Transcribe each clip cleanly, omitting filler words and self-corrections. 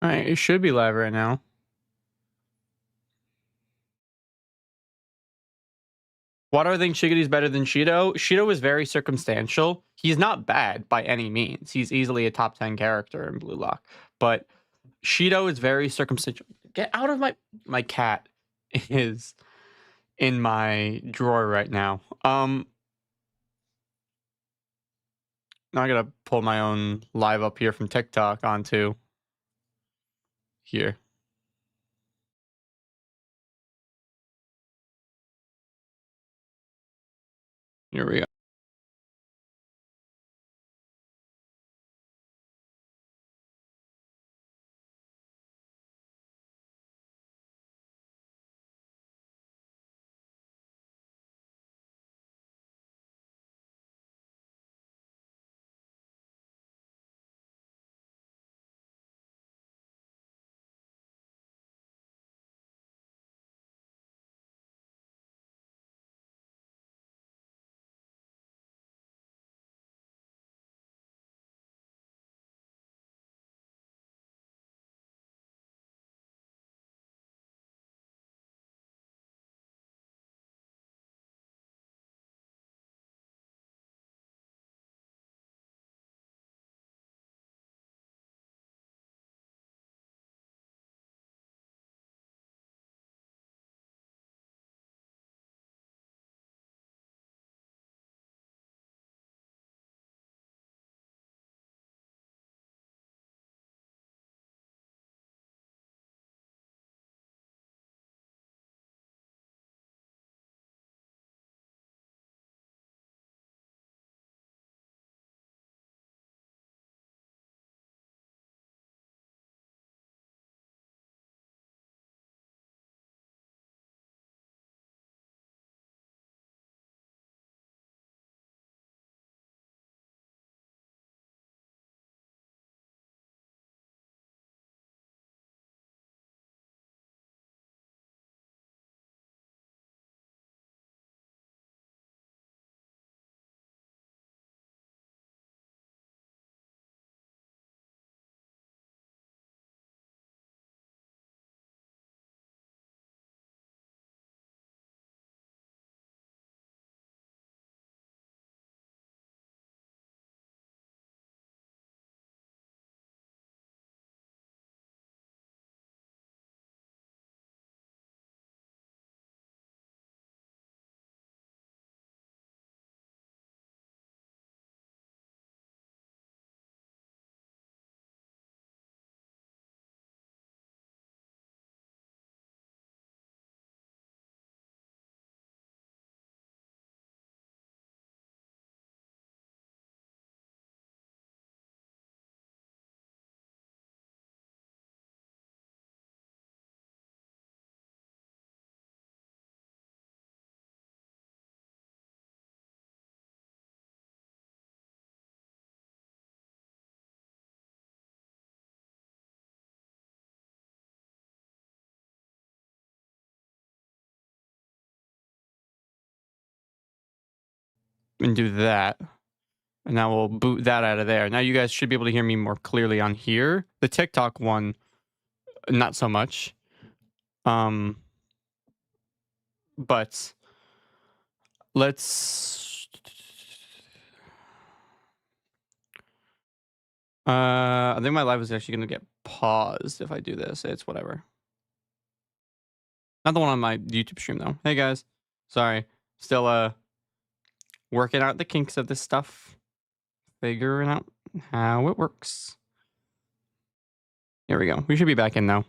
Alright, it should be live right now. Why do I think Shigeru's better than Shido? Shido is very circumstantial. He's not bad by any means. He's easily a top 10 character in Blue Lock. But Shido is very circumstantial. Get out of my cat is in my drawer right now. Now I gotta pull my own live up here from TikTok onto here. Here we go. And do that. And now we'll boot that out of there. Now you guys should be able to hear me more clearly on here. The TikTok one, not so much. But let's I think my live is actually gonna get paused if I do this. It's whatever. Not the one on my YouTube stream though. Hey guys. Sorry. Still working out the kinks of this stuff. Figuring out how it works. Here we go. We should be back in now.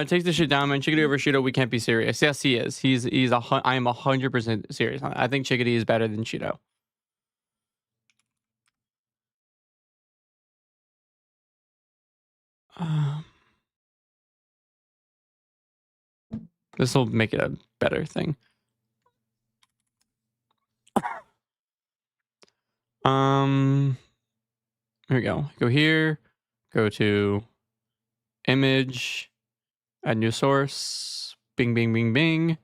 Take the shit down, man. Chickadee over Shido, we can't be serious. Yes, he is. I am 100% serious on it. I think Chickadee is better than Shido. This will make it a better thing. Here we go. Go here. Go to image. Add new source. Bing, bing, bing, bing.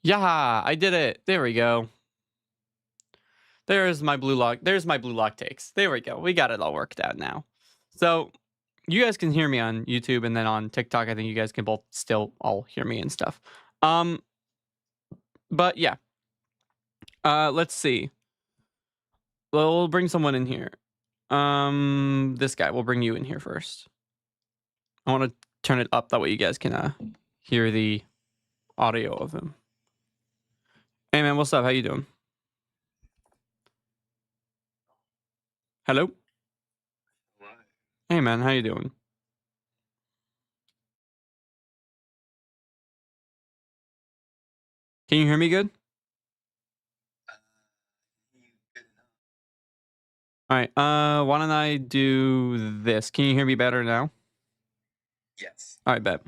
Yeah, I did it. There we go. There's my blue lock. There's my blue lock takes. There we go. We got it all worked out now. So you guys can hear me on YouTube, and then on TikTok, I think you guys can both still all hear me and stuff. But yeah. Let's see. We'll bring someone in here. This guy. We'll bring you in here first. I want to turn it up that way you guys can hear the audio of him. Hey man, what's up? How you doing? Hello? Hey man, how you doing? Can you hear me good? All right. Why don't I do this? Can you hear me better now? Yes. All right, bet.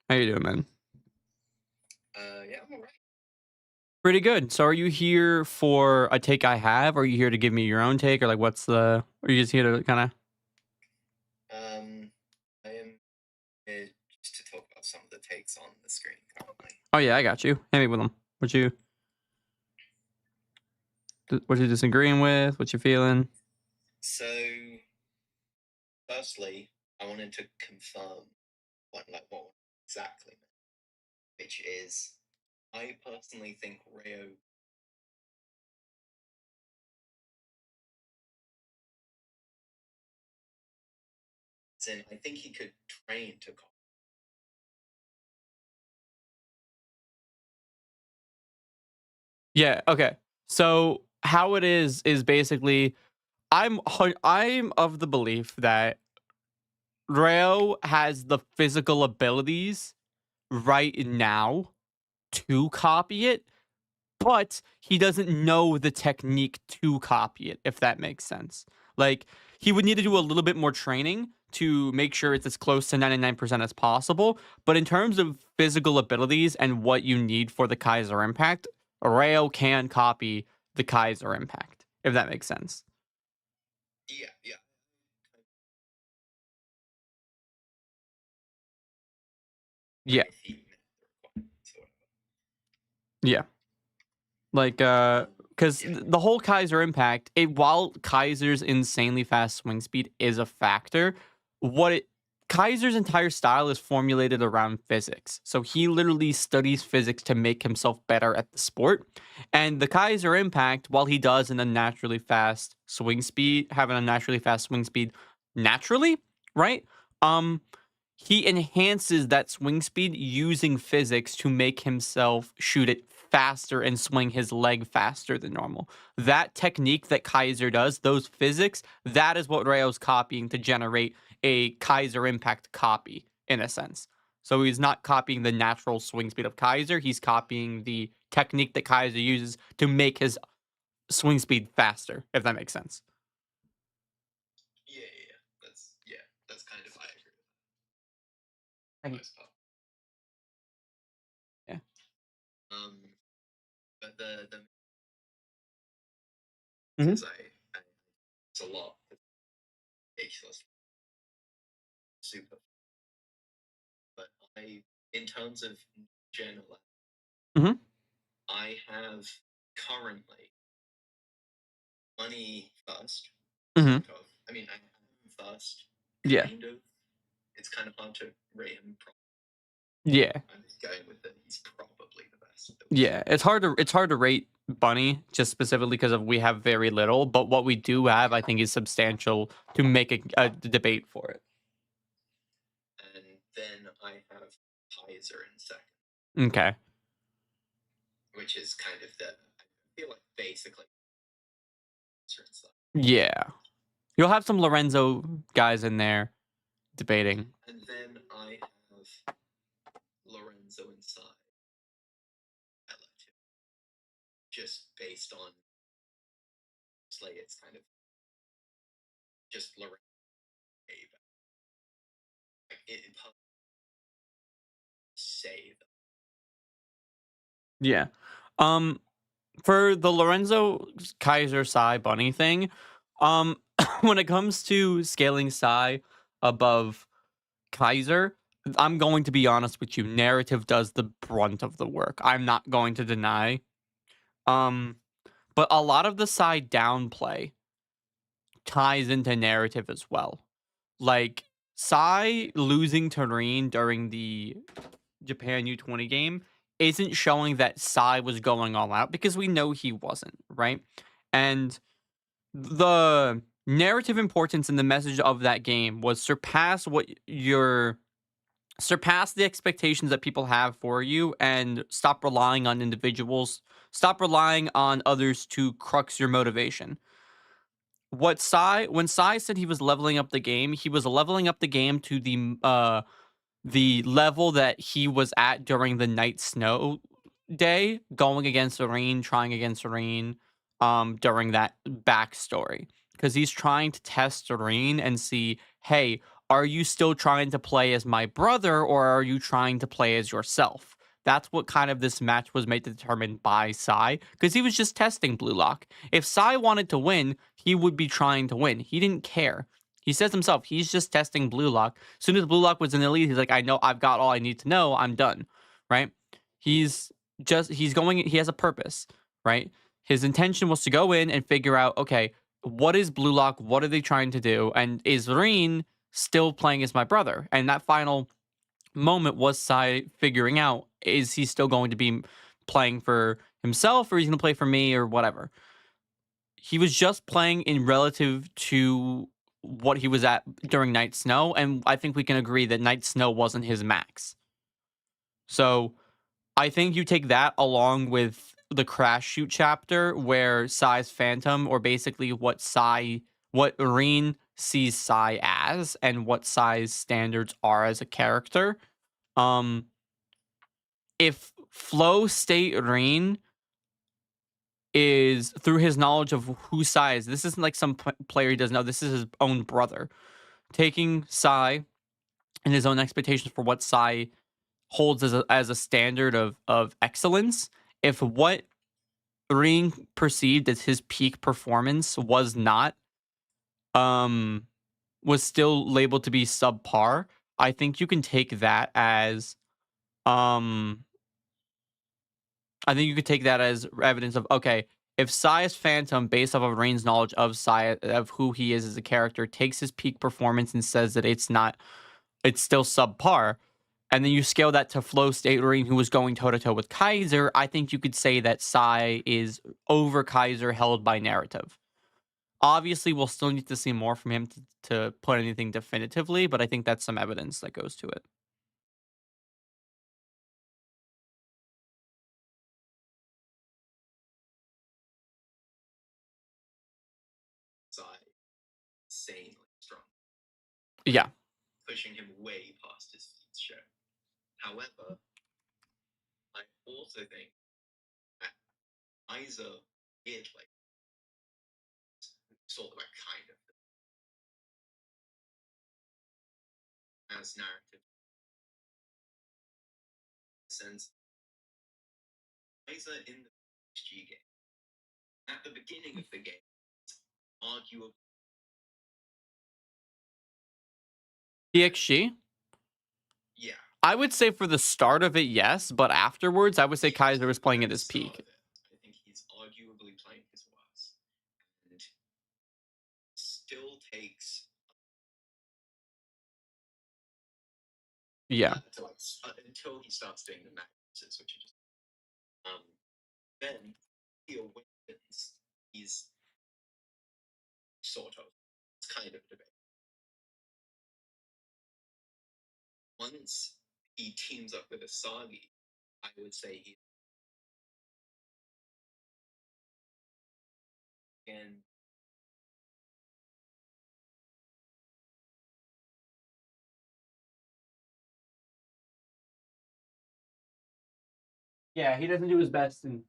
How you doing, man? Yeah, I'm alright. Pretty good. So, are you here for a take I have, or are you here to give me your own take, or like, what's the? Are you just here to kind of? I am here just to talk about some of the takes on the screen currently. Oh yeah, I got you. Hit me with them. What you disagreeing with? What you feeling? So, firstly, I wanted to confirm what exactly meant, which is, I personally think Ryo. I think he could train to copy. Yeah. Okay. So how it is basically, I'm of the belief that Ryo has the physical abilities right now to copy it, but he doesn't know the technique to copy it, if that makes sense. Like, he would need to do a little bit more training to make sure it's as close to 99% as possible. But in terms of physical abilities and what you need for the Kaiser Impact, Ryo can copy the Kaiser Impact, if that makes sense. Yeah. Yeah. If he met the requirements or whatever. Yeah. Like, because the whole Kaiser Impact, while Kaiser's insanely fast swing speed is a factor, Kaiser's entire style is formulated around physics. So he literally studies physics to make himself better at the sport. And the Kaiser Impact, while he does having a naturally fast swing speed naturally, right? He enhances that swing speed using physics to make himself shoot it faster and swing his leg faster than normal. That technique that Kaiser does, those physics, that is what Ryo's copying to generate a Kaiser Impact copy, in a sense. So he's not copying the natural swing speed of Kaiser, he's copying the technique that Kaiser uses to make his swing speed faster, if that makes sense. Yeah. That's kind of, I agree with that. Most part. Yeah. But the Mhm. since it's a lot, ridiculous, super. But in terms of general, Mhm. I have currently money first. Mhm. Sort of. I mean, I have first. Yeah. Kind of. It's kind of hard to rate him. Yeah. I'm just going with that. He's probably the best. Yeah, it's hard to rate Bunny just specifically because we have very little, but what we do have, I think, is substantial to make a debate for it. And then I have Kaiser in second. Okay. Which is kind of I feel like basically. Yeah, you'll have some Lorenzo guys in there debating. And then I have Lorenzo inside. I like him. Just based on it's kind of just Lorenzo. Say that. Yeah. For the Lorenzo Kaiser Sai Bunny thing, when it comes to scaling Sai above Kaiser, I'm going to be honest with you. Narrative does the brunt of the work. I'm not going to deny. But a lot of the side downplay ties into narrative as well. like Sai losing to Rin during the Japan U20 game isn't showing that Sai was going all out, because we know he wasn't, right? And the narrative importance and the message of that game was surpass the expectations that people have for you, and stop relying on individuals, stop relying on others to crux your motivation. When Sai said he was leveling up the game, he was leveling up the game to the level that he was at during the Night Snow day, going against Serene, trying against Serene, during that backstory. Because he's trying to test Serene and see, hey, are you still trying to play as my brother, or are you trying to play as yourself? That's what kind of this match was made to determine by Sai, because he was just testing BLUELOCK. If Sai wanted to win, he would be trying to win. He didn't care. He says himself, he's just testing BLUELOCK. As soon as BLUELOCK was in the lead, he's like, I know I've got all I need to know. I'm done. Right? He has a purpose, right? His intention was to go in and figure out, okay, what is BLUELOCK? What are they trying to do? And is Reen still playing as my brother? And that final moment was Sai figuring out, is he still going to be playing for himself, or he's going to play for me, or whatever. He was just playing in relative to what he was at during Night Snow, and I think we can agree that Night Snow wasn't his max. So I think you take that along with the Crash Shoot chapter, where Sai's Phantom, or basically what Reen sees Sai as, and what Sai's standards are as a character. If Flow State Reen is, through his knowledge of who Sai is, this isn't like some player he doesn't know, this is his own brother, taking Sai and his own expectations for what Sai holds as a standard of excellence. If what Ring perceived as his peak performance was not, was still labeled to be subpar, I think you can take that as, I think you could take that as evidence of, okay, if Sai's Phantom, based off of Rain's knowledge of Sai, of who he is as a character, takes his peak performance and says that it's still subpar, and then you scale that to Flow State Rain, who was going toe-to-toe with Kaiser, I think you could say that Sai is over Kaiser, held by narrative. Obviously, we'll still need to see more from him to put anything definitively, but I think that's some evidence that goes to it. Sai, insanely strong. Yeah. Pushing him way past his feet show. However, I also think that Kaiser did like sort of like kind of as narrative sense. Kaiser in the G game, at the beginning of the game, arguably PXG? yeah. I would say for the start of it, yes, but afterwards, I would say Kaiser was playing at his peak. I think he's arguably playing his worst, and still takes Yeah. until he starts doing the maxes, which are just then he awakens. He's sort of, it's kind of a debate. Once he teams up with Isagi, I would say he and Yeah, he doesn't do his best in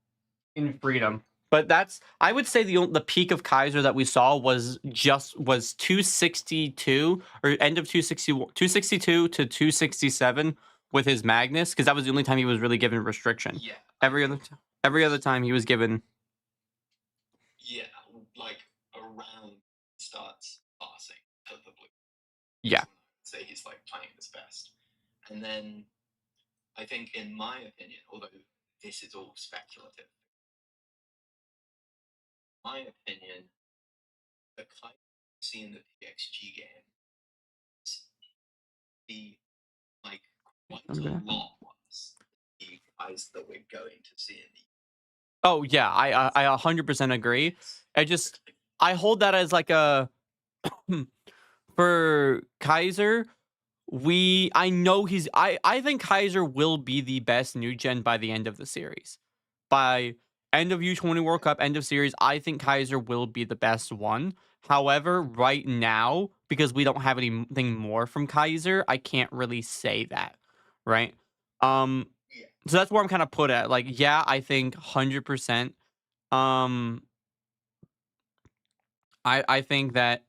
Freedom. But that's, I would say the peak of Kaiser that we saw was 262, or end of 262 to 267 with his Magnus, because that was the only time he was really given restriction. yeah. Every other time he was given. Yeah, like around starts passing to the blue. Yeah. Say he's like playing his best. And then I think, in my opinion, although this is all speculative, my opinion, the kind you see in the PXG game be like quite Okay. a lot worse than the guys that we're going to see in the Oh yeah, I 100% agree. I hold that as like a for Kaiser. I think Kaiser will be the best new gen by the end of the series. By end of U20 World Cup, end of series, I think Kaiser will be the best one. However, right now, because we don't have anything more from Kaiser, I can't really say that. Right? Yeah. So that's where I'm kind of put at. Like, yeah, I think 100%. Um I think that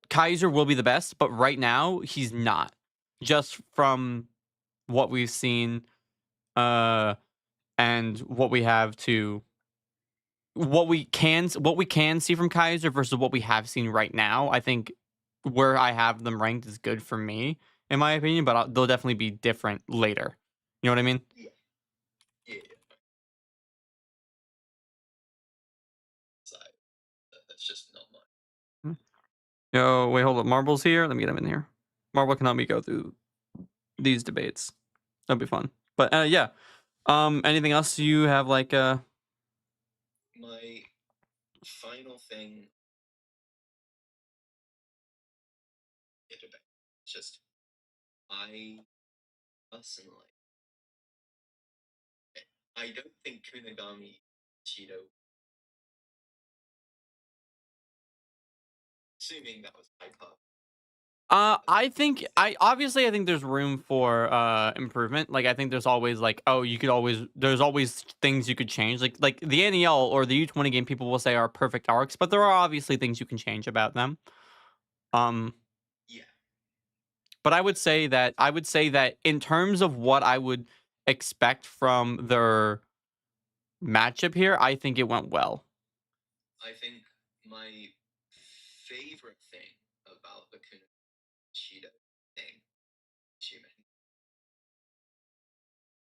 Kaiser will be the best, but right now he's not. Just from what we've seen, and what we have to what we can see from Kaiser versus what we have seen right now. I think where I have them ranked is good for me, in my opinion, but they'll definitely be different later. You know what I mean? Yeah. Yeah. So that's just not mine. Yo, wait, hold up. Marble's here. Let me get him in here. Marble can help me go through these debates. That'll be fun. But yeah. Anything else you have like My final thing is just I personally I don't think Kunigami Shido, assuming that was hyper. I think I think there's room for improvement. Like I think there's always like there's always things you could change. Like the NEL or the U20 game people will say are perfect arcs, but there are obviously things you can change about them. Yeah. But I would say that in terms of what I would expect from their matchup here, I think it went well. I think my favorite thing about the Kunigami thing,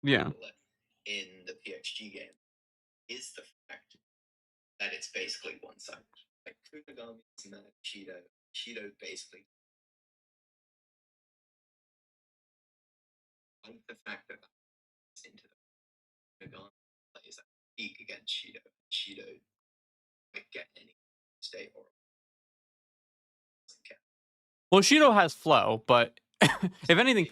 Yeah. in the PXG game, is the fact that it's basically one-sided. Like Kunigami is mad at Shido basically. I like the fact that it's into the Kunigami plays at peak against Shido. Shido might get any state or doesn't care. Well, Shido has flow, but if anything,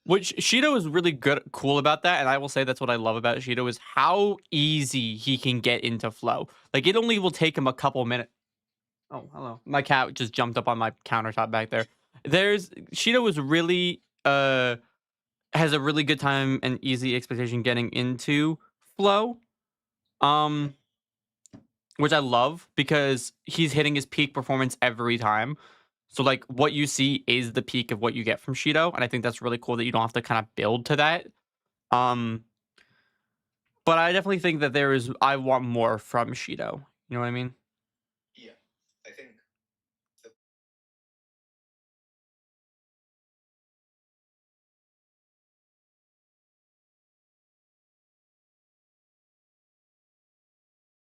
which Shido is really cool about that, and I will say that's what I love about Shido is how easy he can get into flow. Like it only will take him a couple minutes. Oh, hello. My cat just jumped up on my countertop back there. Shido is really has a really good time and easy expectation getting into flow. Which I love because he's hitting his peak performance every time. So like what you see is the peak of what you get from Shido, and I think that's really cool that you don't have to kind of build to that. But I definitely think that I want more from Shido. You know what I mean? Yeah, I think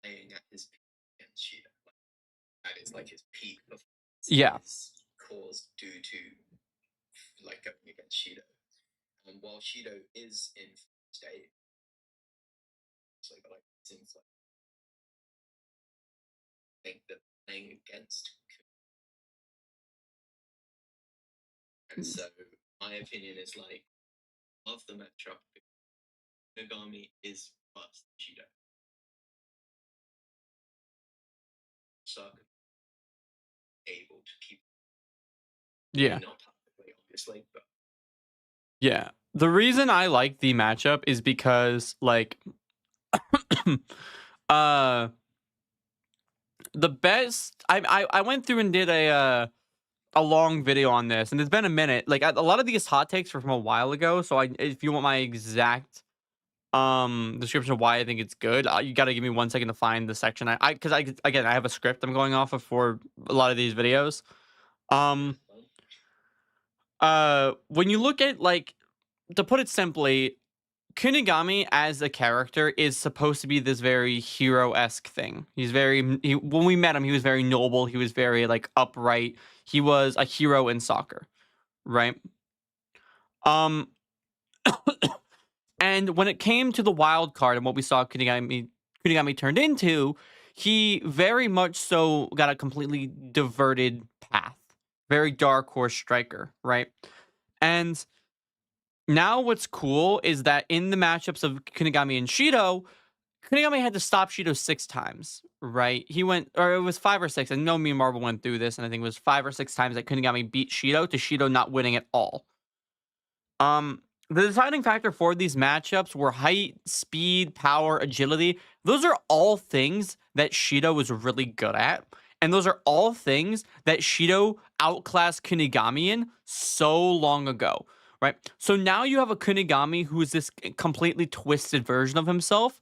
playing at his peak against Shido, that is like his peak performance. Yeah. Is caused due to like going against Shido. And while Shido is in state, so like it seems like I think that playing against and so my opinion is like love the matchup. Nagami is worse than Shido. So able to keep not perfectly obviously, but Yeah. The reason I like the matchup is because like the best I went through and did a long video on this, and it's been a minute. Like a lot of these hot takes were from a while ago, so if you want my exact description of why I think it's good, you got to give me 1 second to find the section. Because again I have a script I'm going off of for a lot of these videos. When you look at like, to put it simply, Kunigami as a character is supposed to be this very hero-esque thing. When we met him, he was very noble. He was very like upright. He was a hero in soccer, right? Um, and when it came to the wild card and what we saw Kunigami turned into, he very much so got a completely diverted path. Very dark horse striker, right? And now what's cool is that in the matchups of Kunigami and Shido, Kunigami had to stop Shido 6 times, right? He went, or it was 5 or 6. I know me and Marvel went through this, and I think it was 5 or 6 times that Kunigami beat Shido to Shido not winning at all. The deciding factor for these matchups were height, speed, power, agility. Those are all things that Shido was really good at. And those are all things that Shido outclassed Kunigami in so long ago, right? So now you have a Kunigami who is this completely twisted version of himself,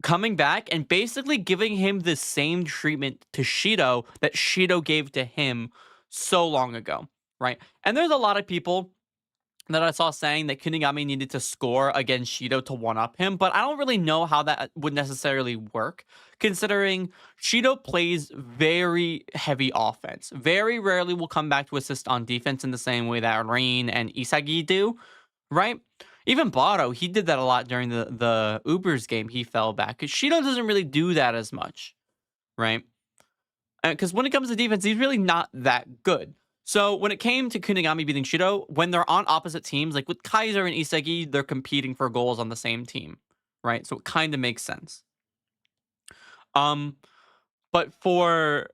coming back and basically giving him the same treatment to Shido that Shido gave to him so long ago, right? And there's a lot of people that I saw saying that Kunigami needed to score against Shido to one-up him, but I don't really know how that would necessarily work, considering Shido plays very heavy offense. Very rarely will come back to assist on defense in the same way that Rain and Isagi do, right? Even Burū, he did that a lot during the Ubers game. He fell back, because Shido doesn't really do that as much, right? Because when it comes to defense, he's really not that good. So when it came to Kunigami beating Shido, when they're on opposite teams, like with Kaiser and Isagi, they're competing for goals on the same team, right? So it kind of makes sense. But for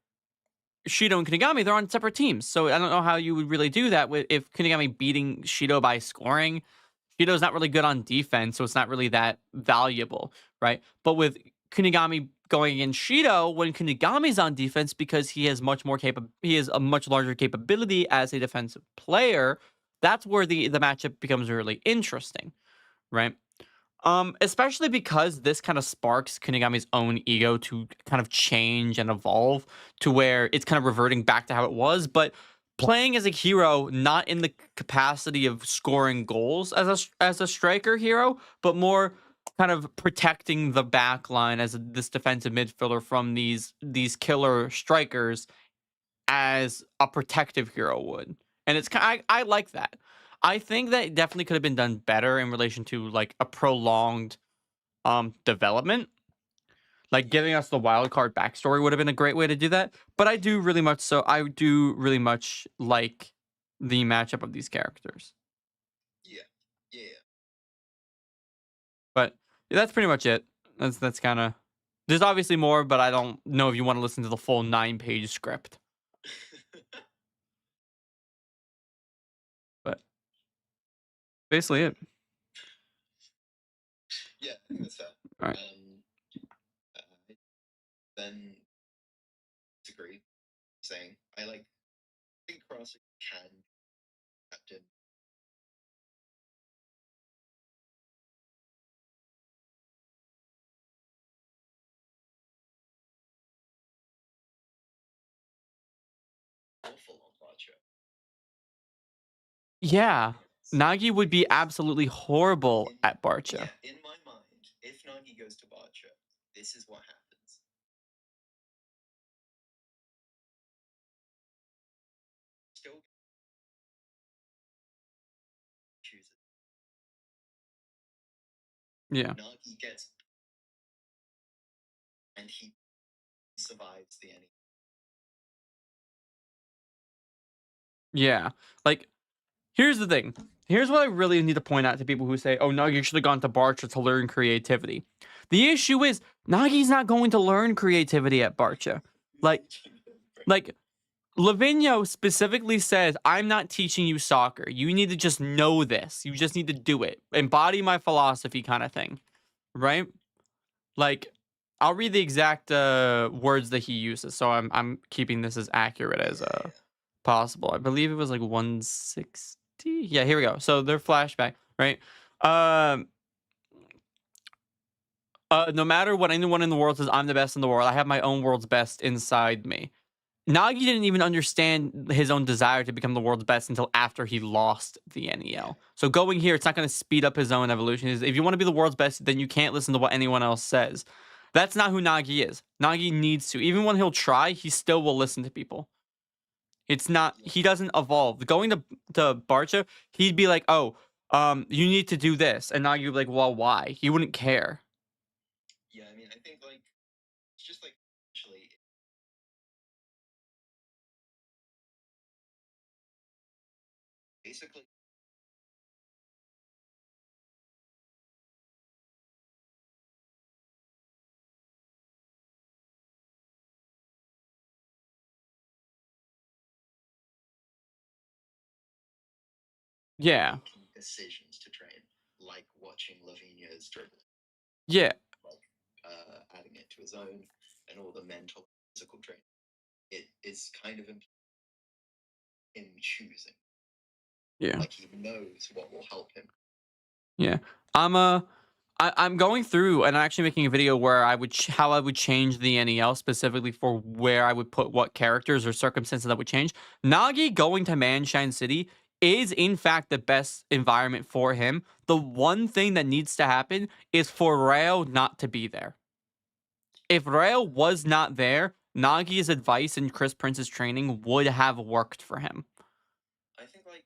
Shido and Kunigami, they're on separate teams. So I don't know how you would really do that if Kunigami beating Shido by scoring. Shido's not really good on defense, so it's not really that valuable, right? But with Kunigami going against Shido, when Kunigami's on defense, because he has he has a much larger capability as a defensive player, that's where the matchup becomes really interesting, right? Especially because this kind of sparks Kunigami's own ego to kind of change and evolve to where it's kind of reverting back to how it was, but playing as a hero, not in the capacity of scoring goals as a striker hero, but more kind of protecting the back line as this defensive midfielder from these killer strikers as a protective hero would. And it's I like that. I think that it definitely could have been done better in relation to like a prolonged development. Like giving us the wild card backstory would have been a great way to do that. But I do really much like the matchup of these characters. Yeah. But yeah, that's pretty much it. That's kind of. There's obviously more, but I don't know if you want to listen to the full 9-page script. But basically it. Yeah, I think that's fair. All right. Then disagree, saying I think Cross can captain. Awful on Bacho. Yeah. Nagi would be absolutely horrible at Barcha. Yeah, in my mind, if Nagi goes to Bacho, this is what happens. Still chooses. Yeah. Nagi gets and he survives the enemy. Yeah. Like, here's the thing. Here's what I really need to point out to people who say, oh, Nagi should have gone to Barcha to learn creativity. The issue is, Nagi's not going to learn creativity at Barcha. Like Lavinho specifically says, I'm not teaching you soccer. You need to just know this. You just need to do it. Embody my philosophy kind of thing. Right? Like, I'll read the exact words that he uses. So I'm keeping this as accurate as possible. I believe it was like 160. Yeah, here we go. So their flashback, right? No matter what anyone in the world says, I'm the best in the world. I have my own world's best inside me. Nagi didn't even understand his own desire to become the world's best until after he lost the NEL. So going here, it's not going to speed up his own evolution. If you want to be the world's best, then you can't listen to what anyone else says. That's not who Nagi is. Nagi needs to. Even when he'll try, he still will listen to people. It's not, he doesn't evolve. Going to Barcha, he'd be like, oh, you need to do this. And Nagi would be like, well, why? He wouldn't care. Yeah, I mean, I think, like, it's just, like, actually, basically, Yeah. making decisions to train, like watching Lavinia's dribble, Yeah. like adding it to his own, and all the mental, physical training. It is kind of him choosing. Yeah. Like, he knows what will help him. Yeah. I'm going through and actually making a video where I would how I would change the NEL specifically for where I would put what characters or circumstances that would change. Nagi going to Manshine City is in fact the best environment for him. The one thing that needs to happen is for Reo not to be there. If Reo was not there, Nagi's advice and Chris Prince's training would have worked for him. I think, like,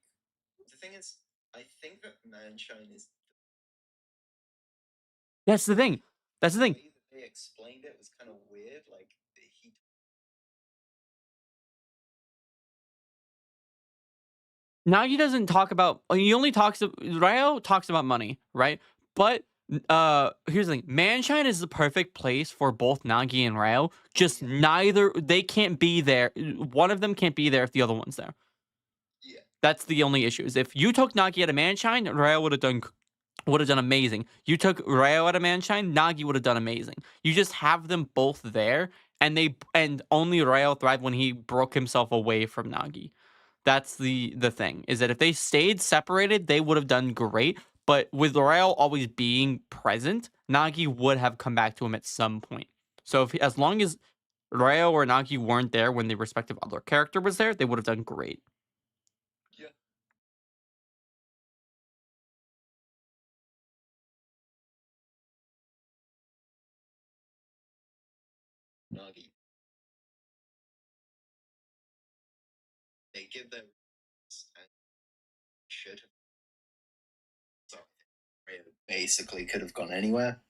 the thing is, I think that Manshine is. That's the thing. That's the thing. The way that they explained it was kind of weird. Like, he. Nagi doesn't talk about. He only talks. Ryo talks about money, right? But here's the thing: Manshine is the perfect place for both Nagi and Ryo. Just neither. They can't be there. One of them can't be there if the other one's there. Yeah. That's the only issue. Is if you took Nagi out of Manshine, Ryo would have done amazing. You took Ryo out of Manshine, Nagi would have done amazing. You just have them both there, and only Ryo thrived when he broke himself away from Nagi. That's the thing, is that if they stayed separated, they would have done great. But with Ryo always being present, Nagi would have come back to him at some point. So as long as Ryo or Nagi weren't there when the respective other character was there, they would have done great. Yeah. Nagi. They give their and should have. So Ryo basically could have gone anywhere.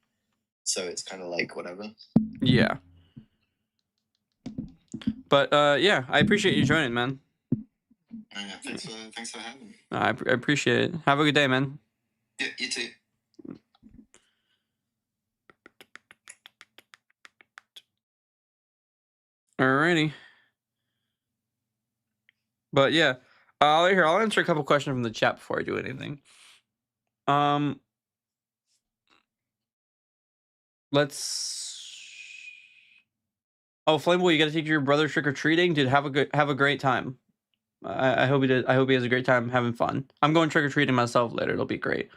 So it's kind of like whatever. Yeah. But yeah, I appreciate you joining, man. Thanks for having me. I appreciate it. Have a good day, man. Yeah, you too. Alrighty. But yeah, I'll answer a couple questions from the chat before I do anything. Let's. Oh, Flammable, you got to take your brother trick or treating, dude. Have a great time. I hope he did. I hope he has a great time having fun. I'm going trick or treating myself later. It'll be great.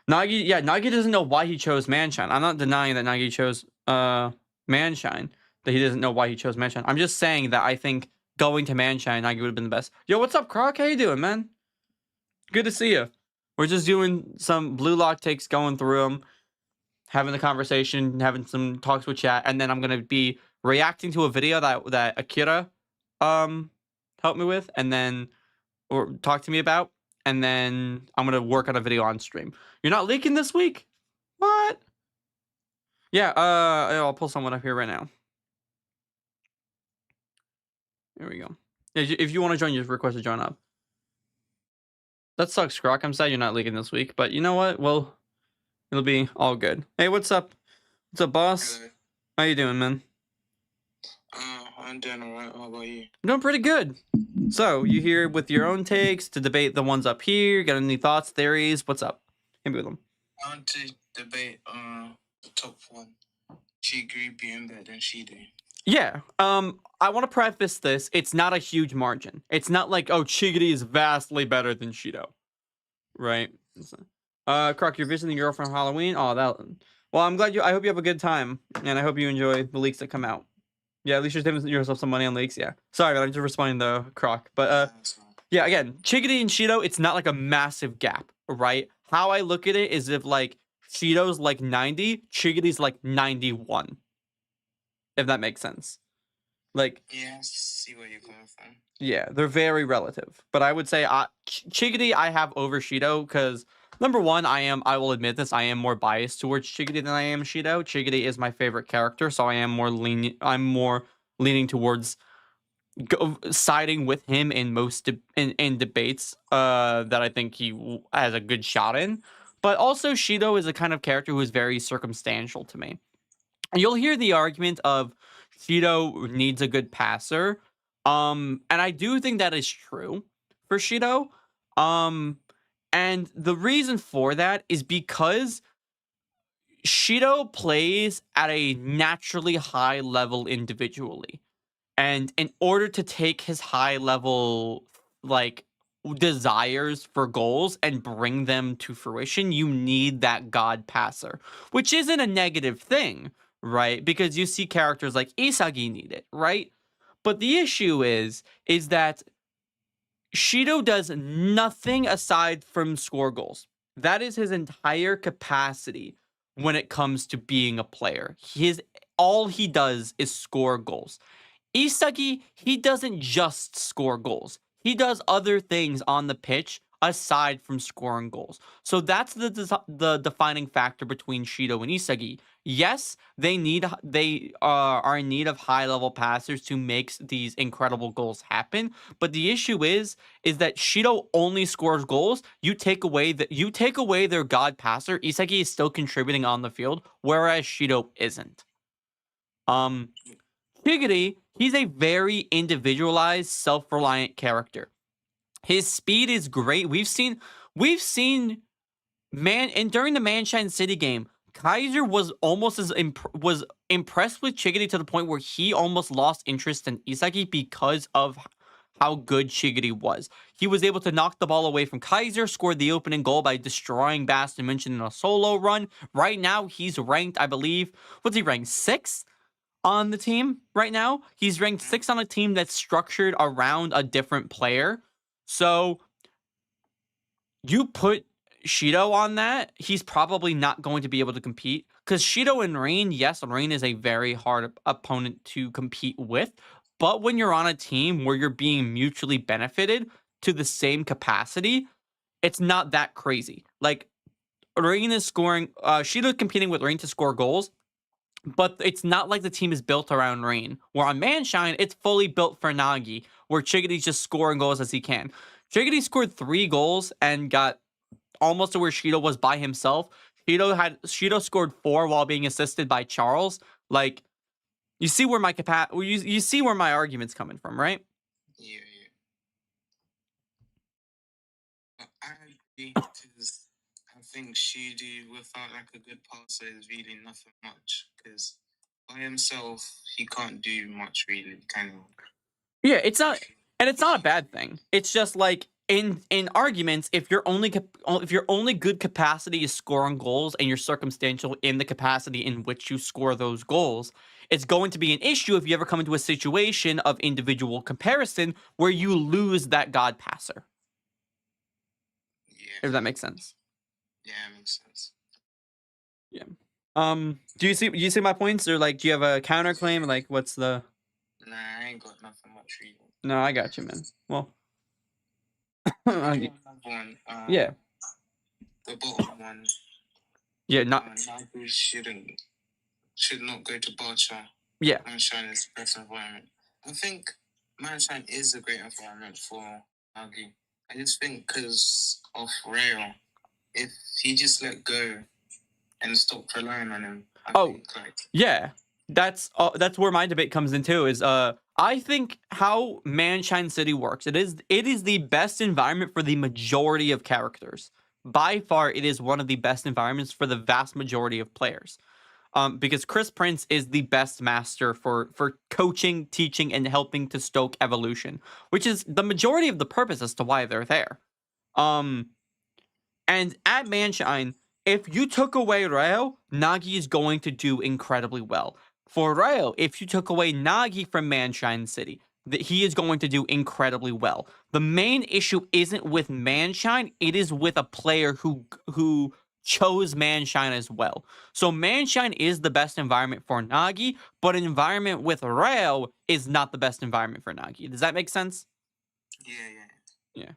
Nagi doesn't know why he chose Manshine. I'm not denying that Nagi chose Manshine. That he doesn't know why he chose Manshine. I'm just saying that I think going to Manshine, Nagi would have been the best. Yo, what's up, Croc? How you doing, man? Good to see you. We're just doing some BLUELOCK takes, going through them, having the conversation, having some talks with chat, and then I'm gonna be reacting to a video that Akira helped me with, and then or talk to me about, and then I'm gonna work on a video on stream. You're not leaking this week? What? Yeah, I'll pull someone up here right now. There we go. If you want to join, just request to join up. That sucks, Croc. I'm sad you're not leaking this week, but you know what? Well, it'll be all good. Hey, what's up? What's up, boss? Good. How you doing, man? I'm doing alright. How about you? I'm doing pretty good. So, you here with your own takes to debate the ones up here? Got any thoughts, theories? What's up? Hit me with them. I want to debate the top one. Chigiri being better than Shide. Yeah. I want to preface this. It's not a huge margin. It's not like, oh, Chigiri is vastly better than Shido. Right? Croc, you're visiting your girlfriend on Halloween? Oh, Well, I'm glad I hope you have a good time, and I hope you enjoy the leaks that come out. Yeah, at least you're saving yourself some money on leaks. Yeah. Sorry, man, I'm just responding to Croc. But yeah, again, Chigiri and Shido, it's not like a massive gap, right? How I look at it is if like Shido's like 90, Chigiri's like 91. If that makes sense. Like, Yeah, I see where you're coming from. yeah, they're very relative. But I would say Chigiri I have over Shido because number one, I will admit this, I am more biased towards Chigiri than I am Shido. Chigiri is my favorite character, so I'm more leaning towards siding with him in most in debates that I think he has a good shot in. But also Shido is a kind of character who is very circumstantial to me. And you'll hear the argument of Shido needs a good passer. And I do think that is true for Shido. And the reason for that is because Shido plays at a naturally high level individually. And in order to take his high level, like, desires for goals and bring them to fruition, you need that god passer, which isn't a negative thing, right? Because you see characters like Isagi need it, right? But the issue is that Shido does nothing aside from score goals. That is his entire capacity when it comes to being a player. All he does is score goals. Isagi, he doesn't just score goals. He does other things on the pitch aside from scoring goals. So that's the defining factor between Shido and Isagi. Yes, they are in need of high-level passers to make these incredible goals happen, but the issue is that Shido only scores goals. You take away their god passer, Isagi is still contributing on the field, whereas Shido isn't. Chigiri, he's a very individualized, self-reliant character. His speed is great. We've seen and during the Manshine City game, Kaiser was almost was impressed with Chigiri to the point where he almost lost interest in Isagi because of how good Chigiri was. He was able to knock the ball away from Kaiser, scored the opening goal by destroying Bastion München in a solo run. Right now, he's ranked, I believe, what's he ranked? 6th? On the team right now. He's ranked 6th on a team that's structured around a different player. So you put Shido on that, he's probably not going to be able to compete. Because Shido and Rain, yes, Rain is a very hard opponent to compete with. But when you're on a team where you're being mutually benefited to the same capacity, it's not that crazy. Like, Rain is scoring, Shido competing with Rain to score goals. But it's not like the team is built around Rain. Where on Manshine, it's fully built for Nagi, where Chigiri's just scoring goals as he can. Chigiri scored 3 goals and got almost to where Shido was by himself. Shido scored 4 while being assisted by Charles. Like, you see where you see where my argument's coming from, right? Yeah. I agree because I think Shido without like a good passer is really nothing much because by himself he can't do much really, kind of. Yeah, it's not a bad thing. It's just like in arguments, if your only good capacity is scoring goals and you're circumstantial in the capacity in which you score those goals, it's going to be an issue if you ever come into a situation of individual comparison where you lose that god passer. Yeah. If that makes sense. Yeah, it makes sense. Yeah. Do you see my points, or like do you have a counterclaim? Like what's the? Nah, I ain't got nothing much really. No, I got you, man. Well. Yeah. The bottom one. Yeah, not. Nagi should not go to Bacha. Yeah. Manshine is the best environment. I think Manshine is a great environment for Nagi. I just think because of Rail, if he just let go and stop relying on him, I think, yeah. That's where my debate comes into is I think how Manshine City works. It is the best environment for the majority of characters. By far, it is one of the best environments for the vast majority of players. Because Chris Prince is the best master for coaching, teaching, and helping to stoke evolution, which is the majority of the purpose as to why they're there. And at Manshine, if you took away Ryo, Nagi is going to do incredibly well. For Ryo, if you took away Nagi from Manshine City, he is going to do incredibly well. The main issue isn't with Manshine, it is with a player who chose Manshine as well. So Manshine is the best environment for Nagi, but an environment with Ryo is not the best environment for Nagi. Does that make sense? Yeah.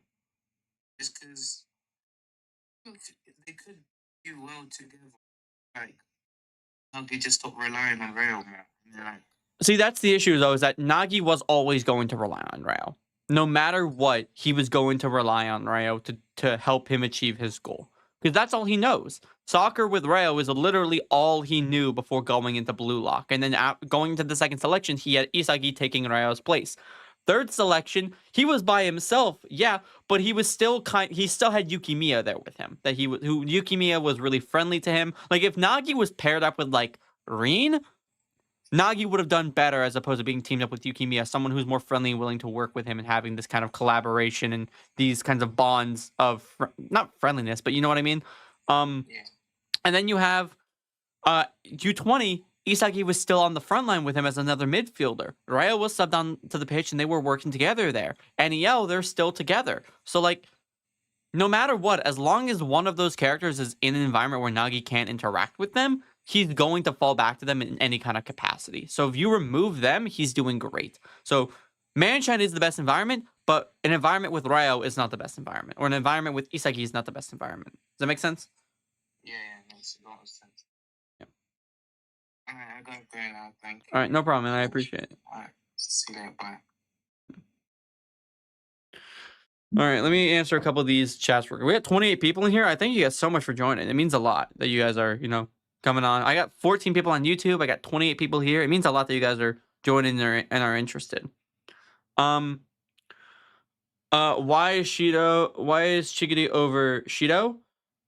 Just because they could do well together. Like, Nagi just stop relying on Rail more. Like, see, that's the issue, though, is that Nagi was always going to rely on Ryo. No matter what, he was going to rely on Ryo to help him achieve his goal. Because that's all he knows. Soccer with Ryo is literally all he knew before going into Blue Lock. And then going into the second selection, he had Isagi taking Ryo's place. Third selection, he was by himself, yeah, but he was still he still had Yukimiya there with him. Who Yukimiya was really friendly to him. Like, if Nagi was paired up with, like, Rin, Nagi would have done better as opposed to being teamed up with Yukimiya, someone who's more friendly and willing to work with him and having this kind of collaboration and these kinds of bonds of not friendliness, but you know what I mean. And then you have U20. Isagi was still on the front line with him as another midfielder. Ryo was subbed on to the pitch and they were working together there. NEL, they're still together. So, like, no matter what, as long as one of those characters is in an environment where Nagi can't interact with them, he's going to fall back to them in any kind of capacity. So if you remove them, he's doing great. So Manshine is the best environment, but an environment with Ryo is not the best environment. Or an environment with Isagi is not the best environment. Does that make sense? Yeah, it makes a lot of sense. Yeah. Alright, I gotta go now. Thank you. Alright, no problem, man. I appreciate it. Alright, see you later. Bye. All right, let me answer a couple of these chats. We got 28 people in here. I thank you guys so much for joining. It means a lot that you guys are, coming on. I got 14 people on YouTube. I got 28 people here. It means a lot that you guys are joining and are interested. Why is Chigiri over Shido?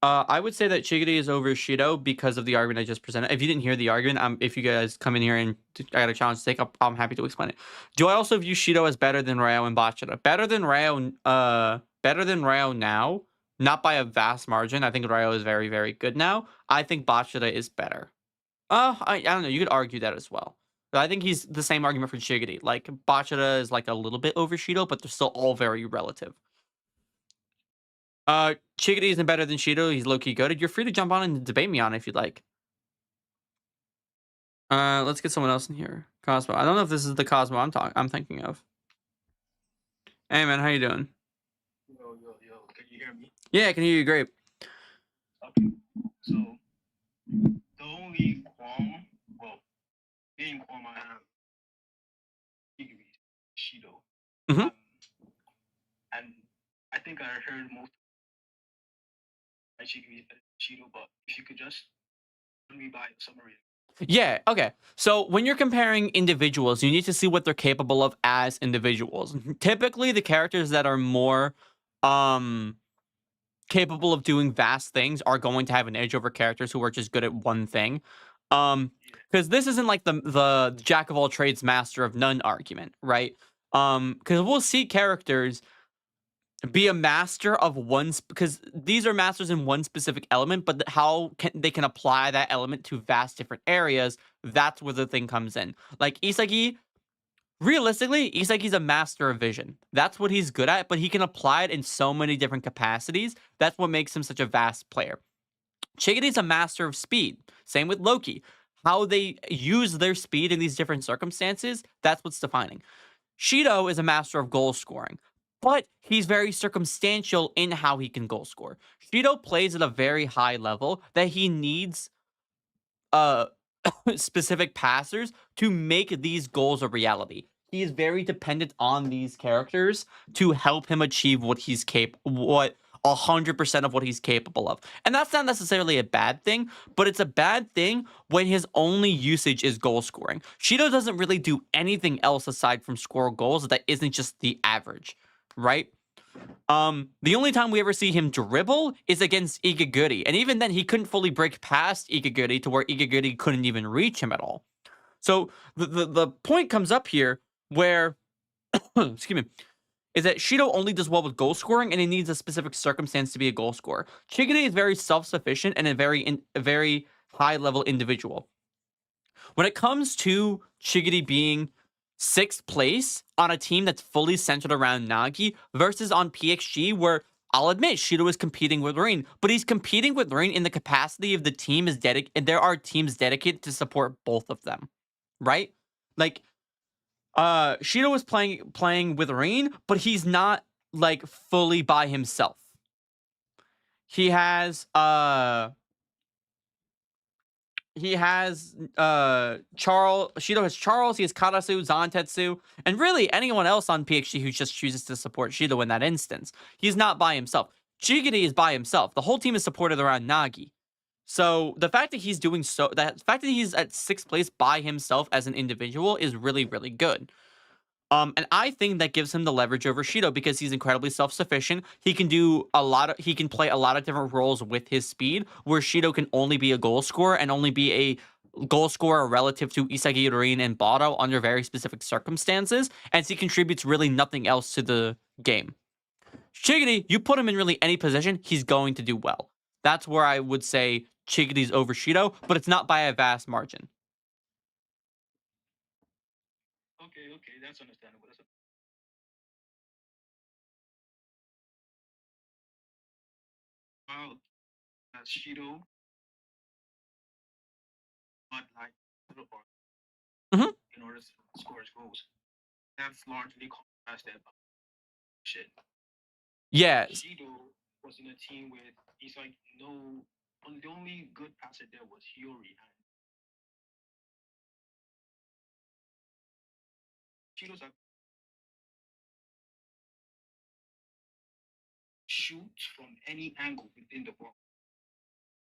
I would say that Chigiri is over Shido because of the argument I just presented. If you didn't hear the argument, if you guys come in here and I got a challenge to take up, I'm happy to explain it. Do I also view Shido as better than Ryo and Bachata? Better than Ryo now, not by a vast margin. I think Ryo is very, very good now. I think Bachata is better. I don't know. You could argue that as well. But I think he's the same argument for Chigiri. Like, Bachata is like a little bit over Shido, but they're still all very relative. Chigiri isn't better than Shido. He's low-key good. You're free to jump on and debate me on it if you'd like. Let's get someone else in here. Cosmo. I don't know if this is the Cosmo I'm thinking of. Hey, man. How you doing? Yo. Can you hear me? Yeah, I can hear you great. Okay. So, the only main qualm I have is Shido. Mhm. And I think I heard most of Shido, but if you could just run me by a summary. Yeah, okay. So when you're comparing individuals, you need to see what they're capable of as individuals. Typically, the characters that are more capable of doing vast things are going to have an edge over characters who are just good at one thing. Because this isn't like the jack of all trades, master of none argument, right? Because we'll see characters be a master of one, because these are masters in one specific element, but how they can apply that element to vast different areas, that's where the thing comes in. Like Isagi, realistically, Isagi's a master of vision. That's what he's good at, but he can apply it in so many different capacities. That's what makes him such a vast player. Chigiri's a master of speed. Same with Loki. How they use their speed in these different circumstances, that's what's defining. Shido is a master of goal scoring, but he's very circumstantial in how he can goal score. Shido plays at a very high level that he needs specific passers to make these goals a reality. He is very dependent on these characters to help him achieve what he's 100% of what he's capable of. And that's not necessarily a bad thing, but it's a bad thing when his only usage is goal scoring. Shido doesn't really do anything else aside from score goals that isn't just the average, right? The only time we ever see him dribble is against Igaguri, and even then he couldn't fully break past Igaguri to where Igaguri couldn't even reach him at all. So the point comes up here where excuse me, is that Shido only does well with goal scoring, and he needs a specific circumstance to be a goal scorer. Chigiri is very self-sufficient and a very high-level individual. When it comes to Chigiri being 6th place on a team that's fully centered around Nagi versus on PXG, where I'll admit Shido is competing with Rain, but he's competing with Rain in the capacity of the team is dedicated. There are teams dedicated to support both of them, right? Like, Shido is playing with Rain, but he's not like fully by himself. He has Charles. Shido has Charles. He has Karasu, Zantetsu, and really anyone else on PXG who just chooses to support Shido in that instance. He's not by himself. Chigiri is by himself. The whole team is supported around Nagi. So the fact that he's he's at 6th place by himself as an individual is really, really good. And I think that gives him the leverage over Shido because he's incredibly self-sufficient. He can play a lot of different roles with his speed, where Shido can only be a goal scorer and only be a goal scorer relative to Isagi, Rin, and Bado under very specific circumstances, and he contributes really nothing else to the game. Chigiri, you put him in really any position, he's going to do well. That's where I would say Chigiri's over Shido, but it's not by a vast margin. Okay, that's understandable. Well, Shido, but like in order to score his goals, that's largely contrasted by shit. Yeah. Shido was in a team with Isagi. The only good passer there was Hiyori, and Shido's like shoot from any angle within the box.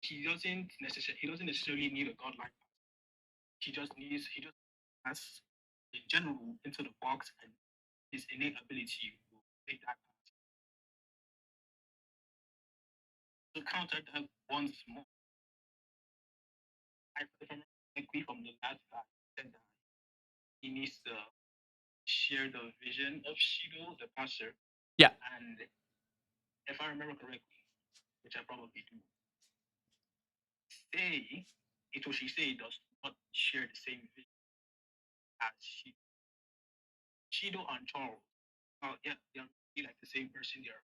He doesn't necessarily need a godlike pass. He just pass in general into the box, and his innate ability will make that pass. To counter that once more, if I agree from the last guy said that he needs to share the vision of Shido, the passer. Yeah. And if I remember correctly, which I probably do, Itoshi does not share the same vision as Shido. Shido and Charles, yeah, they're really like the same person there.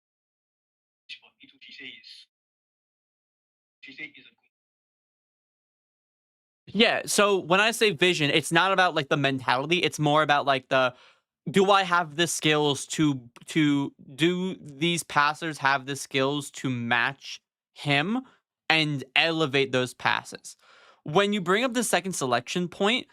But Itoshi is a good. Yeah, so when I say vision, it's not about like the mentality, it's more about like do I have the skills to do these passers have the skills to match him and elevate those passes. When you bring up the second selection point,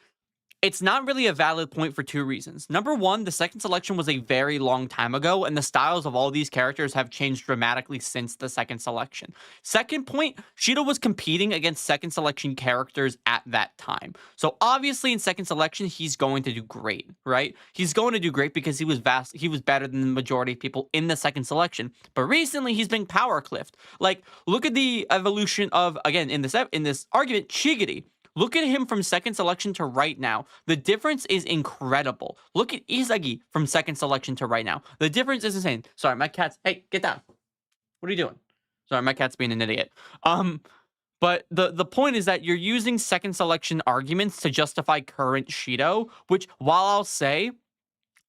it's not really a valid point for 2 reasons. Number 1, the second selection was a very long time ago, and the styles of all these characters have changed dramatically since the second selection. Second point, Shido was competing against second selection characters at that time. So obviously in second selection, he's going to do great, right? He's going to do great because he was better than the majority of people in the second selection. But recently he's been power cliffed. Like, look at the evolution of, again, in this argument, Chigiri. Look at him from second selection to right now. The difference is incredible. Look at Isagi from second selection to right now. The difference is insane. Sorry, my cat's... Hey, get down. What are you doing? Sorry, my cat's being an idiot. But the point is that you're using second selection arguments to justify current Shido, which, while I'll say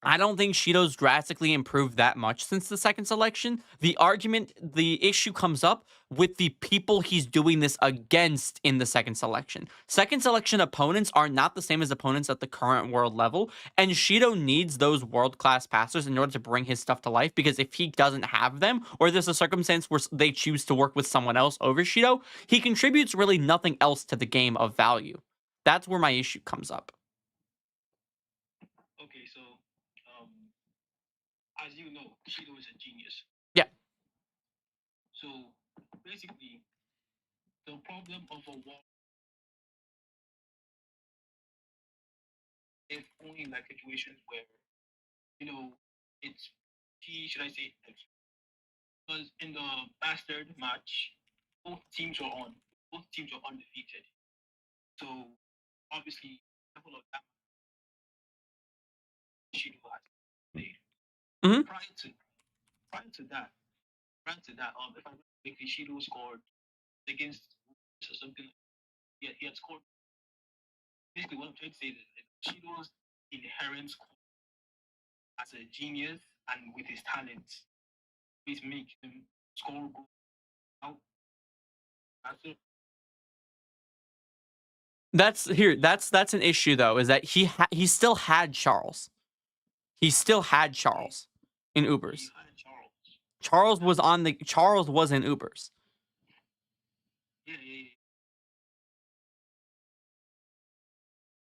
I don't think Shido's drastically improved that much since the second selection, the issue comes up with the people he's doing this against in the second selection. Second selection opponents are not the same as opponents at the current world level, and Shido needs those world-class passers in order to bring his stuff to life, because if he doesn't have them, or there's a circumstance where they choose to work with someone else over Shido, he contributes really nothing else to the game of value. That's where my issue comes up. Okay, so as you know, Shido is a genius. Yeah. So basically, the problem of a wall, if only in like situations where, it's should I say, because in the bastard match, both teams are undefeated. So obviously, level of that Shido has played. Mhm. Prior to that, if I remember correctly, Shido scored against or something. He had scored. Basically, what I'm trying to say is that Shido's inherent as a genius and with his talents, please make him score goals out. That's it. That's an issue though, is that he still had Charles. He still had Charles in Ubers. He had Charles. Charles was in Ubers. Yeah.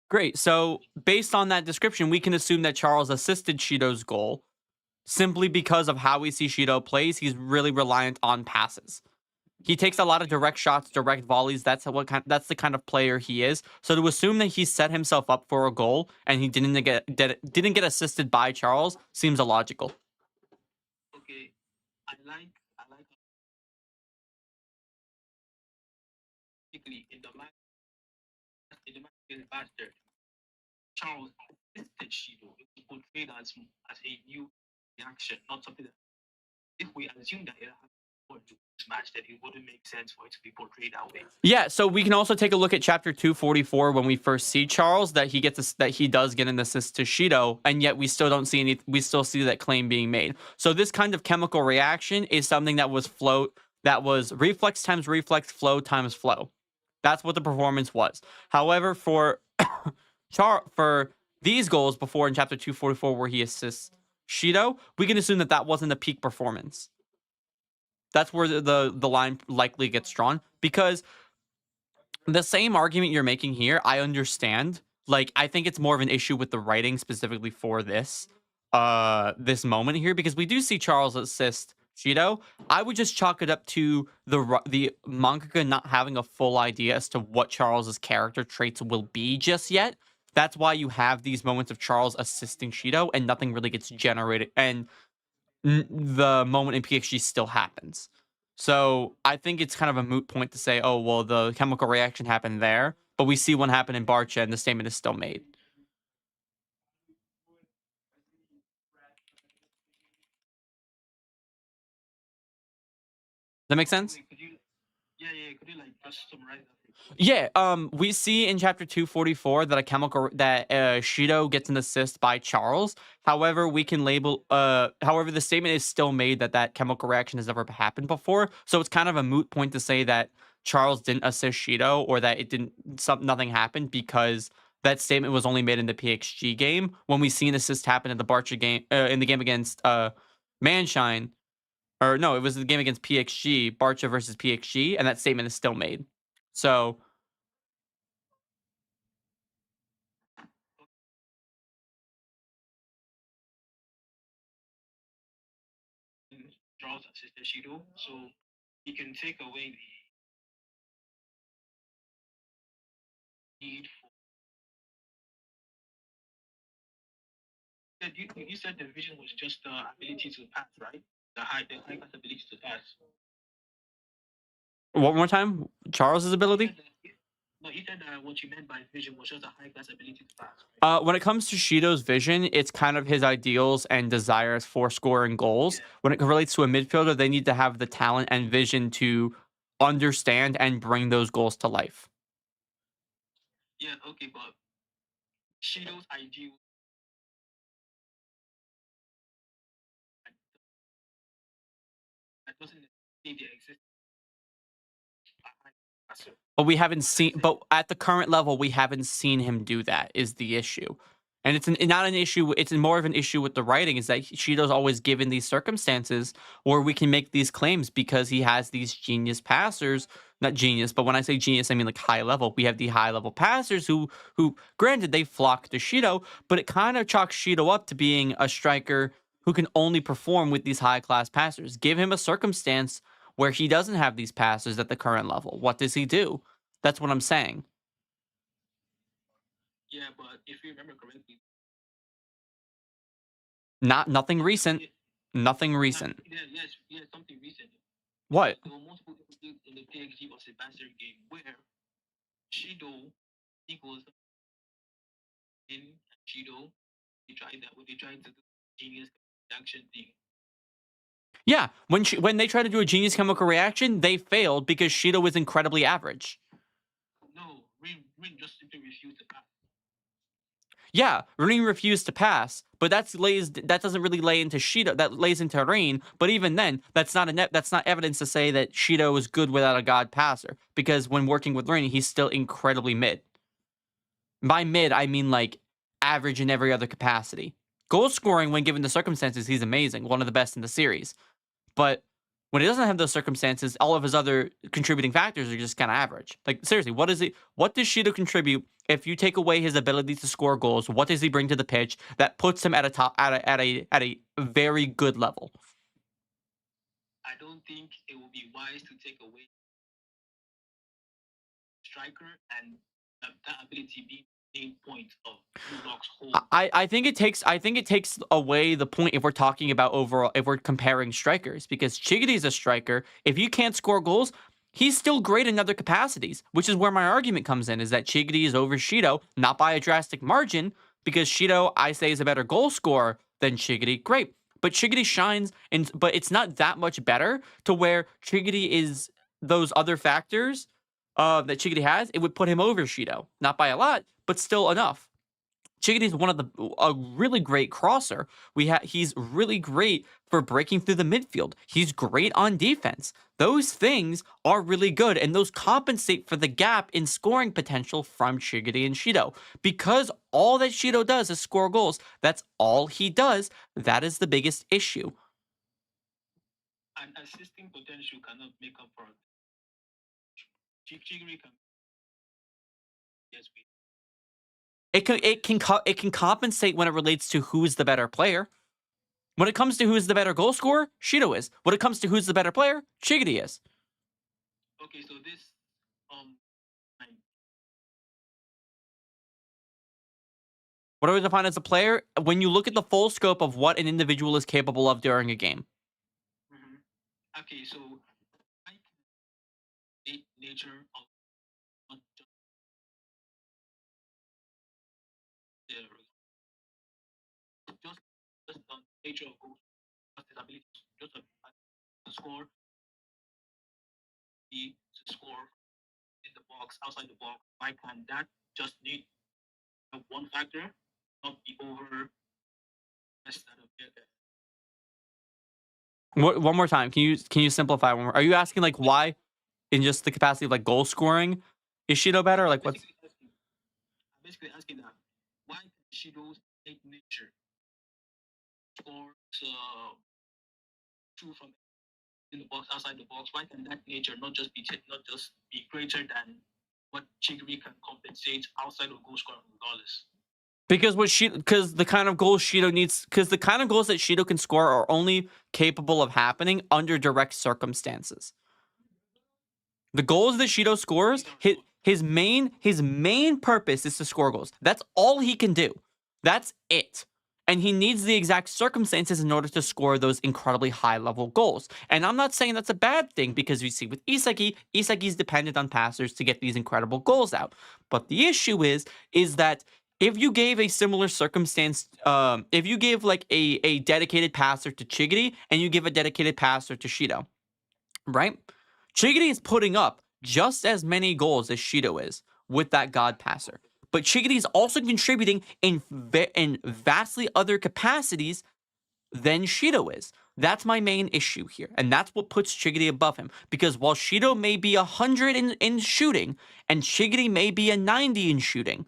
Great. So based on that description, we can assume that Charles assisted Shido's goal simply because of how we see Shido plays. He's really reliant on passes. He takes a lot of direct shots, direct volleys. That's the kind of player he is. So to assume that he set himself up for a goal and he didn't get assisted by Charles seems illogical. Okay, I like particularly in the match against Bastard, Charles assisted Shido. It was portrayed as a new reaction, not something that if we assume that it happened before this match, then it wouldn't make sense for it to be portrayed that way. Yeah, so we can also take a look at chapter 244 when we first see Charles that he does get an assist to Shido, and yet we still see that claim being made. So this kind of chemical reaction is something that was reflex times reflex, flow times flow. That's what the performance was. However, for for these goals before in chapter 244 where he assists Shido, we can assume that wasn't a peak performance. That's where the line likely gets drawn, because the same argument you're making here, I understand. Like, I think it's more of an issue with the writing specifically for this moment here, because we do see Charles assist Shido. I would just chalk it up to the mangaka not having a full idea as to what Charles's character traits will be just yet. That's why you have these moments of Charles assisting Shido and nothing really gets generated, and the moment in PXG still happens. So I think it's kind of a moot point to say, oh, well, the chemical reaction happened there, but we see one happen in Barcha and the statement is still made. Does that make sense? Could you like just summarize that? Yeah, we see in chapter 244 that Shido gets an assist by Charles. However, we can label however the statement is still made that chemical reaction has never happened before. So it's kind of a moot point to say that Charles didn't assist Shido or that nothing happened, because that statement was only made in the PXG game when we see an assist happen in the Barcha game in the game against Manshine. Or no, it was the game against PXG, Barcha versus PXG, and that statement is still made. So Charles assisted Shido, so he can take away the need for. You said the vision was just the ability to pass, right? The high class ability to pass. one more time, Charles's ability. No, you said what you meant by vision was just a high class ability to pass. Right? When it comes to Shido's vision, it's kind of his ideals and desires for scoring goals. Yeah. When it relates to a midfielder, they need to have the talent and vision to understand and bring those goals to life. Yeah, okay, but Shido's ideal that doesn't need to exist. But we haven't seen. But at the current level, we haven't seen him do that. Is the issue, and it's not an issue. It's more of an issue with the writing. Is that Shido's always given these circumstances where we can make these claims because he has these genius passers. Not genius, but when I say genius, I mean like high level. We have the high level passers who, granted, they flock to Shido, but it kind of chalks Shido up to being a striker who can only perform with these high class passers. Give him a circumstance where he doesn't have these passes at the current level. What does he do? That's what I'm saying. Yeah, but if you remember correctly, nothing recent. Nothing recent. Yeah, something recent. What? There were multiple instances in the PXG or Sebastian game where Shido equals in Shido. They tried to do genius action thing. Yeah, when they tried to do a genius chemical reaction, they failed because Shido was incredibly average. No, Rin just simply refused to pass. Yeah, Rin refused to pass, but that doesn't really lay into Shido. That lays into Rin, but even then, that's not evidence to say that Shido is good without a god passer. Because when working with Rin, he's still incredibly mid. By mid, I mean like average in every other capacity. Goal scoring, when given the circumstances, he's amazing, one of the best in the series. But when he doesn't have those circumstances, all of his other contributing factors are just kind of average. Like seriously, what does Shido contribute if you take away his ability to score goals? What does he bring to the pitch that puts him at a very good level? I don't think it would be wise to take away striker and that ability being the main point of BLUELOCK's whole. I think it takes away the point if we're talking about overall, if we're comparing strikers, because Chigity's a striker. If you can't score goals, he's still great in other capacities, which is where my argument comes in, is that Chigity is over Shido, not by a drastic margin, because Shido, I say, is a better goal scorer than Chigity. Great. But Chigity shines, but it's not that much better to where Chigity is those other factors that Chigity has. It would put him over Shido. Not by a lot, but still enough. Chigity is a really great crosser. He's really great for breaking through the midfield. He's great on defense. Those things are really good, and those compensate for the gap in scoring potential from Chigity and Shido. Because all that Shido does is score goals. That's all he does. That is the biggest issue. An assisting potential cannot make up for it. Chigiri can. Yes, we. It can compensate when it relates to who's the better player. When it comes to who's the better goal scorer, Shido is. When it comes to who's the better player, Chigity is. Okay, so this What do we define as a player? When you look at the full scope of what an individual is capable of during a game. Mm-hmm. Okay, so nature of just the nature of goals, just his ability just to score, to score in the box, outside the box. Why can that just need one factor, not be over? One more time. Can you simplify one more? Are you asking like why, in just the capacity of like goal scoring, is Shido better? Like what's? I'm basically asking that why can Shido's nature score two from in the box, outside the box? Why can that nature not just be greater than what Chigiri can compensate outside of goal scoring regardless? Because the kind of goals Shido needs, because the kind of goals that Shido can score are only capable of happening under direct circumstances. The goals that Shido scores, his main purpose is to score goals. That's all he can do. That's it. And he needs the exact circumstances in order to score those incredibly high-level goals. And I'm not saying that's a bad thing, because we see with Isagi's dependent on passers to get these incredible goals out. But the issue is that if you gave a similar circumstance, if you give like a dedicated passer to Chigity and you give a dedicated passer to Shido, right? Chigity is putting up just as many goals as Shido is with that god passer. But Chigity is also contributing in vastly other capacities than Shido is. That's my main issue here. And that's what puts Chigity above him. Because while Shido may be 100 in shooting, and Chigity may be a 90 in shooting,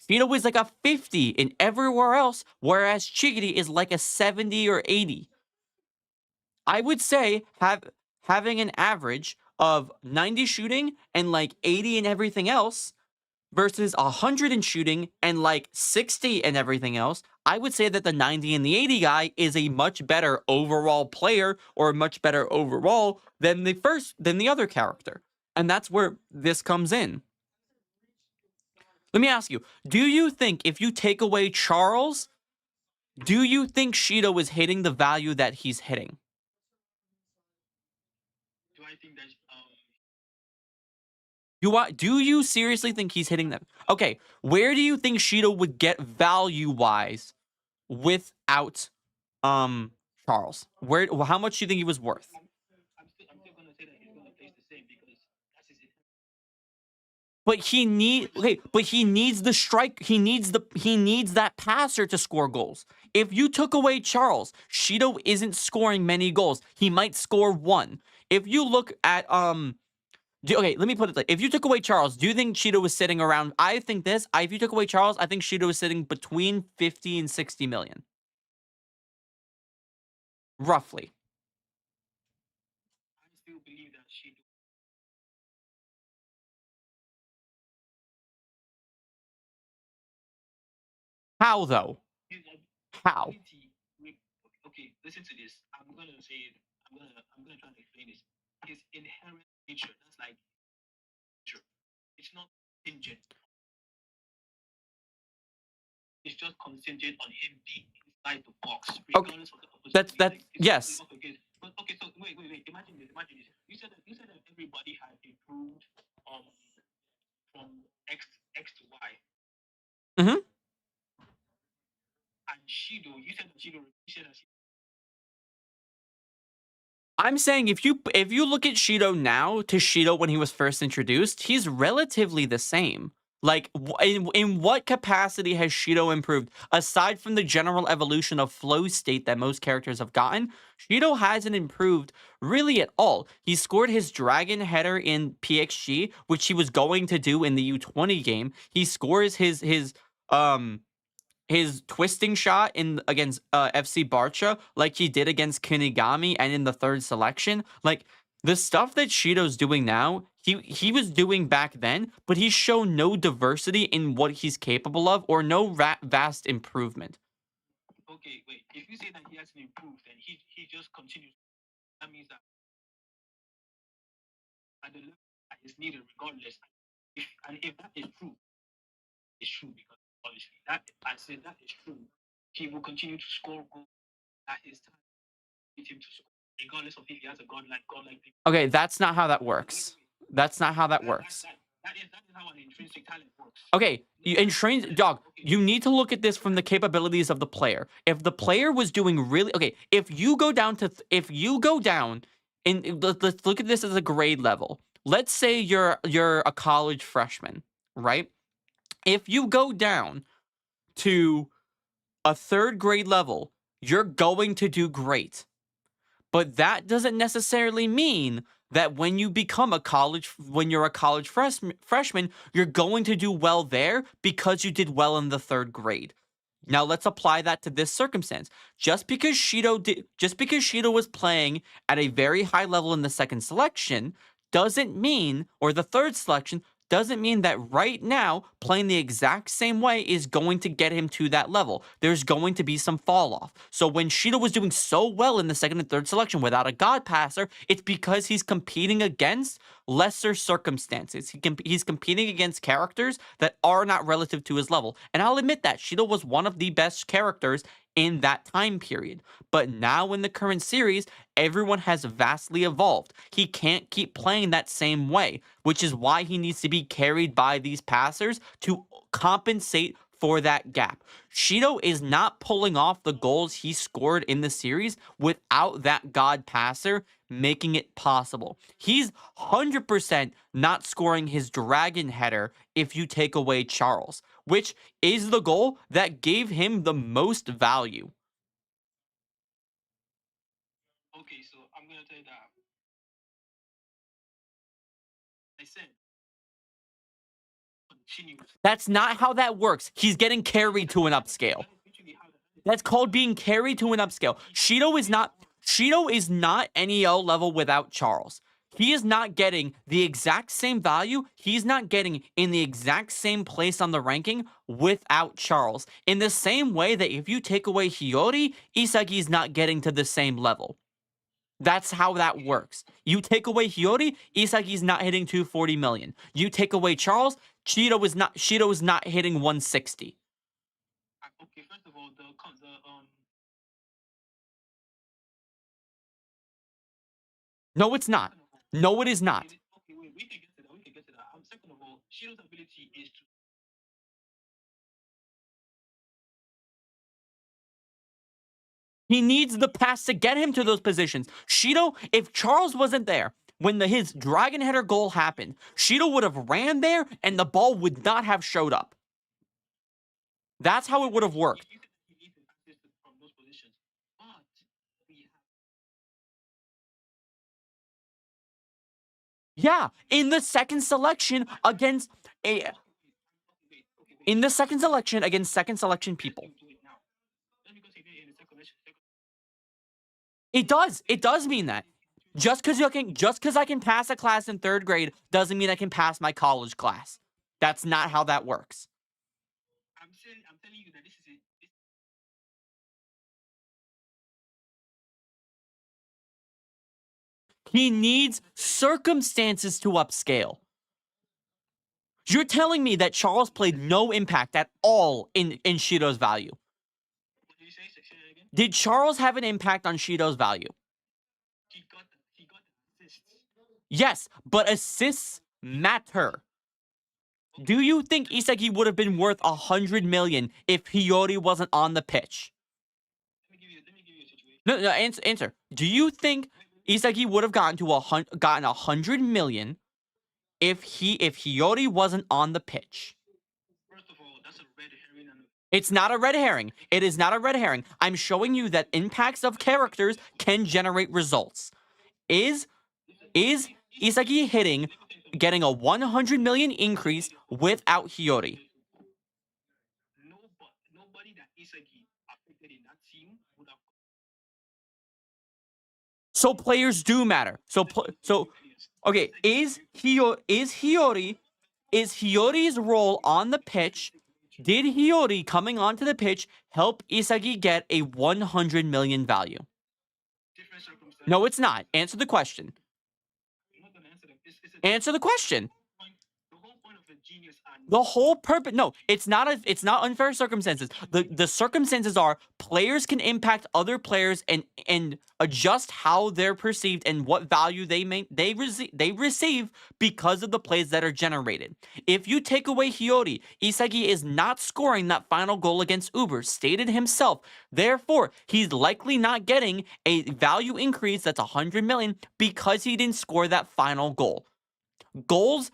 Shido is like a 50 in everywhere else, whereas Chigity is like a 70 or 80. I would say having an average of 90 shooting and like 80 in everything else versus 100 in shooting and like 60 in everything else, I would say that the 90 and the 80 guy is a much better overall player, or much better overall than the other character. And that's where this comes in. Let me ask you, do you think if you take away Charles, do you think Shido is hitting the value that he's hitting? Do I think that Do you seriously think he's hitting them? Okay, where do you think Shido would get value-wise without Charles? How much do you think he was worth? I'm still gonna say that he's gonna place the same because that's his. But he needs the strike. He needs that passer to score goals. If you took away Charles, Shido isn't scoring many goals. He might score one. If you look at okay, let me put it like, if you took away Charles, do you think Shido was sitting around? I think this. If you took away Charles, I think Shido was sitting between 50 and 60 million, roughly. I still believe that Shido. How though? How? Okay, listen to this. I'm gonna say it. I'm gonna try to explain this. His inherent nature. That's like nature. It's not contingent. It's just contingent on him being inside the box, regardless of the opposition. That's yes. Okay, but okay, so wait. Imagine this. You said that everybody had improved from X to Y. Mm-hmm. And Shido, you said that Shido. I'm saying if you look at Shido now to Shido when he was first introduced, he's relatively the same. Like, in what capacity has Shido improved? Aside from the general evolution of flow state that most characters have gotten, Shido hasn't improved really at all. He scored his dragon header in PXG, which he was going to do in the U20 game. He scores his twisting shot against FC Barcha, like he did against Kinigami and in the third selection. Like, the stuff that Shido's doing now, he was doing back then, but he's shown no diversity in what he's capable of or no vast improvement. Okay, wait. If you say that he hasn't improved, then he just continues. That means that at the level that is needed, regardless. If that is true, it's true because obviously that I said that is true. He will continue to score goals at his time. Need him to score, regardless of if he has a godlike. Okay, that's not how that works. That's not how that works. That is how an intrinsic talent works. Okay, you need to look at this from the capabilities of the player. If the player was doing really okay, if you go down and let's look at this as a grade level. Let's say you're a college freshman, right? If you go down to a third grade level, you're going to do great. But that doesn't necessarily mean that when you're a college freshman, you're going to do well there because you did well in the third grade. Now let's apply that to this circumstance. Just because Shido was playing at a very high level in the second selection doesn't mean, or the third selection, doesn't mean that right now playing the exact same way is going to get him to that level. There's going to be some fall off. So when Shido was doing so well in the second and third selection without a god passer, it's because he's competing against lesser circumstances. He's competing against characters that are not relative to his level. And I'll admit that Shido was one of the best characters in that time period. But now in the current series, everyone has vastly evolved. He can't keep playing that same way, which is why he needs to be carried by these passers to compensate for that gap. Shido is not pulling off the goals he scored in the series without that god passer making it possible. He's 100% not scoring his dragon header if you take away Charles, which is the goal that gave him the most value. Okay, so I'm gonna tell you that I said continuous. That's not how that works. He's getting carried to an upscale. That's called being carried to an upscale. Shido is not NEL level without Charles. He is not getting the exact same value. He's not getting in the exact same place on the ranking without Charles. In the same way that if you take away Hiyori, Isagi is not getting to the same level. That's how that works. You take away Hiyori, Isagi's not hitting 240 million. You take away Charles, Shido is not hitting 160. Okay, first of all, No, it's not. No, it is not. Okay, wait, we can get to that. Second of all, Shido's ability is to He needs the pass to get him to those positions. Shido, if Charles wasn't there when his dragon header goal happened, Shido would have ran there and the ball would not have showed up. That's how it would have worked. You said that he needs an assist from those positions, but we have Yeah, in the second selection against in the second selection against second selection people. do it now. Just because he did it in the second mission, It does mean that. Just because I can pass a class in 3rd grade doesn't mean I can pass my college class. That's not how that works. I'm telling you that this is it. He needs circumstances to upscale. You're telling me that Charles played no impact at all in Shido's value. What did you say? Say it again. Did Charles have an impact on Shido's value? He got the assists. Yes, but assists matter. Do you think Isagi would have been worth 100 million if Hiyori wasn't on the pitch? Let me give you a situation. No, answer. Do you think Isagi would have gotten 100 million if Hiyori wasn't on the pitch? First of all, that's a red herring. It's not a red herring. It is not a red herring. I'm showing you that impacts of characters can generate results. Is Isagi getting a 100 million increase without Hiyori? Nobody that Isagi affected in that team would have. So players do matter. Okay, is Hiyori's role on the pitch? Did Hiyori coming onto the pitch help Isagi get a 100 million value? Different circumstances. No, it's not. Answer the question. I'm not gonna answer them. It's Answer the question. the whole point of a genius and The whole purpose. No, it's not unfair circumstances. The circumstances are players can impact other players and adjust how they're perceived and what value they receive because of the plays that are generated. If you take away Hiyori, Isagi is not scoring that final goal against Uber, stated himself. Therefore, he's likely not getting a value increase that's 100 million because he didn't score that final goal. Goals,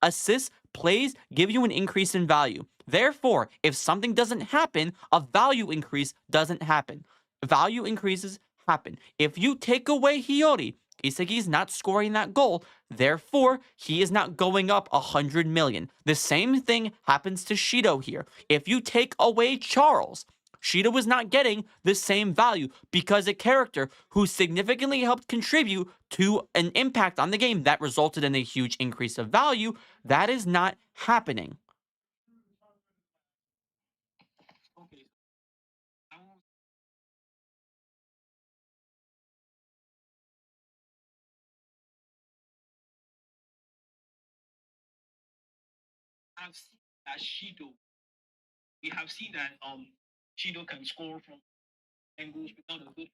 assists, plays give you an increase in value. Therefore, if something doesn't happen, a value increase doesn't happen. Value increases happen. If you take away Hiyori, Isagi's not scoring that goal. Therefore, he is not going up 100 million. The same thing happens to Shido here. If you take away Charles, Shido was not getting the same value because a character who significantly helped contribute to an impact on the game that resulted in a huge increase of value, that is not happening. okay. I will- I've seen that Shido. We have seen that Shido can score from angles without a good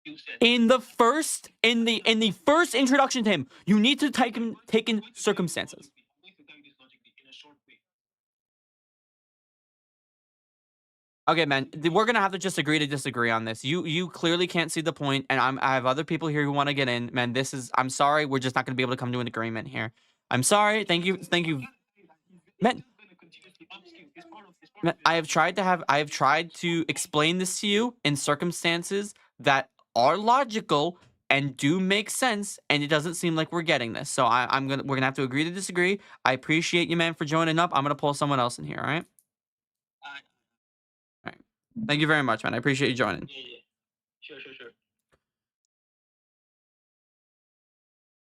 skill set. In the first introduction to him, you need to take in circumstances. I'm going to tell you this logically in a short way. Okay, man, we're gonna have to just agree to disagree on this. You clearly can't see the point, and I have other people here who want to get in. Man, I'm sorry, we're just not gonna be able to come to an agreement here. I'm sorry. Thank you. Man, I have tried to explain this to you in circumstances that are logical and do make sense, and it doesn't seem like we're getting this. So we're gonna have to agree to disagree. I appreciate you, man, for joining up. I'm gonna pull someone else in here. All right. Thank you very much, man. I appreciate you joining. Yeah. Sure.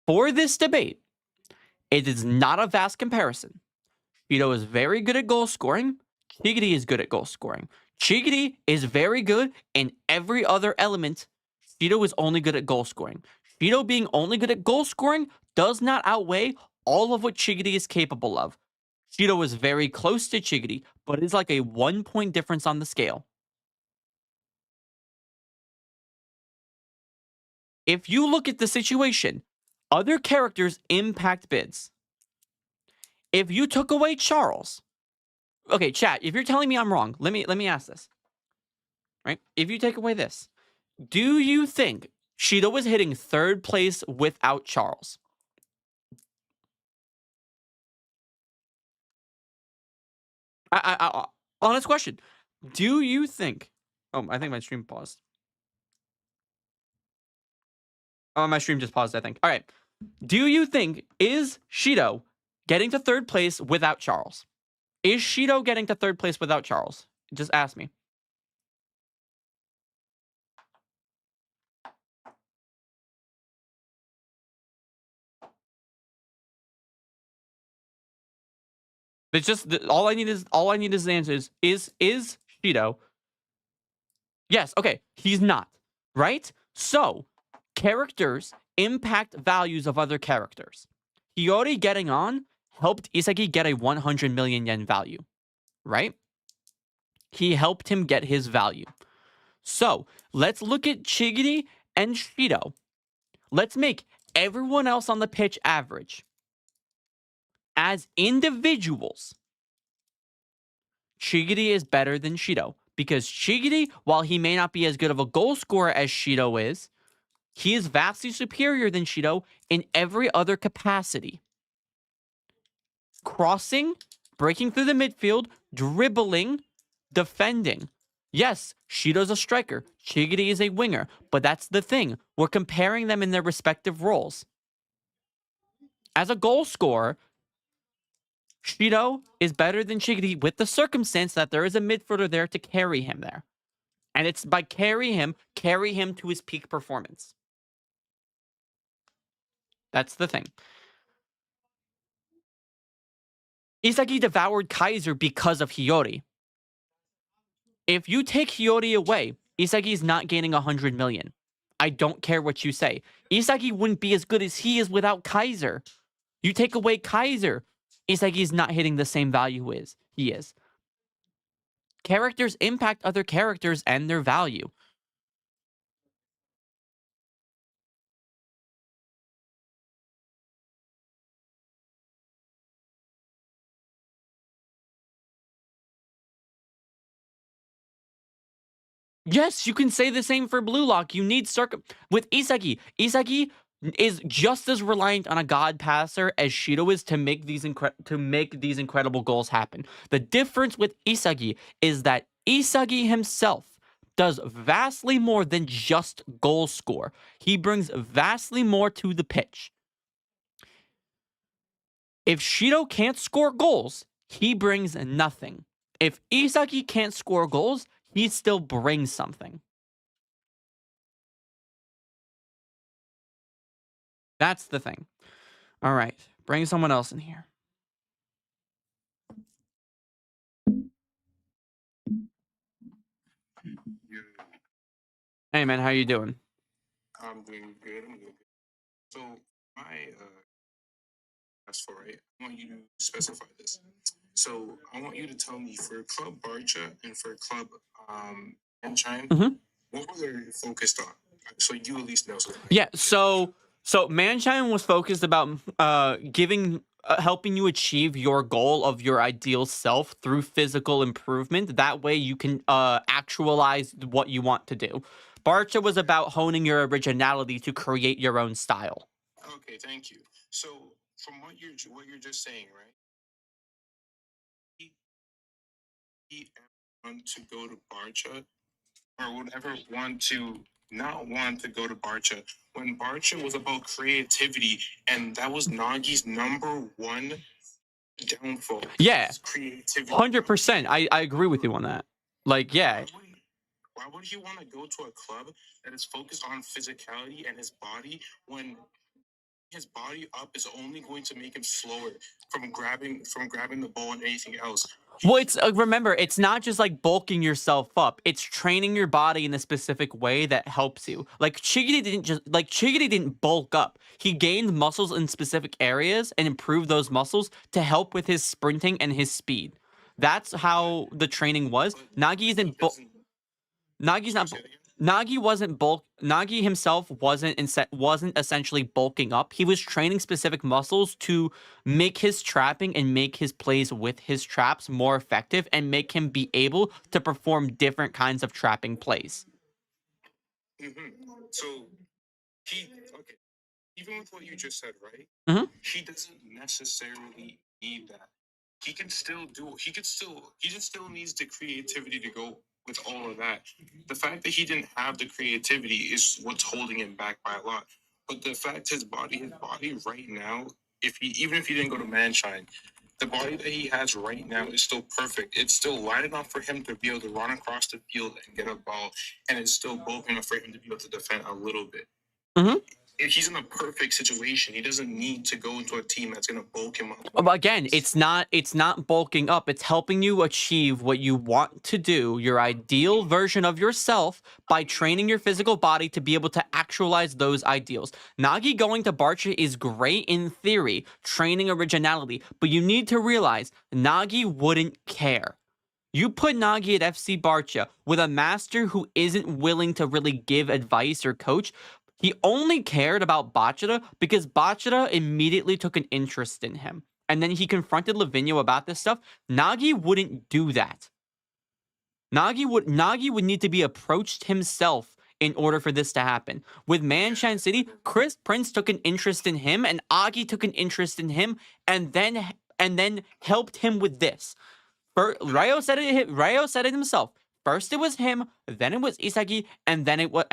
For this debate, it is not a vast comparison. Shido is very good at goal scoring. Chigiri is good at goal scoring. Chigiri is very good in every other element. Shido is only good at goal scoring. Shido being only good at goal scoring does not outweigh all of what Chigiri is capable of. Shido is very close to Chigiri, but it's like a 1-point difference on the scale. If you look at the situation, other characters impact bids. If you took away Charles, okay, chat, if you're telling me I'm wrong, let me ask this. right? If you take away this, do you think Shido was hitting third place without Charles? Honest question. Do you think... Oh, I think my stream paused. Oh, my stream just paused, I think. All right. Do you think, is Shido getting to third place without Charles? Is Shido getting to third place without Charles? Just ask me. It's just all I need is the answers. Is Shido? Yes. Okay. He's not. Right. So characters impact values of other characters. Hiyori getting on helped Isagi get a 100 million yen value. Right. He helped him get his value. So let's look at Chigiri and Shido. Let's make everyone else on the pitch average. As individuals, Chigiri is better than Shido because Chigiri, while he may not be as good of a goal scorer as Shido is, he is vastly superior than Shido in every other capacity. Crossing, breaking through the midfield, dribbling, defending. Yes, Shido's a striker. Chigiri is a winger. But that's the thing. We're comparing them in their respective roles. As a goal scorer, Shido is better than Chigiri with the circumstance that there is a midfielder there to carry him there. And it's by carry him to his peak performance. That's the thing. Isagi devoured Kaiser because of Hiyori. If you take Hiyori away, Isagi is not gaining 100 million. I don't care what you say. Isagi wouldn't be as good as he is without Kaiser. You take away Kaiser, Isagi is not hitting the same value as he is. Characters impact other characters and their value. Yes, you can say the same for BLUELOCK. You need with Isagi. Isagi is just as reliant on a god passer as Shido is to make these incredible goals happen. The difference with Isagi is that Isagi himself does vastly more than just goal score. He brings vastly more to the pitch. If Shido can't score goals, he brings nothing. If Isagi can't score goals, he still brings something. That's the thing. All right. Bring someone else in here. Hey, man. How you doing? I'm doing good. So, as for it, I want you to specify this. So, I want you to tell me for Club Barcha and for Club Enchine, what were they focused on? So you at least know something. Yeah. So Manshine was focused about helping you achieve your goal of your ideal self through physical improvement. That way you can actualize what you want to do. Barcha was about honing your originality to create your own style. Okay, thank you. So from what you're just saying, right? He want to go to Barcha, or would ever want to not want to go to Barcha when Barcha was about creativity, and that was Nagi's number one downfall. Yeah, creativity. 100%. I agree with you on that. Like, yeah. Why would he want to go to a club that is focused on physicality and his body when his body up is only going to make him slower from grabbing the ball and anything else? Well, it's remember, it's not just like bulking yourself up. It's training your body in a specific way that helps you. Like Chigiri didn't bulk up. He gained muscles in specific areas and improved those muscles to help with his sprinting and his speed. That's how the training was. Nagi's not Nagi himself wasn't essentially bulking up. He was training specific muscles to make his trapping and make his plays with his traps more effective and make him be able to perform different kinds of trapping plays. So okay. Even with what you just said, right? He doesn't necessarily need that. He just still needs the creativity to go with all of that. The fact that he didn't have the creativity is what's holding him back by a lot. But the fact his body right now, even if he didn't go to Manshine, the body that he has right now is still perfect. It's still light enough for him to be able to run across the field and get a ball, and it's still bulky enough for him to be able to defend a little bit. He's in a perfect situation. He doesn't need to go into a team that's going to bulk him up. But again, it's not bulking up. It's helping you achieve what you want to do, your ideal version of yourself, by training your physical body to be able to actualize those ideals. Nagi going to Barcha is great in theory, training originality, but you need to realize Nagi wouldn't care. You put Nagi at FC Barcha with a master who isn't willing to really give advice or coach. He only cared about Bachata because Bachata immediately took an interest in him. And then he confronted Lavinho about this stuff. Nagi wouldn't do that. Nagi would need to be approached himself in order for this to happen. With Manshine City, Chris Prince took an interest in him, and Agi took an interest in him, and then helped him with this. Ryo said it himself. First it was him, then it was Isagi, and then it was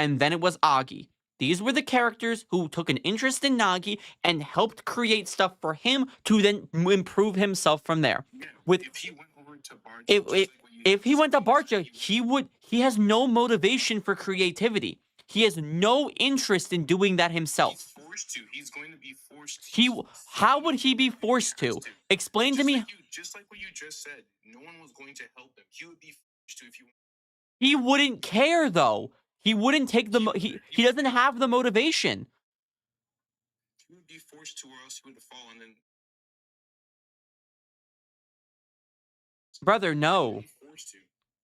Agi. These were the characters who took an interest in Nagi and helped create stuff for him to then improve himself from there. If he went over to Barcha, if he went to Barcha, he has no motivation for creativity. He has no interest in doing that himself. He's forced to. He's going to be forced to. How would he be forced to? Explain to me. Just like what you just said, no one was going to help him. He would be forced to if you. He wouldn't care though. He wouldn't take the. He doesn't have the motivation. He would be forced to, or else he would fall, and then. Brother, no.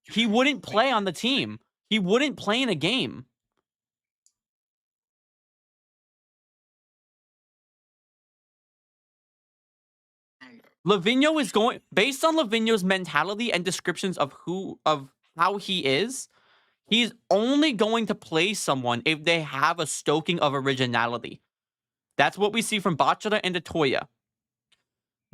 He wouldn't play on the team. He wouldn't play in a game. Lavinho is going, based on Lavinho's mentality and descriptions of how he is, he's only going to play someone if they have a stoking of originality. That's what we see from Bachata and Atoya.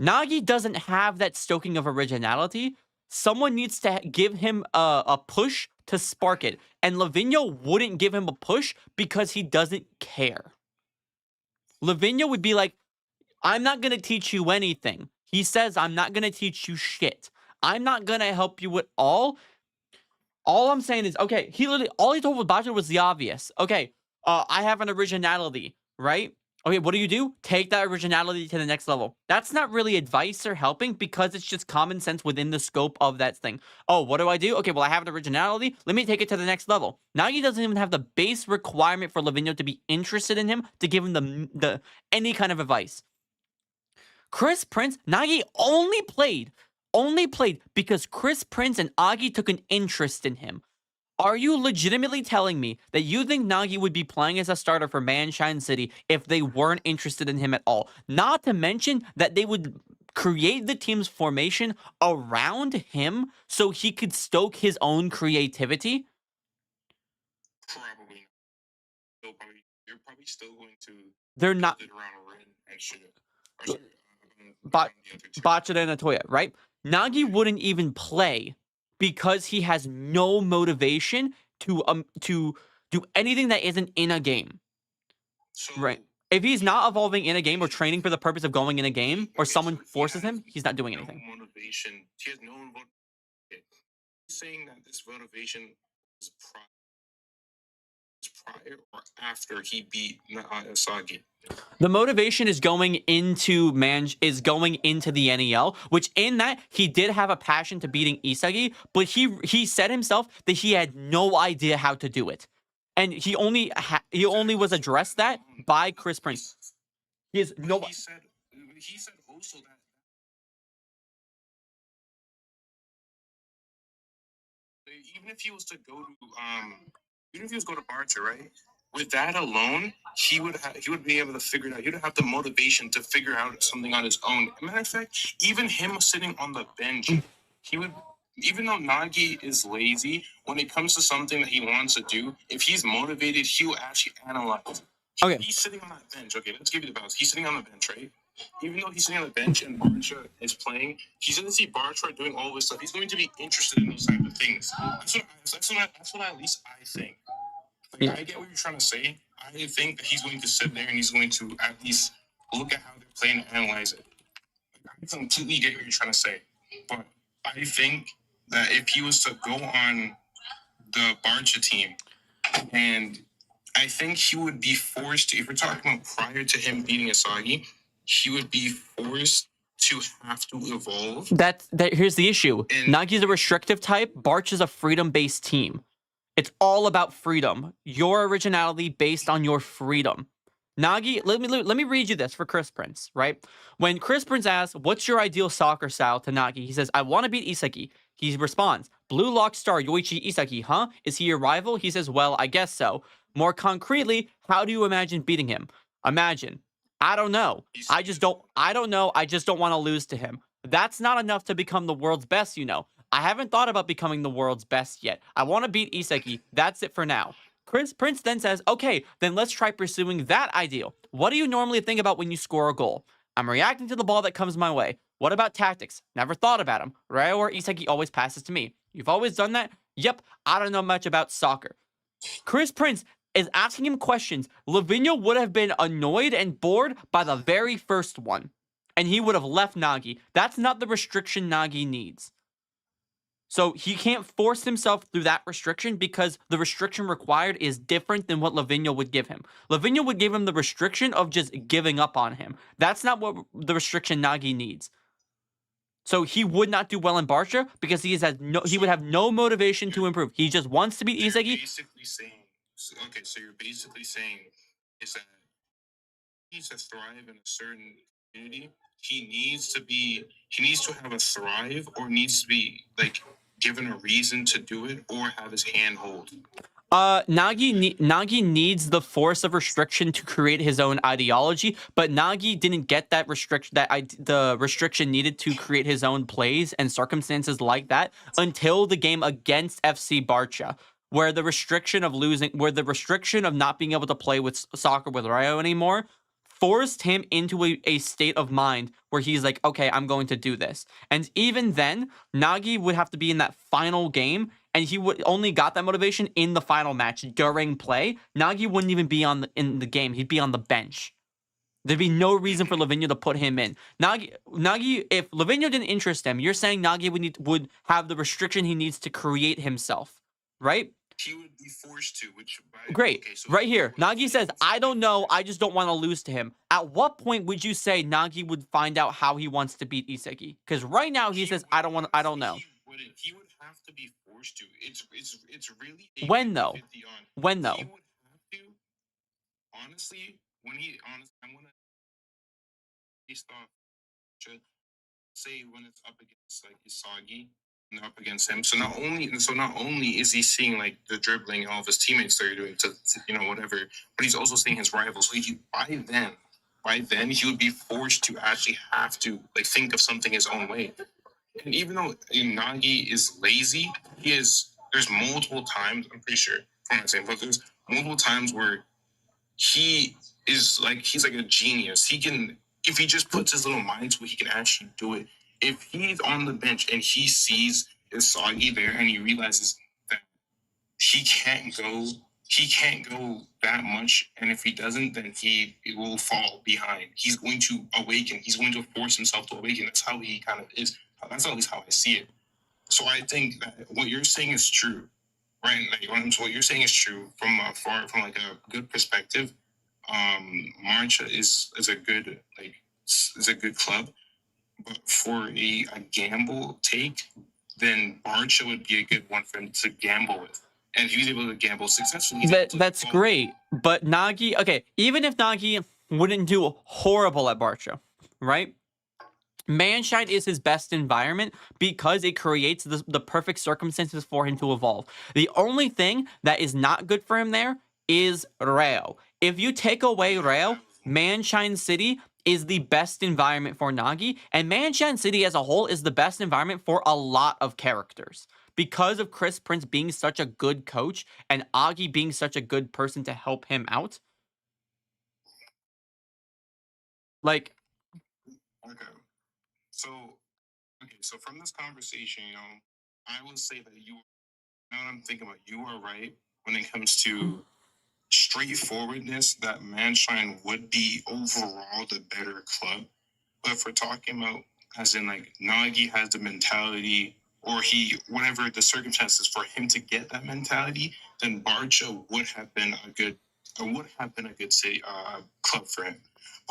Nagi doesn't have that stoking of originality. Someone needs to give him a push to spark it. And Lavinho wouldn't give him a push because he doesn't care. Lavinho would be like, I'm not going to teach you anything. He says, I'm not going to teach you shit. I'm not going to help you at all. All I'm saying is, okay, all he told with Bachata was the obvious. Okay, I have an originality, right? Okay, what do? Take that originality to the next level. That's not really advice or helping because it's just common sense within the scope of that thing. Oh, what do? Okay, well, I have an originality. Let me take it to the next level. Nagi doesn't even have the base requirement for Lavinho to be interested in him to give him the any kind of advice. Chris Prince, Nagi only played because Chris Prince and Agi took an interest in him. Are you legitimately telling me that you think Nagi would be playing as a starter for Manshine City if they weren't interested in him at all? Not to mention that they would create the team's formation around him so he could stoke his own creativity? Probably. You're probably still going to. They're not. Build it around Ren and Shida. Bachata and Atoya, right? Nagi wouldn't even play because he has no motivation to do anything that isn't in a game. So, right. If he's not evolving in a game or training for the purpose of going in a game, or someone forces him, he's not doing anything. Motivation. He has no motivation. He's saying that this motivation is prior or after he beat Isagi. The motivation is going into the NEL, which in that he did have a passion to beating Isagi, but he said himself that he had no idea how to do it, and he only was addressed that by Chris Prince. He said also that. Even if he was to go to even if he was going to Barca, right? With that alone, he would be able to figure it out. He would have the motivation to figure out something on his own. Matter of fact, even him sitting on the bench, he would. Even though Nagi is lazy, when it comes to something that he wants to do, if he's motivated, he'll actually analyze. Okay. He's sitting on that bench. Okay, let's give you the balance. He's sitting on the bench, right? Even though he's sitting on the bench and Barca is playing, he's going to see Barca doing all this stuff. He's going to be interested in those type of things. That's what at least I think. Like, Yeah. I get what you're trying to say. I think that he's going to sit there and he's going to at least look at how they're playing and analyze it. Like, I completely get what you're trying to say. But I think that if he was to go on the Barca team, and I think he would be forced to, if we're talking about prior to him beating Isagi, he would be forced to have to evolve. Here's the issue. And- Nagi's a restrictive type. Barch is a freedom-based team. It's all about freedom. Your originality based on your freedom. Nagi, let me read you this for Chris Prince, right? When Chris Prince asks, what's your ideal soccer style to Nagi? He says, I want to beat Isagi. He responds, Blue Lock star Yoichi Isagi, huh? Is he your rival? He says, well, I guess so. More concretely, how do you imagine beating him? Imagine. I don't know. I don't know. I just don't want to lose to him. That's not enough to become the world's best, you know. I haven't thought about becoming the world's best yet. I want to beat Isagi. That's it for now. Prince then says, okay, then let's try pursuing that ideal. What do you normally think about when you score a goal? I'm reacting to the ball that comes my way. What about tactics? Never thought about them. Ryo or Isagi always passes to me. You've always done that? Yep, I don't know much about soccer. Chris Prince is asking him questions. Lavinia would have been annoyed and bored by the very first one. And he would have left Nagi. That's not the restriction Nagi needs. So he can't force himself through that restriction because the restriction required is different than what Lavinia would give him. Lavinia would give him the restriction of just giving up on him. That's not what the restriction Nagi needs. So he would not do well in Barca because he would have no motivation to improve. He just wants to beat Isagi. So you're basically saying is that he needs to thrive in a certain community. He needs to have a thrive, or needs to be like given a reason to do it, or have his hand hold. Nagi needs the force of restriction to create his own ideology, but Nagi didn't get that restriction, the restriction needed to create his own plays and circumstances like that until the game against FC Barca, where the restriction of not being able to play with soccer with Ryo anymore forced him into a state of mind where he's like, okay, I'm going to do this. And even then, Nagi would have to be in that final game, and he would only got that motivation in the final match during play. Nagi wouldn't even be in the game. He'd be on the bench. There'd be no reason for Lavinia to put him in. Nagi, if Lavinia didn't interest him, you're saying Nagi would have the restriction he needs to create himself, right? He would be forced to, Great. Okay, so right here, Nagi says, I don't know, I just don't want to lose to him. At what point would you say Nagi would find out how he wants to beat Isagi? Because right now he says, I don't know. He would have to be forced to. It's really When though? When though? He would have to, honestly, I'm gonna based off, say when it's up against like Isagi and up against him. So not only is he seeing like the dribbling and all of his teammates that are doing to whatever, but he's also seeing his rivals. So by then he would be forced to actually have to like think of something his own way. And even though Nagi is lazy, there's multiple times, I'm pretty sure, I'm not saying, but there's multiple times where he's like a genius. He can, if he just puts his little mind to it, he can actually do it. If he's on the bench and he sees Isagi there and he realizes that he can't go that much, and if he doesn't, then he will fall behind. He's going to awaken. He's going to force himself to awaken. That's how he kind of is. That's at least how I see it. So I think that what you're saying is true, right? Like, what you're saying is true from like a good perspective. Marcha is a good club, but for a gamble take, then Barca would be a good one for him to gamble with. And if he was able to gamble successfully, that's great. But Nagi, okay, even if Nagi wouldn't do horrible at Barca, right? Manshine is his best environment because it creates the perfect circumstances for him to evolve. The only thing that is not good for him there is Reo. If you take away Reo, Manshine City is the best environment for Nagi, and Manshine City as a whole is the best environment for a lot of characters. Because of Chris Prince being such a good coach and Agi being such a good person to help him out. Like, Okay. So from this conversation, I will say that now that I'm thinking about it, you are right when it comes to straightforwardness, that Manshine would be overall the better club. But if we're talking about, as in like Nagi has the mentality, or whatever the circumstances for him to get that mentality, then Barcha would have been a good city club for him.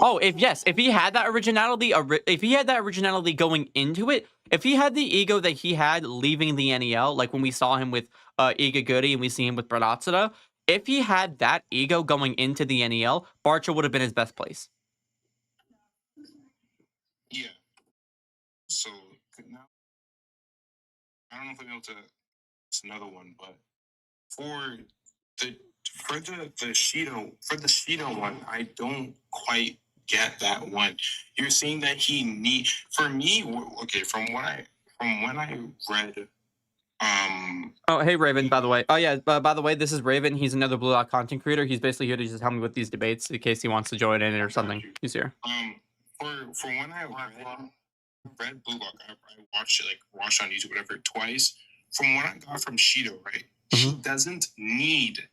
oh, if he had that originality, going into it, if he had the ego that he had leaving the NEL, like when we saw him with Igaguri and we see him with Baratsura, if he had that ego going into the NEL, Barcha would have been his best place. Yeah. So now, I don't know if I'm able to. It's another one, but for the Shido one, I don't quite get that one. You're saying that for me, okay, from when I read. Oh, hey Raven, by the way. Oh yeah, by the way, this is Raven. He's another Blue Lock content creator. He's basically here to just help me with these debates in case he wants to join in or something. He's here. For when I read Blue Lock, I watched it, watched on YouTube, whatever, twice. From what I got from Shido, right? He doesn't need.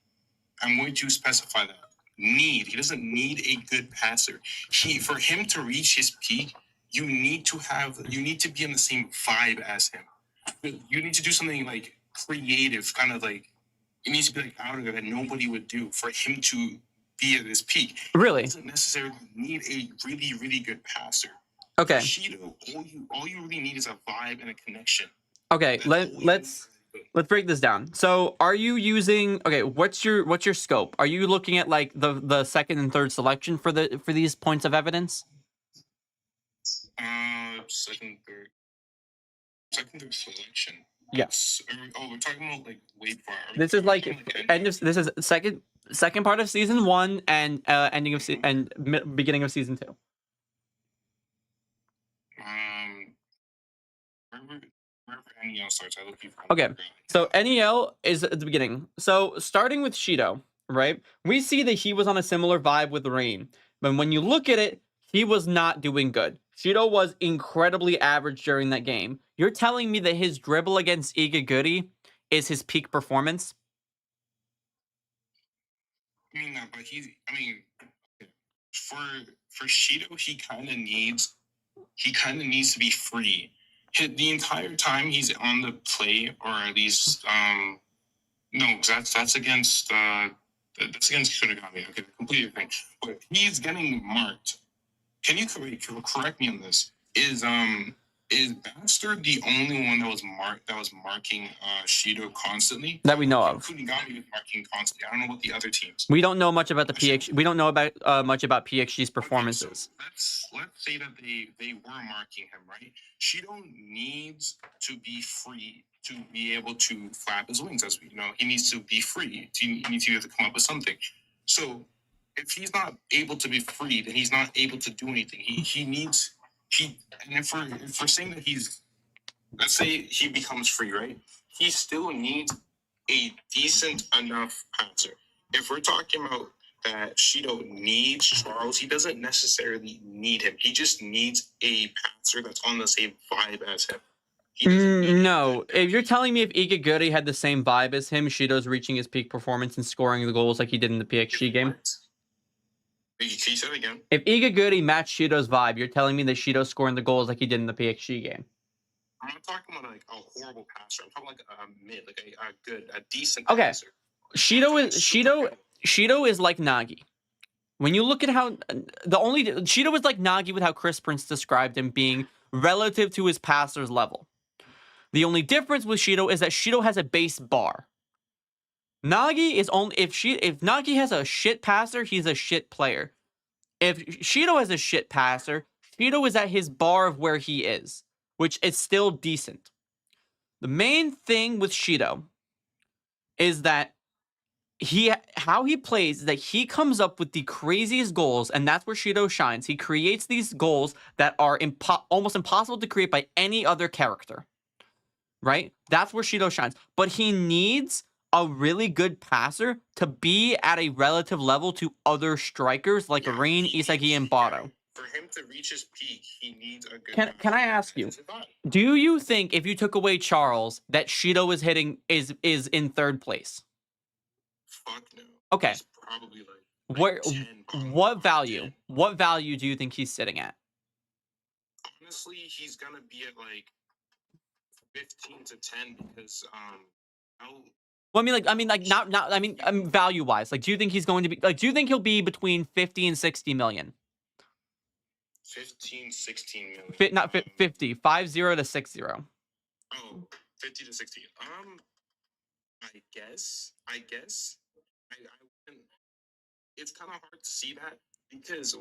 I'm going to specify that. He doesn't need a good passer. For him to reach his peak, you need to be in the same vibe as him. You need to do something creative, kind of it needs to be out of there that nobody would do for him to be at his peak. Really? He doesn't necessarily need a really, really good passer. Okay. For Shido, all you really need is a vibe and a connection. Okay, let's break this down. So, are you using what's your scope? Are you looking at the second and third selection for these points of evidence? Second, third selection. Yes. We're talking about way far. This is this is second part of season 1 and ending of beginning of season 2. Wherever NEL starts, I look for. Okay, so NEL is at the beginning. So starting with Shido, right? We see that he was on a similar vibe with Rain, but when you look at it, he was not doing good. Shido was incredibly average during that game. You're telling me that his dribble against Igaguri is his peak performance? I mean, but for Shido, he kind of needs to be free. The entire time he's on the play, or at least no, that's against Kodagami. Okay, completely different. But he's getting marked. Can you correct me on this? Is Baxter the only one that was marking Shido constantly? That we know of. Kodagami was marking constantly. I don't know about the other teams. We don't know much about the PX. We don't know about much about PXG's performances. Okay, so let's say that they were marking him, right? Shido needs to be free to be able to flap his wings, as we know. He needs to be free. He needs to be able to come up with something. So if he's not able to be free, then he's not able to do anything. And if we're saying that let's say he becomes free, right? He still needs a decent enough passer. If we're talking about that Shido needs Charles, he doesn't necessarily need him. He just needs a passer that's on the same vibe as him. No, if you're telling me if Igaguri had the same vibe as him, Shido's reaching his peak performance and scoring the goals like he did in the PXG game. Can you say it again? If Igaguri matched Shido's vibe, you're telling me that Shido's scoring the goals like he did in the PXG game. I'm not talking about a horrible passer. I'm talking a mid, a decent okay. passer. Shido is like Nagi. When you look at how Shido is like Nagi with how Chris Prince described him being relative to his passer's level. The only difference with Shido is that Shido has a base bar. Nagi is only if Nagi has a shit passer, he's a shit player. If Shido has a shit passer, Shido is at his bar of where he is, which is still decent. The main thing with Shido is that how he plays is that he comes up with the craziest goals, and that's where Shido shines. He creates these goals that are almost impossible to create by any other character, right? That's where Shido shines. But he needs a really good passer to be at a relative level to other strikers like Rin, Isagi, and Baro. For him to reach his peak, he needs a good. Can I ask you? Do you think if you took away Charles that Shido is in third place? Fuck no. Okay. He's probably like 10, what value? What value do you think he's sitting at? Honestly, he's gonna be at like 15 to 10 because Well, not value wise. Like, do you think he's going to be like? Do you think he'll be between 50 and 60 million? 15, 16 million. 50 to 60. Oh, 50 to 60. I guess. I wouldn't. It's kind of hard to see that because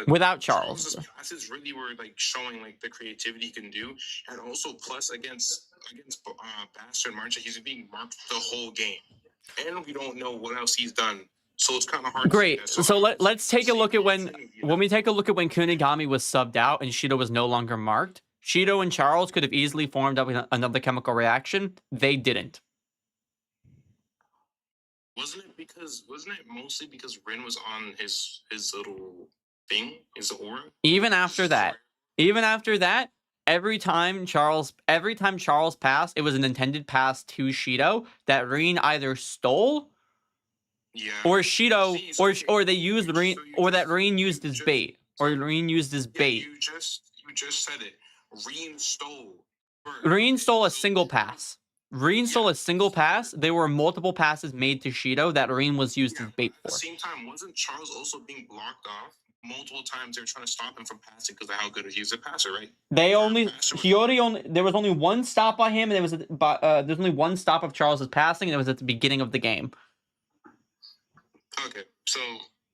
without Charles, passes really were like showing like the creativity he can do, and also plus against Bastard Marcha, he's being marked the whole game, and we don't know what else he's done. So it's kind of hard. Great. So let's take a look at when we take a look at when Kunigami was subbed out and Shido was no longer marked. Shido and Charles could have easily formed up another chemical reaction. They didn't. Wasn't it mostly because Rin was on his little thing, his aura? Even after that, every time Charles passed, it was an intended pass to Shido that Rin either stole. Yeah. Or Shido, or they used Rin, or that Rin used his bait, or Rin used his bait. You just said it. Rin stole. Rin stole a single pass. Rin stole a single pass. There were multiple passes made to Shido that Rin was used as bait for. At the same time, wasn't Charles also being blocked off multiple times? They were trying to stop him from passing because of how good he was a passer, right? There was only one stop by him, and there's only one stop of Charles's passing, and it was at the beginning of the game. Okay, so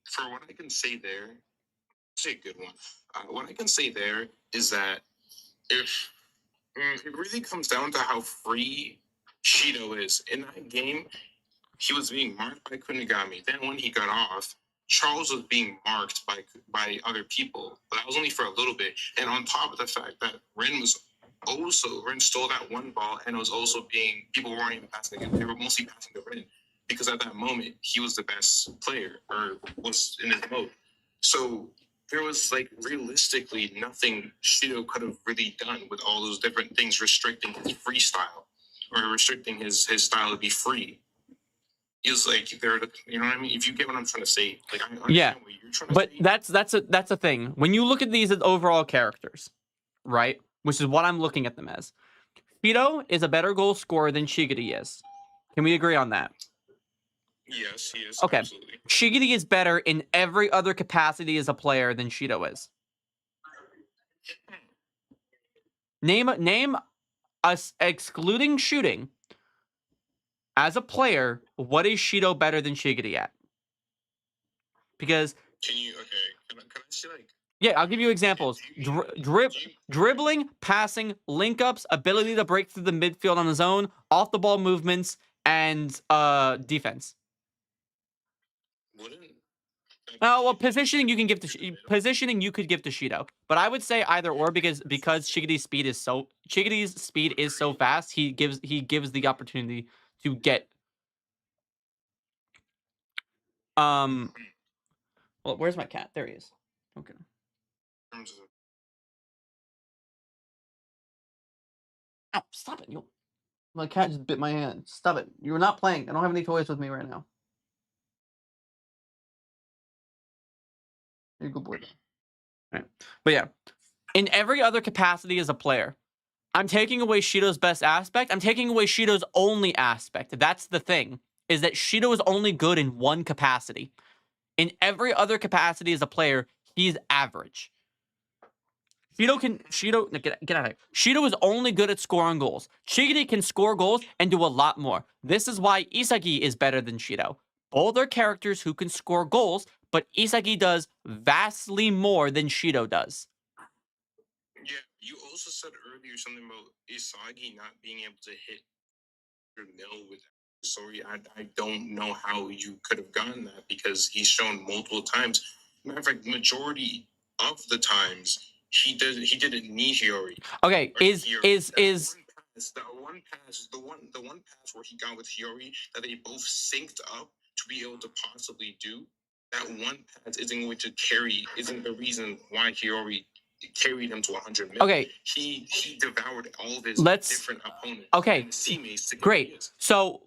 for what I can say there, say a good one. What I can say there is that if it really comes down to how free Shido is in that game, he was being marked by Kunigami. Then when he got off, Charles was being marked by other people, but that was only for a little bit. And on top of the fact that Rin stole that one ball, and it was also people weren't even passing it. They were mostly passing to Rin. Because at that moment, he was the best player, or was in his mode. So there was, like, realistically nothing Shido could have really done with all those different things restricting his freestyle, or restricting his style to be free. It was like, you know what I mean? If you get what I'm trying to say. Like, I understand what you're trying to say. But that's a thing. When you look at these as overall characters, right? Which is what I'm looking at them as. Shido is a better goal scorer than Shigiri is. Can we agree on that? Yes, he is. Okay. Absolutely. Shigiri is better in every other capacity as a player than Shido is. Name us, excluding shooting, as a player, what is Shido better than Shigiri at? Because Can I say, like... Yeah, I'll give you examples. Dribbling, passing, link-ups, ability to break through the midfield on his own, off-the-ball movements, and defense. Oh, well, positioning you can give to Shido, but I would say either or because Shigiri's speed is so fast. He gives the opportunity to get Well, where's my cat? There he is. Okay. Ow! Stop it! My cat just bit my hand. Stop it! You're not playing. I don't have any toys with me right now. You're a good boy. Right. But yeah, in every other capacity as a player, I'm taking away Shido's best aspect. I'm taking away Shido's only aspect. That's the thing, is that Shido is only good in one capacity. In every other capacity as a player, he's average. Get out of here. Shido is only good at scoring goals. Shigiri can score goals and do a lot more. This is why Isagi is better than Shido. Both are characters who can score goals, but Isagi does vastly more than Shido does. You also said earlier something about Isagi not being able to hit your mill with story. I don't know how you could have gotten that because he's shown multiple times. Matter of fact, majority of the times he didn't need Hiyori. Okay, Or is Hiyori. The one pass where he got with Hiyori that they both synced up to be able to possibly do. That one pass isn't the reason why Hiyori carried him to 100 million. okay. He devoured all of his different opponents. Okay, and his teammates to get great. his. So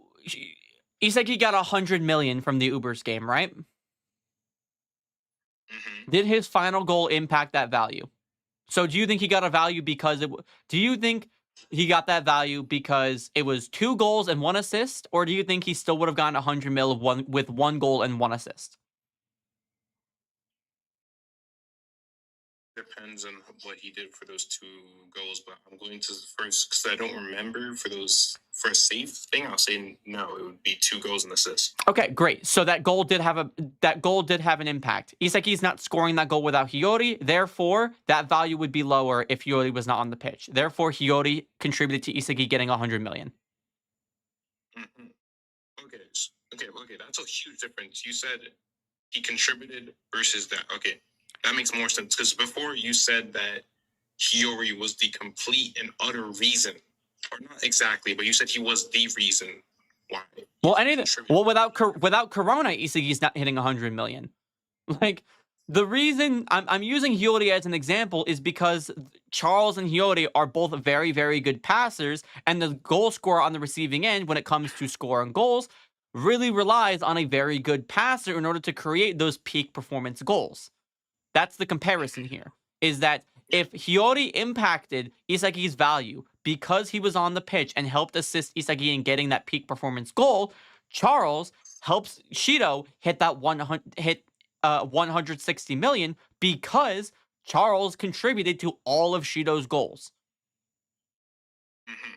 Isagi got 100 million from the Ubers game, right? Mhm. Did his final goal impact that value? So do you think he got a value because do you think he got that value because it was 2 goals and 1 assist, or do you think he still would have gotten 100 mil with 1 goal and 1 assist? Depends on what he did for those 2 goals, but I'm going to first because I don't remember for a safe thing. I'll say no. It would be 2 goals and assists. Okay, great. So that goal did have an impact. Isagi's not scoring that goal without Hiyori. Therefore, that value would be lower if Hiyori was not on the pitch. Therefore, Hiyori contributed to Isagi getting 100 million. Mm-hmm. Okay. That's a huge difference. You said he contributed versus that. Okay, that makes more sense because before you said that Hiyori was the complete and utter reason, or not exactly, but you said he was the reason why. Without Corona, Isagi's not hitting 100 million. Like, the reason I'm using Hiyori as an example is because Charles and Hiyori are both very, very good passers, and the goal scorer on the receiving end, when it comes to scoring goals, really relies on a very good passer in order to create those peak performance goals. That's the comparison here, is that if Hiyori impacted Isagi's value because he was on the pitch and helped assist Isagi in getting that peak performance goal, Charles helps Shido hit that 160 million because Charles contributed to all of Shido's goals. Mm-hmm.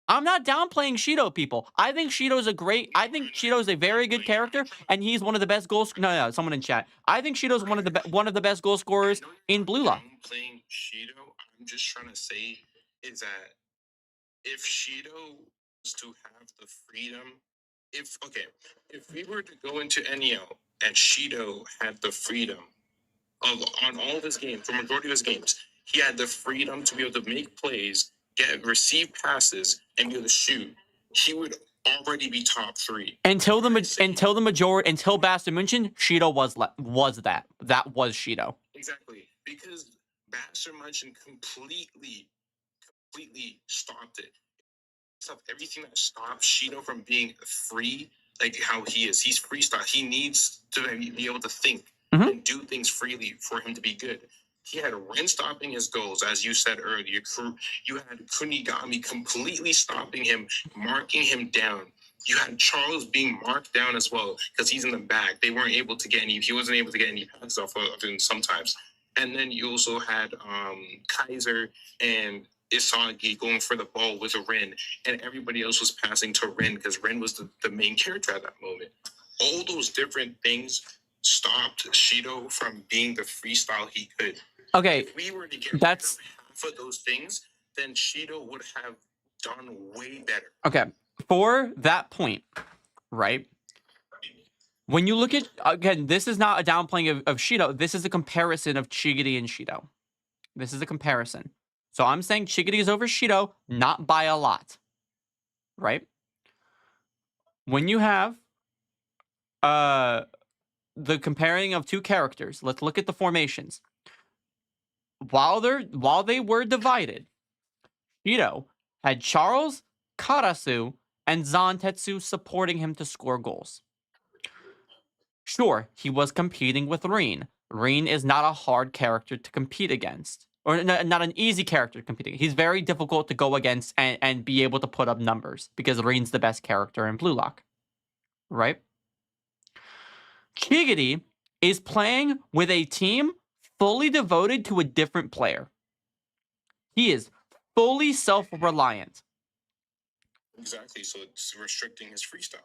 I'm not downplaying Shido, people. I think Shido's a very good character, and he's one of the best goals. No, someone in chat. I think Shido's one of the best goal scorers in Blue Lock. Playing Shido, I'm just trying to say is that if Shido was to have the freedom, if we were to go into NEL and Shido had the freedom on all of his games, for majority of his games, he had the freedom to be able to make plays, receive passes, and be able to shoot, he would already be top 3. Until Bastard München, Shido was that. That was Shido. Exactly. Because Bastard München completely stopped it. Everything that stops Shido from being free, like how he is. He's freestyle. He needs to be able to think and do things freely for him to be good. He had Ren stopping his goals, as you said earlier. You had Kunigami completely stopping him, marking him down. You had Charles being marked down as well because he's in the back. He wasn't able to get any passes off other than sometimes. And then you also had Kaiser and Isagi going for the ball with Ren, and everybody else was passing to Ren because Ren was the main character at that moment. All those different things stopped Shido from being the freestyle he could. Okay, if we were to get rid of half of those things, then Shido would have done way better. Okay, for that point, right? When you look at, again, this is not a downplaying of Shido. This is a comparison of Chigiri and Shido. This is a comparison. So I'm saying Chigiri is over Shido, not by a lot, right? When you have the comparing of 2 characters, let's look at the formations. While they were divided, Shido had Charles, Karasu, and Zantetsu supporting him to score goals. Sure, he was competing with Rin. Rin is not a hard character to compete against. Or not an easy character to compete against. He's very difficult to go against and be able to put up numbers because Rin's the best character in Blue Lock. Right? Chigiri is playing with a team fully devoted to a different player. He is fully self-reliant. Exactly, so it's restricting his freestyle.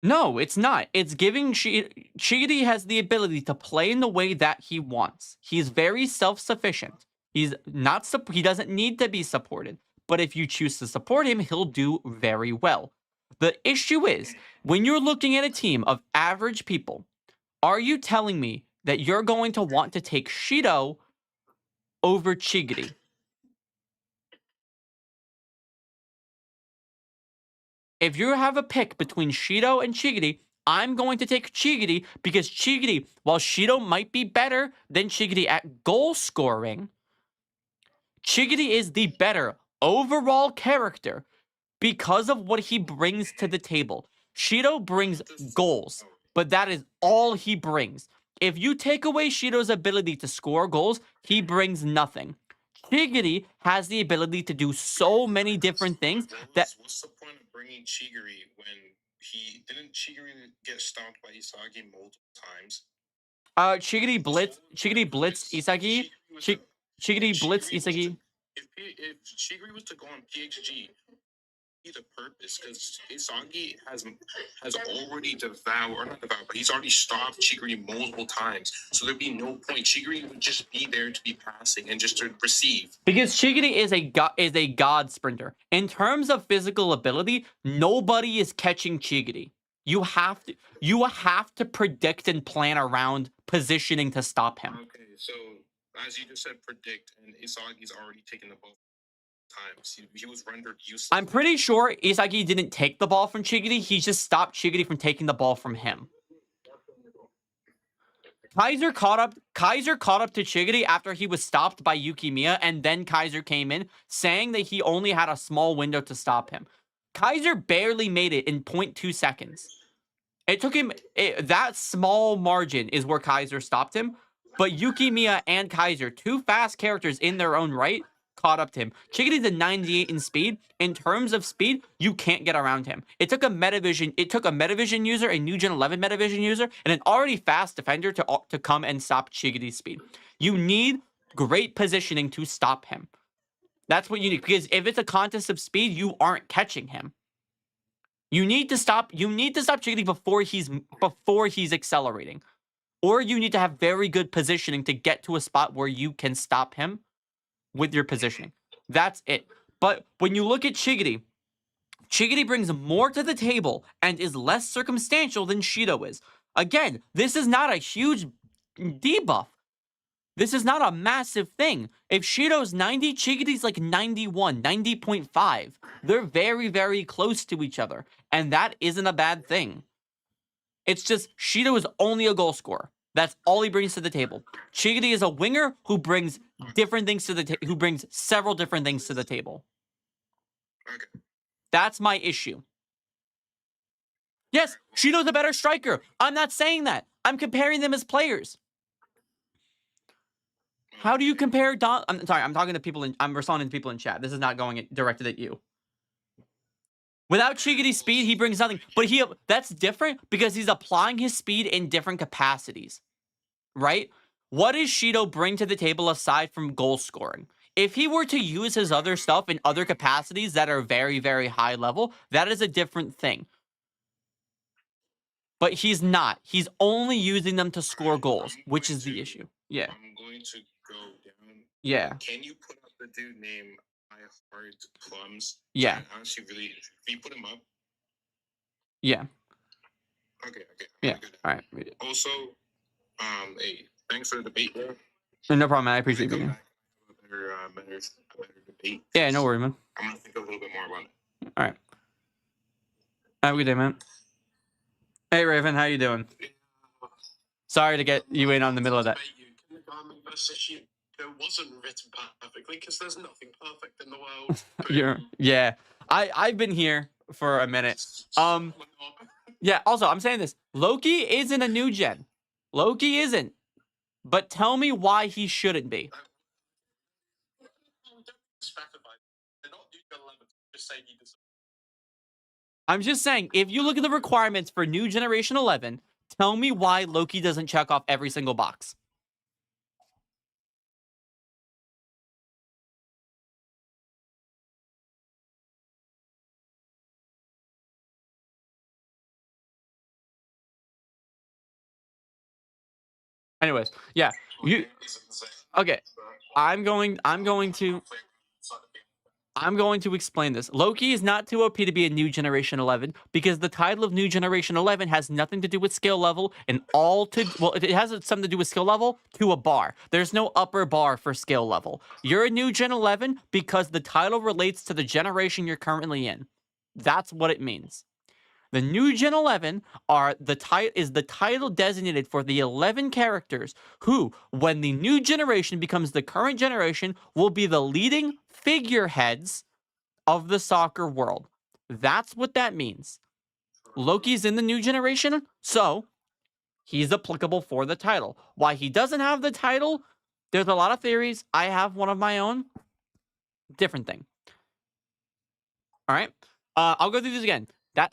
No, it's not. It's giving Chigiri has the ability to play in the way that he wants. He's very self-sufficient. He's not he doesn't need to be supported. But if you choose to support him, he'll do very well. The issue is, when you're looking at a team of average people, are you telling me that you're going to want to take Shido over Chigiri? If you have a pick between Shido and Chigiri, I'm going to take Chigiri because Chigiri, while Shido might be better than Chigiri at goal scoring, Chigiri is the better overall character because of what he brings to the table. Shido brings goals, but that is all he brings. If you take away Shido's ability to score goals, he brings nothing. Chigiri has the ability to do so many different things that... What's the point of bringing Chigiri when Chigiri get stopped by Isagi multiple times? Chigiri blitzed Isagi. Chigiri blitzed Isagi. If Chigiri was to go on PXG, be the purpose, because Isagi has already he's already stopped Chigiri multiple times, so there'd be no point. Chigiri would just be there to be passing and just to receive. Because Chigiri is a god sprinter. In terms of physical ability, nobody is catching Chigiri. You have to predict and plan around positioning to stop him. Okay, so as you just said, predict, and Isagi's already taken the ball times. He was rendered useless. I'm pretty sure Isagi didn't take the ball from Chigiri. He just stopped Chigiri from taking the ball from him. Kaiser caught up to Chigiri after he was stopped by Yukimiya, and then Kaiser came in, saying that he only had a small window to stop him. Kaiser barely made it in 0.2 seconds. It took him... that small margin is where Kaiser stopped him, but Yukimiya and Kaiser, two fast characters in their own right, caught up to him. Chigiri's a 98 in speed. In terms of speed, you can't get around him. It took a Metavision user, a new Gen 11 Metavision user, and an already fast defender to come and stop Chigiri's speed. You need great positioning to stop him. That's what you need, because if it's a contest of speed, you aren't catching him. You need to stop Chigiri before he's accelerating. Or you need to have very good positioning to get to a spot where you can stop him with your positioning. That's it. But when you look at Chigiri brings more to the table and is less circumstantial than Shido is. Again, this is not a huge debuff. This is not a massive thing. If Shido's 90, Chigiri's like 91, 90.5. They're very, very close to each other. And that isn't a bad thing. It's just Shido is only a goal scorer. That's all he brings to the table. Chigiri is a winger who brings different things to the who brings several different things to the table. Okay. That's my issue. Yes, Shido's a better striker. I'm not saying that. I'm comparing them as players. How do you compare I'm sorry, I'm talking to people I'm responding to people in chat. This is not going directed at you. Without Chigiri's speed, he brings nothing. But that's different because he's applying his speed in different capacities. Right? What does Shido bring to the table aside from goal scoring? If he were to use his other stuff in other capacities that are very, very high level, that is a different thing. But he's not. He's only using them to score goals, which is the issue. Yeah. I'm going to go down. Yeah. Can you put up the dude named I Heart Plums? Yeah. Honestly, really, can you put him up? Yeah. Okay. Yeah. All right. Read it. Also, hey, thanks for the debate, bro. No problem, man. I appreciate you. A better debate. Yeah, no worries, man. I'm gonna think a little bit more about it. All right. Have a good day, man. Hey, Raven, how you doing? Sorry to get you in on the middle of that. It wasn't written perfectly because there's nothing perfect in the world. Yeah. I've been here for a minute. Yeah. Also, I'm saying this. Loki isn't a new gen. Loki isn't. But tell me why he shouldn't be. I'm just saying, if you look at the requirements for new generation 11, tell me why Loki doesn't check off every single box. Anyways, yeah. Okay. I'm going to explain this. Loki is not too OP to be a New Generation 11 because the title of New Generation 11 has nothing to do with skill level and it has something to do with skill level to a bar. There's no upper bar for skill level. You're a New Gen 11 because the title relates to the generation you're currently in. That's what it means. The New Gen 11 is the title designated for the 11 characters who, when the new generation becomes the current generation, will be the leading figureheads of the soccer world. That's what that means. Loki's in the new generation, so he's applicable for the title. Why he doesn't have the title, there's a lot of theories. I have one of my own. Different thing. All right? I'll go through this again.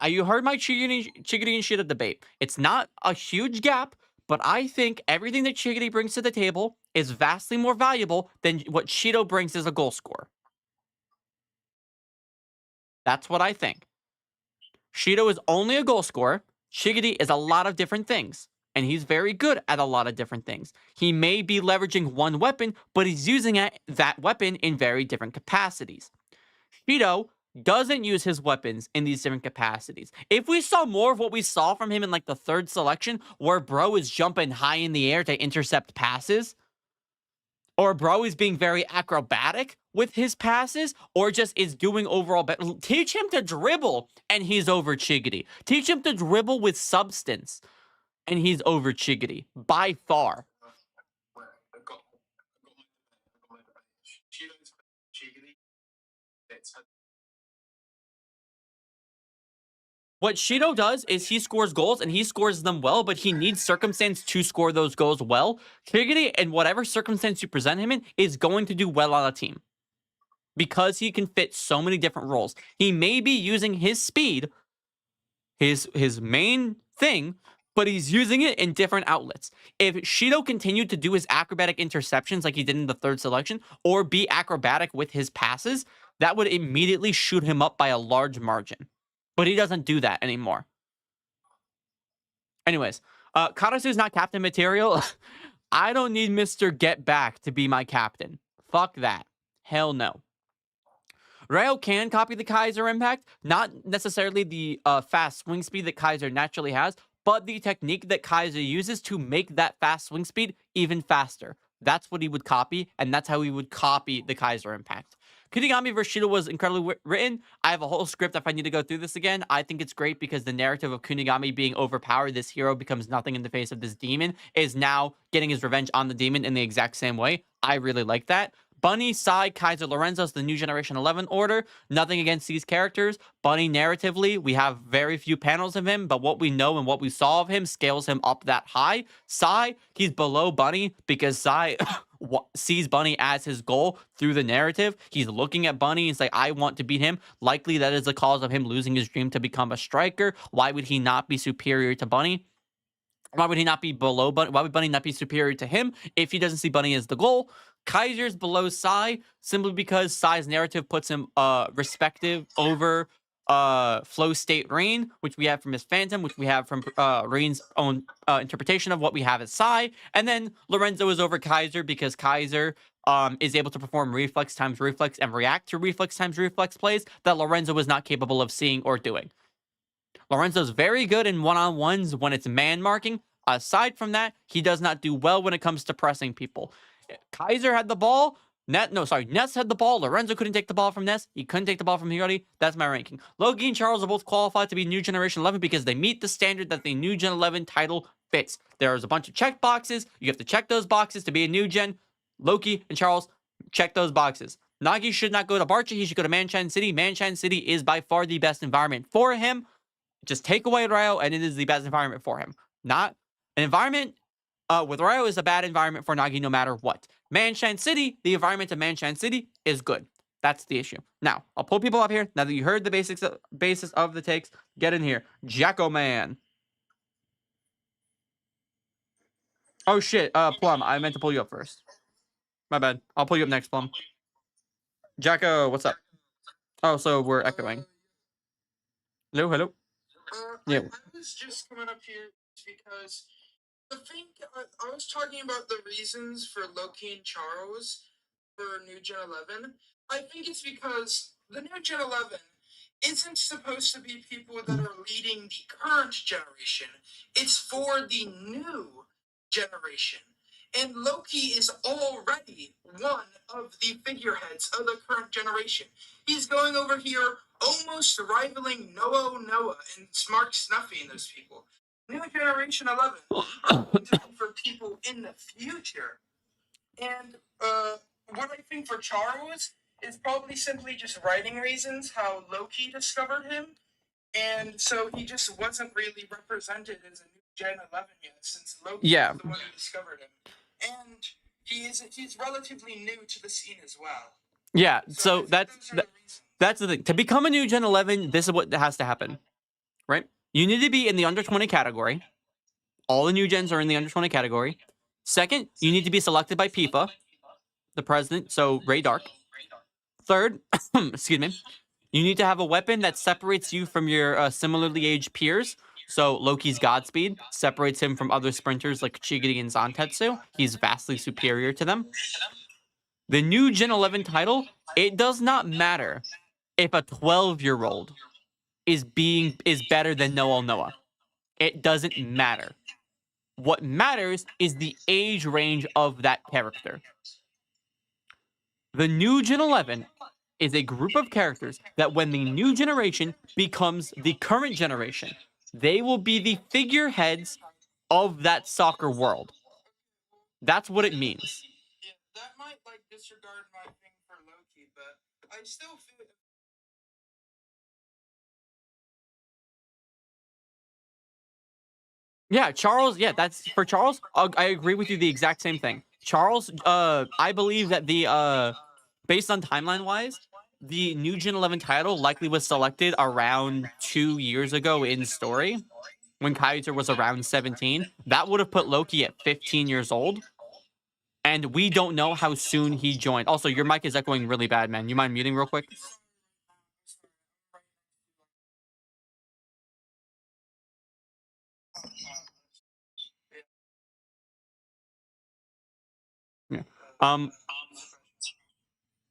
You heard my Chiggity and Shida debate. It's not a huge gap, but I think everything that Chiggity brings to the table is vastly more valuable than what Shido brings as a goal scorer. That's what I think. Shido is only a goal scorer. Chiggity is a lot of different things, and he's very good at a lot of different things. He may be leveraging one weapon, but he's using that weapon in very different capacities. Shido doesn't use his weapons in these different capacities. If we saw more of what we saw from him in like the third selection, where bro is jumping high in the air to intercept passes, or bro is being very acrobatic with his passes, or just is doing overall teach him to dribble and he's over Chiggity. Teach him to dribble with substance and he's over Chiggity by far. What Shido does is he scores goals and he scores them well, but he needs circumstance to score those goals well. Chiggity, in whatever circumstance you present him in, is going to do well on a team because he can fit so many different roles. He may be using his speed, his main thing, but he's using it in different outlets. If Shido continued to do his acrobatic interceptions like he did in the third selection, or be acrobatic with his passes, that would immediately shoot him up by a large margin. But he doesn't do that anymore. Anyways, Karasu is not captain material. I don't need Mr. Get Back to be my captain. Fuck that. Hell no. Ryo can copy the Kaiser impact, not necessarily the fast swing speed that Kaiser naturally has, but the technique that Kaiser uses to make that fast swing speed even faster. That's what he would copy, and that's how he would copy the Kaiser impact. Kunigami vs. Shido was incredibly written. I have a whole script if I need to go through this again. I think it's great because the narrative of Kunigami being overpowered, this hero becomes nothing in the face of this demon, is now getting his revenge on the demon in the exact same way. I really like that. Bunny, Sai, Kaiser, Lorenzo's the New Generation 11 order. Nothing against these characters. Bunny, narratively, we have very few panels of him, but what we know and what we saw of him scales him up that high. Sai, he's below Bunny because Sai sees Bunny as his goal through the narrative. He's looking at Bunny and he's like, I want to beat him. Likely that is the cause of him losing his dream to become a striker. Why would he not be superior to Bunny? Why would he not be below Bunny? Why would Bunny not be superior to him if he doesn't see Bunny as the goal? Kaiser's below Sai simply because Sai's narrative puts him respective over Flow State Rain, which we have from his Phantom, which we have from Rain's own interpretation of what we have as Sai. And then Lorenzo is over Kaiser because Kaiser is able to perform reflex times reflex and react to reflex times reflex plays that Lorenzo was not capable of seeing or doing. Lorenzo's very good in one-on-ones when it's man marking. Aside from that, he does not do well when it comes to pressing people. Kaiser had the ball. Ness had the ball. Lorenzo couldn't take the ball from Ness. He couldn't take the ball from Hirori. That's my ranking. Loki and Charles are both qualified to be New Generation 11 because they meet the standard that the New Gen 11 title fits. There's a bunch of check boxes. You have to check those boxes to be a New Gen. Loki and Charles check those boxes. Nagi should not go to Barcha. He should go to Manshan City. Manshan City is by far the best environment for him. Just take away Ryo, and it is the best environment for him. Not an environment with Ryo is a bad environment for Nagi no matter what. Manshan City, the environment of Manshan City is good. That's the issue. Now, I'll pull people up here. Now that you heard the basis of the takes, get in here. Jacko Man. Oh, shit. Plum, I meant to pull you up first. My bad. I'll pull you up next, Plum. Jacko, what's up? Oh, so we're echoing. Hello, hello. Yeah. I was just coming up here because I was talking about the reasons for Loki and Charles. for New Gen 11, I think it's because the New Gen 11 isn't supposed to be people that are leading the current generation. It's for the new generation. And Loki is already one of the figureheads of the current generation. He's going over here almost rivaling Noah and Mark Snuffy and those people. New Generation 11 is going to be for people in the future. And what I think for Charles is probably simply just writing reasons, how Loki discovered him. And so he just wasn't really represented as a New Gen 11 yet, since Loki was the one who discovered him. And he's relatively new to the scene as well. Yeah, so that's the thing. To become a New Gen 11, this is what has to happen, right? You need to be in the under 20 category. All the new gens are in the under 20 category. Second, you need to be selected by FIFA, the president, so Ray Dark. Third, excuse me, you need to have a weapon that separates you from your similarly aged peers. So Loki's Godspeed separates him from other sprinters like Chigiri and Zantetsu. He's vastly superior to them. The new Gen 11 title, it does not matter if a 12-year-old is better than Noah. It doesn't matter. What matters is the age range of that character. The new Gen 11 is a group of characters that when the new generation becomes the current generation, they will be the figureheads of that soccer world. That's what it means. Yeah, that might disregard my thing for Loki, but I still feel. Yeah, Charles. Yeah, that's for Charles. I agree with you. The exact same thing. Charles. I believe that based on timeline wise, the new Gen 11 title likely was selected around 2 years ago in story, when Kaiser was around 17. That would have put Loki at 15 years old, and we don't know how soon he joined. Also, your mic is echoing really bad, man. You mind muting real quick? Yeah.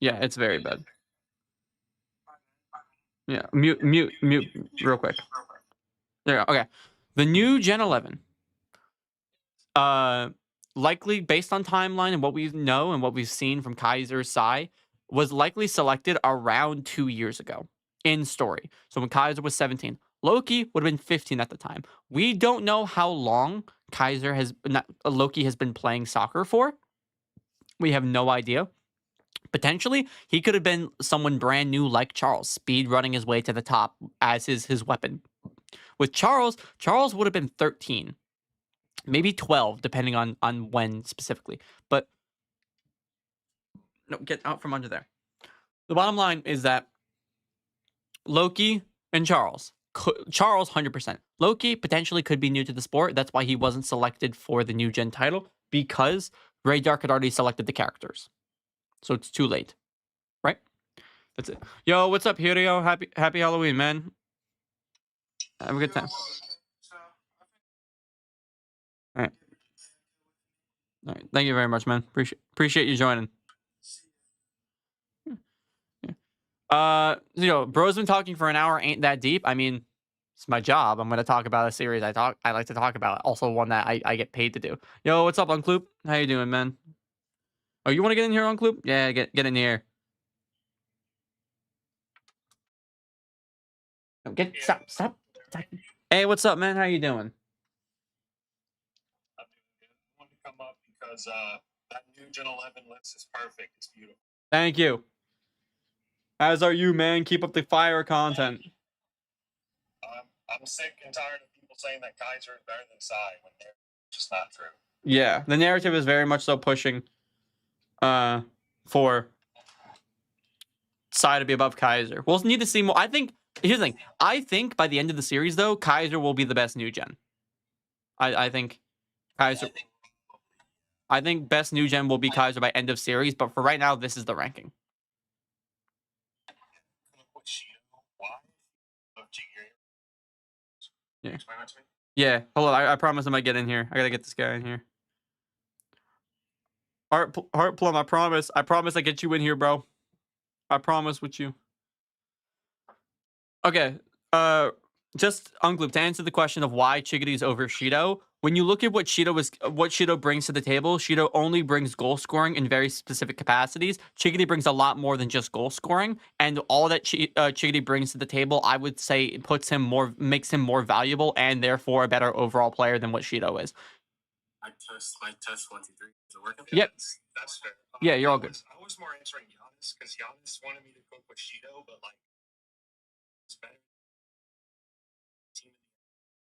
Yeah, it's very bad. Yeah, mute real quick. There you go. Okay. The new Gen 11. Likely based on timeline and what we know and what we've seen from Kaiser's Sai, was likely selected around 2 years ago in story. So when Kaiser was 17, Loki would have been 15 at the time. We don't know how long Loki has been playing soccer for. We have no idea. Potentially, he could have been someone brand new like Charles, speed running his way to the top as his weapon. With Charles would have been 13, maybe 12, depending on when specifically. But no, get out from under there. The bottom line is that Loki and Charles 100%. Loki potentially could be new to the sport. That's why he wasn't selected for the new gen title, because Ray Dark had already selected the characters. So it's too late. Right? That's it. Yo, what's up, Hirio? Happy Halloween, man. Have a good time. All right. All right. Thank you very much, man. Appreciate you joining. Bro's been talking for an hour. Ain't that deep? I mean, it's my job. I'm going to talk about a series I like to talk about. Also one that I get paid to do. Yo, what's up, Uncloop? How you doing, man? Oh, you want to get in here, Uncloop? Yeah, get in here. No, stop. Hey, what's up, man? How you doing? I wanted to come up because that new Gen 11 list is perfect. It's beautiful. Thank you. As are you, man. Keep up the fire content. I'm sick and tired of people saying that Kaiser is better than Sai when they're just not true. Yeah, the narrative is very much so pushing for Sai to be above Kaiser. We'll need to see more. I think, here's the thing. I think by the end of the series, though, Kaiser will be the best new gen. I think Kaiser. I think best new gen will be Kaiser by end of series, but for right now, this is the ranking. Yeah. Yeah. Hold on. I promise I might get in here. I gotta get this guy in here. Heart Plum, I promise I get you in here, bro. I promise with you. Okay, just Ungloop, to answer the question of why Chigity's over Shido, when you look at what Shido brings to the table, Shido only brings goal scoring in very specific capacities. Chigity brings a lot more than just goal scoring, and all that Chigity brings to the table, I would say, makes him more valuable and therefore a better overall player than what Shido is. My test 1, 2, 3. Is it working? Yep. That's fair. Yeah, you're all good. I was more answering Giannis because Giannis wanted me to go with Shido, but like it's better.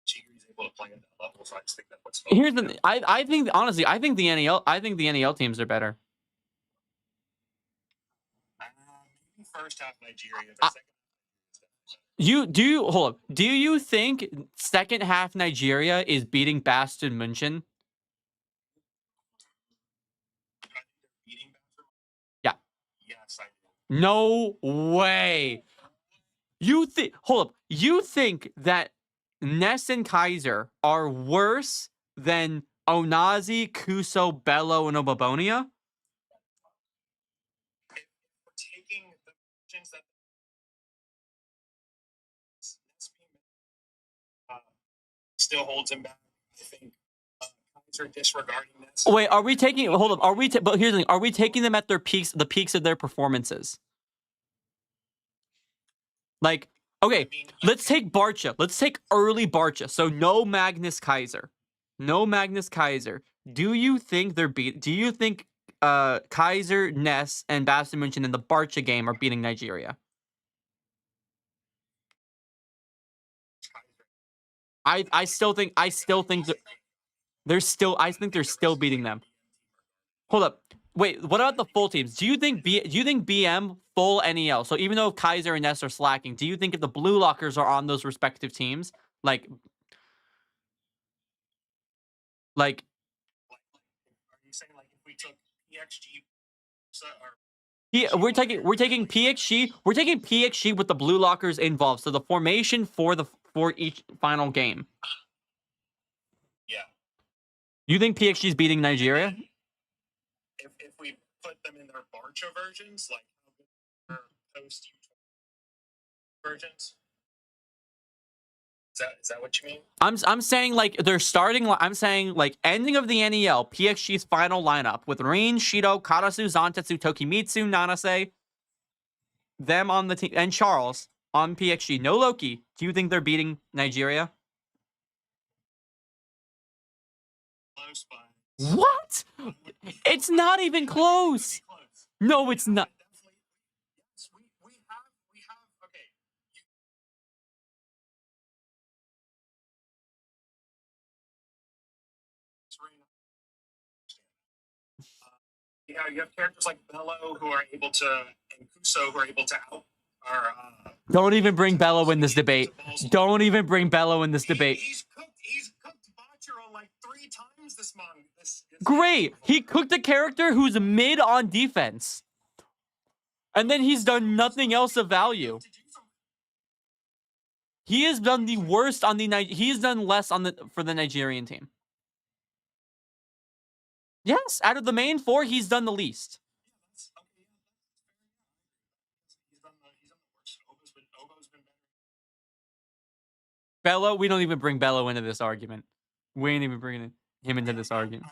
Chigiri's able to play at that level, so I just think that's what's. Here's the I think honestly I think the NEL teams are better. Maybe first half Nigeria, hold up. Do you think second half Nigeria is beating Bastard München? Yeah. Yes, I do. No way. Hold up. You think that Ness and Kaiser are worse than Onazi, Kuso, Bello, and Obabonia? If we're taking the versions that still holds him back, I think Kaiser disregarding this. Wait, are we taking? Hold up. But here's the thing: are we taking them at their peaks, the peaks of their performances? Like, okay, let's take Barcha. Let's take early Barcha. So no Magnus Kaiser. No Magnus Kaiser. Do you think do you think Kaiser, Ness, and Bastard München in the Barcha game are beating Nigeria? I still think they're still beating them. Hold up. Wait, what about the full teams? Do you think BM full NEL? So even though Kaiser and Ness are slacking, do you think if the Blue Lockers are on those respective teams, like are you saying like if we took PXG we're taking PXG with the Blue Lockers involved. So the formation for each final game. Yeah. You think PXG is beating Nigeria? If we put them in their Barcha versions, like their post versions. Is that what you mean? I'm saying like they're starting. I'm saying like ending of the NEL, PXG's final lineup with Rin, Shido, Karasu, Zantetsu, Tokimitsu, Nanase, them on the team, and Charles on PXG. No Loki. Do you think they're beating Nigeria? Close by. What? It's not even close. No, it's not. You have characters like Bello who are able to, and Kuso who are able to Don't even bring Bello in this debate. Don't even bring Bello in this debate. He's cooked Bachiro like 3 times this month. Great. He cooked a character who's mid on defense. And then he's done nothing else of value. He has done the worst on he's done less for the Nigerian team. Yes, out of the main 4, he's done the least. Bello, we don't even bring Bello into this argument. We ain't even bringing him into this argument.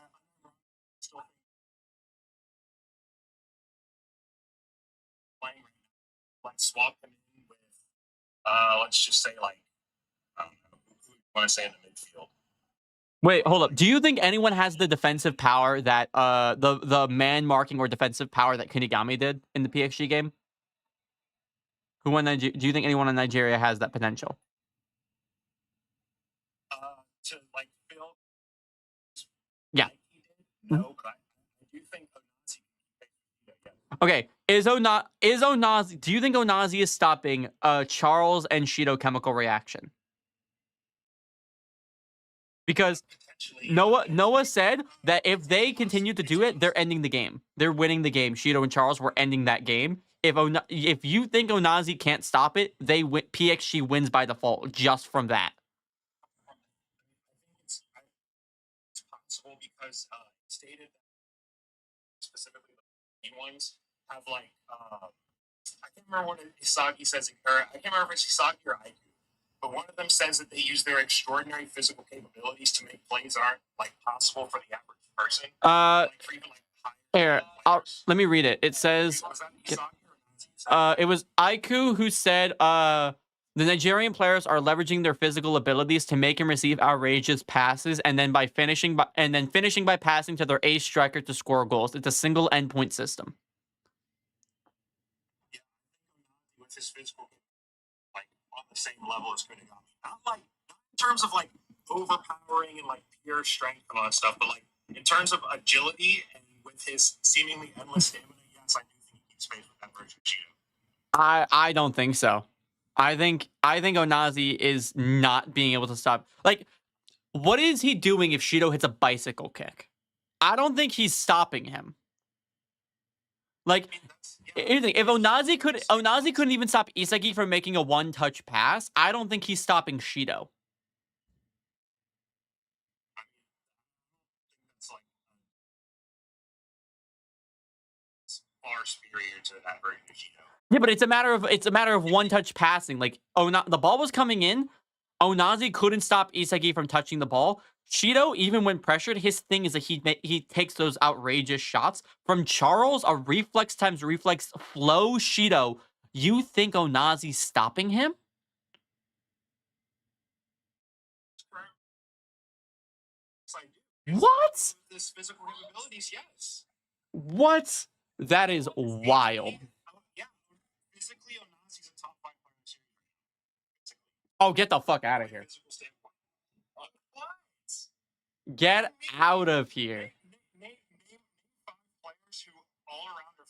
Let's swap him in with, let's just say like, who you want to say in the midfield. Wait, hold up. Do you think anyone has the defensive power that the man marking or defensive power that Kunigami did in the PXG game? Do you think anyone in Nigeria has that potential? To like Phil. Yeah. Like he did? No, but I do think Onazi. Okay. Is Onazi? Do you think Onazi is stopping Charles and Shido chemical reaction? Because Noah said that if they continue to do it, they're ending the game. They're winning the game. Shido and Charles were ending that game. If you think Onazi can't stop it, PXG wins by default just from that. It's possible because stated ones have like I can't remember what Isagi says, or I can't remember if it's Isagi or Aiku, but one of them says that they use their extraordinary physical capabilities to make plays that aren't like possible for the average person. Like, for even, like, Here, let me read it. It says, was that Isagi or Nazi? it was Aiku who said, the Nigerian players are leveraging their physical abilities to make and receive outrageous passes, and then finishing by passing to their ace striker to score goals. It's a single endpoint system. Yeah, with his physical, like on the same level as Kunigami. Not in terms of like overpowering and like pure strength and all that stuff, but like in terms of agility and with his seemingly endless stamina. Yes, I do think he keeps pace with that version of Shido. I don't think so. I think Onazi is not being able to stop. Like, what is he doing if Shido hits a bicycle kick? I don't think he's stopping him. Like, here's the thing, if Onazi couldn't even stop Isagi from making a one-touch pass, I don't think he's stopping Shido. I think that's like far superior to that version of Shido. Yeah, but it's a matter of one-touch passing. Like, the ball was coming in, Onazi couldn't stop Isagi from touching the ball. Shido, even when pressured, his thing is that he takes those outrageous shots from Charles, a reflex times reflex flow Shido. You think Onazi's stopping him? What? This physical capabilities, yes. What? That is wild. Yeah, physically, Onazi's a top 5 player in the series. Oh, get the fuck out of here. Physical standpoint. What? Get out of here. Name 5 players who all around are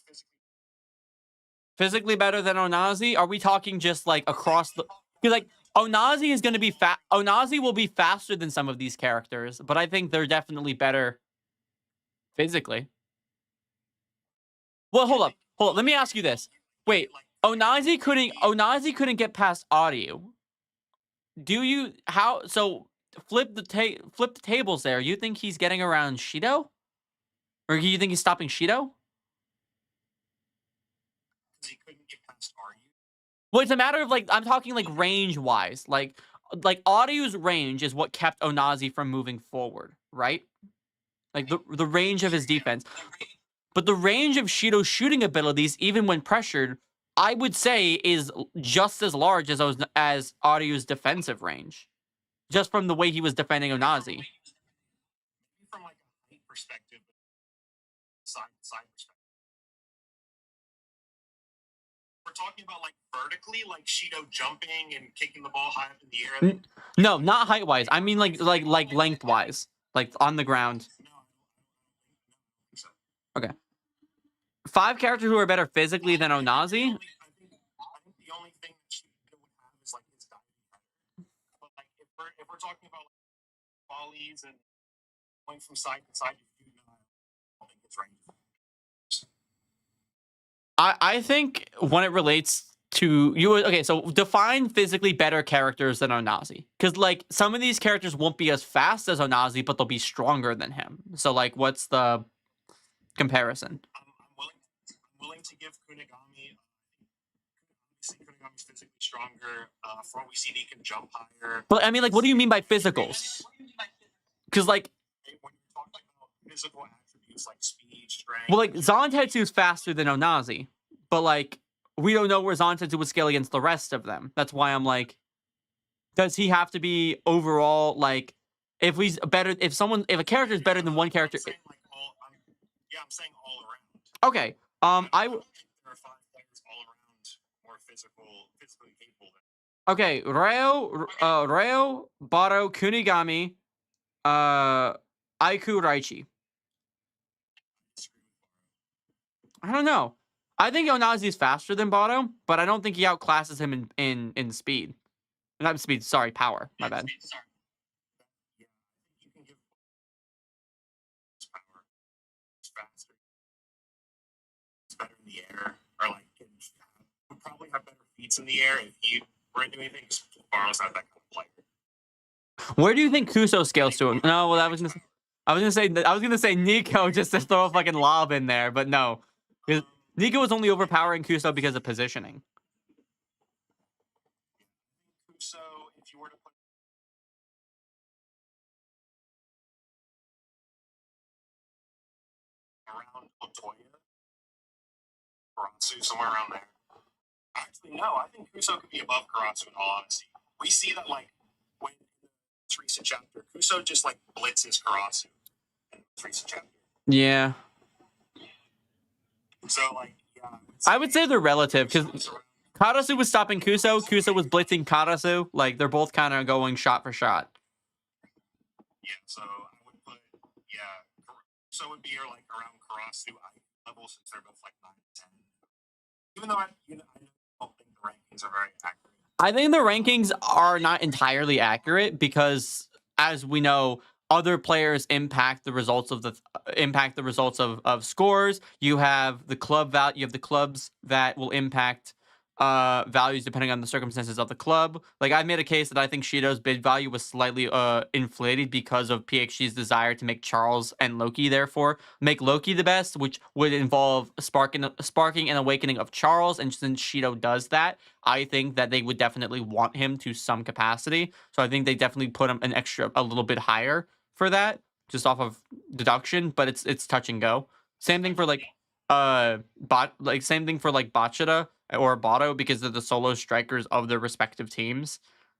Physically better than Onazi? Are we talking just like across the... Because like Onazi is going to be Onazi will be faster than some of these characters, but I think they're definitely better physically. Well, hold up. Let me ask you this. Wait, Onazi couldn't get past audio. So flip the tables there. You think he's getting around Shido? Or you think he's stopping Shido? He couldn't get past Aryu. Well, it's a matter of like I'm talking like range wise. Like Audio's range is what kept Onazi from moving forward, right? Like the range of his defense. But the range of Shido's shooting abilities, even when pressured, I would say is just as large as Audio's defensive range. Just from the way he was defending Onazi. From like a height perspective, side perspective. We're talking about like vertically, like Shido jumping and kicking the ball high up in the air. No, not height wise. I mean like length wise, like on the ground. Okay. 5 characters who are better physically than Onazi. I think the only thing that Shido would have is like his diving. But like if we're talking about like, volleys and going from side to side, I don't think it's right. I think when it relates to you, okay, so define physically better characters than Onazi, because like some of these characters won't be as fast as Onazi, but they'll be stronger than him. So like, what's the comparison? I'm willing to give Kunigami. Kunigami's physically stronger. For what we see, he can jump higher. But I mean, like, what do you mean by physicals? Because like, when you're talking about physical attributes like speed, strength. well, like Zantetsu's faster than Onazi, but like we don't know where Zantetsu would scale against the rest of them. That's why I'm like, does he have to be overall like? If a character is better than one character. I'm saying all around. Okay. I think there are 5 players all around more physically capable. Okay, Reo, Baro, Kunigami, Aiku, Raichi. I don't know. I think Onazi is faster than Baro, but I don't think he outclasses him in speed. Not speed, sorry, power. My bad. Yeah, you can give power. It's faster. It's better in the air, or like would probably have better feats in the air if you weren't doing anything. Because Baro's not that kind of player. Where do you think Kuso scales to him? No, well, I was gonna say Nico just to throw a fucking lob in there, but no. Because Nico was only overpowering Kuso because of positioning. So if you were to put around Latoya, Karatsu, somewhere around there. Actually, no, I think Kuso could be above Karatsu in all honesty. We see that, like, when in the most recent chapter, Kuso just, like, blitzes Karatsu in the most recent chapter. Yeah. So, like, yeah. I would say they're relative, because Karasu was stopping Kuso, Kuso was blitzing Karasu. Like, they're both kind of going shot for shot. Yeah, so I would put, yeah, Kuso would be, like, around Karatsu level, since they're both, like, 9 to 10. Even though I don't think the rankings are very accurate. I think the rankings are not entirely accurate because, as we know, other players impact the results of scores. You have the club value. You have the clubs that will impact values depending on the circumstances of the club. Like, I made a case that I think Shido's bid value was slightly inflated because of PXG's desire to make Charles and Loki, therefore make Loki the best, which would involve sparking and awakening of Charles. And since Shido does that, I think that they would definitely want him to some capacity. So I think they definitely put him a little bit higher for that, just off of deduction. But it's touch and go. Same thing for like Bachata or Bato, because they're the solo strikers of their respective teams.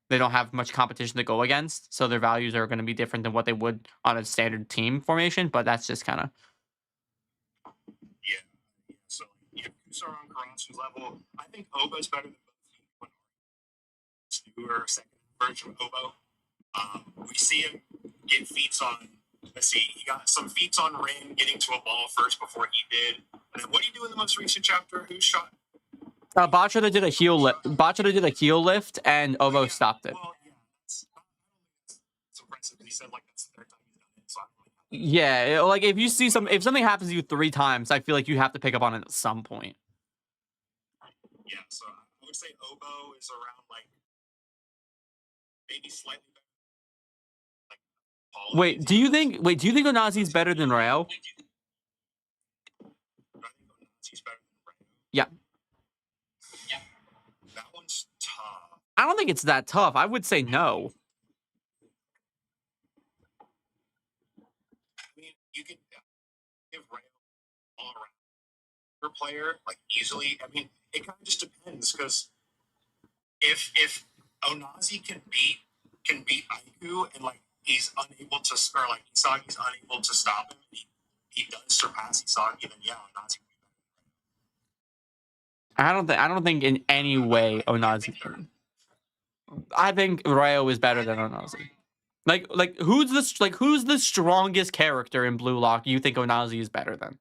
They don't have much competition to go against, so their values are going to be different than what they would on a standard team formation. But that's just kind of Yeah. So yeah, Kuso on Karatsu's level. I think Obo's better than both. Newer second version of Obo. We see him get feats on. Let's see, he got some feats on Rin, getting to a ball first before he did. And then what do you do in the most recent chapter? Who shot? Bachata did a heel lift. Bachata did a heel lift, and Obo stopped it. Well, yeah, it's impressive. He said like that's the third time he's done it. So yeah, like if something happens to you 3 times, I feel like you have to pick up on it at some point. Yeah, so I would say Obo is around like maybe slightly better. Like Paul. Wait, do you think Onazi's better than Rayo? I think Onazi's better than Rayo. Yeah. That one's tough. I don't think it's that tough. I would say no. I mean, you can give Rayo all around per player like easily. I mean, it kind of just depends, because if Onazi can beat Aiku, and like he's unable to, or like Isagi's unable to stop him, and he does surpass Isagi, then yeah, Onazi would be better. I don't think in any way Onazi. I think Rayo is better than Onazi. Like who's the strongest character in Blue Lock you think Onazi is better than?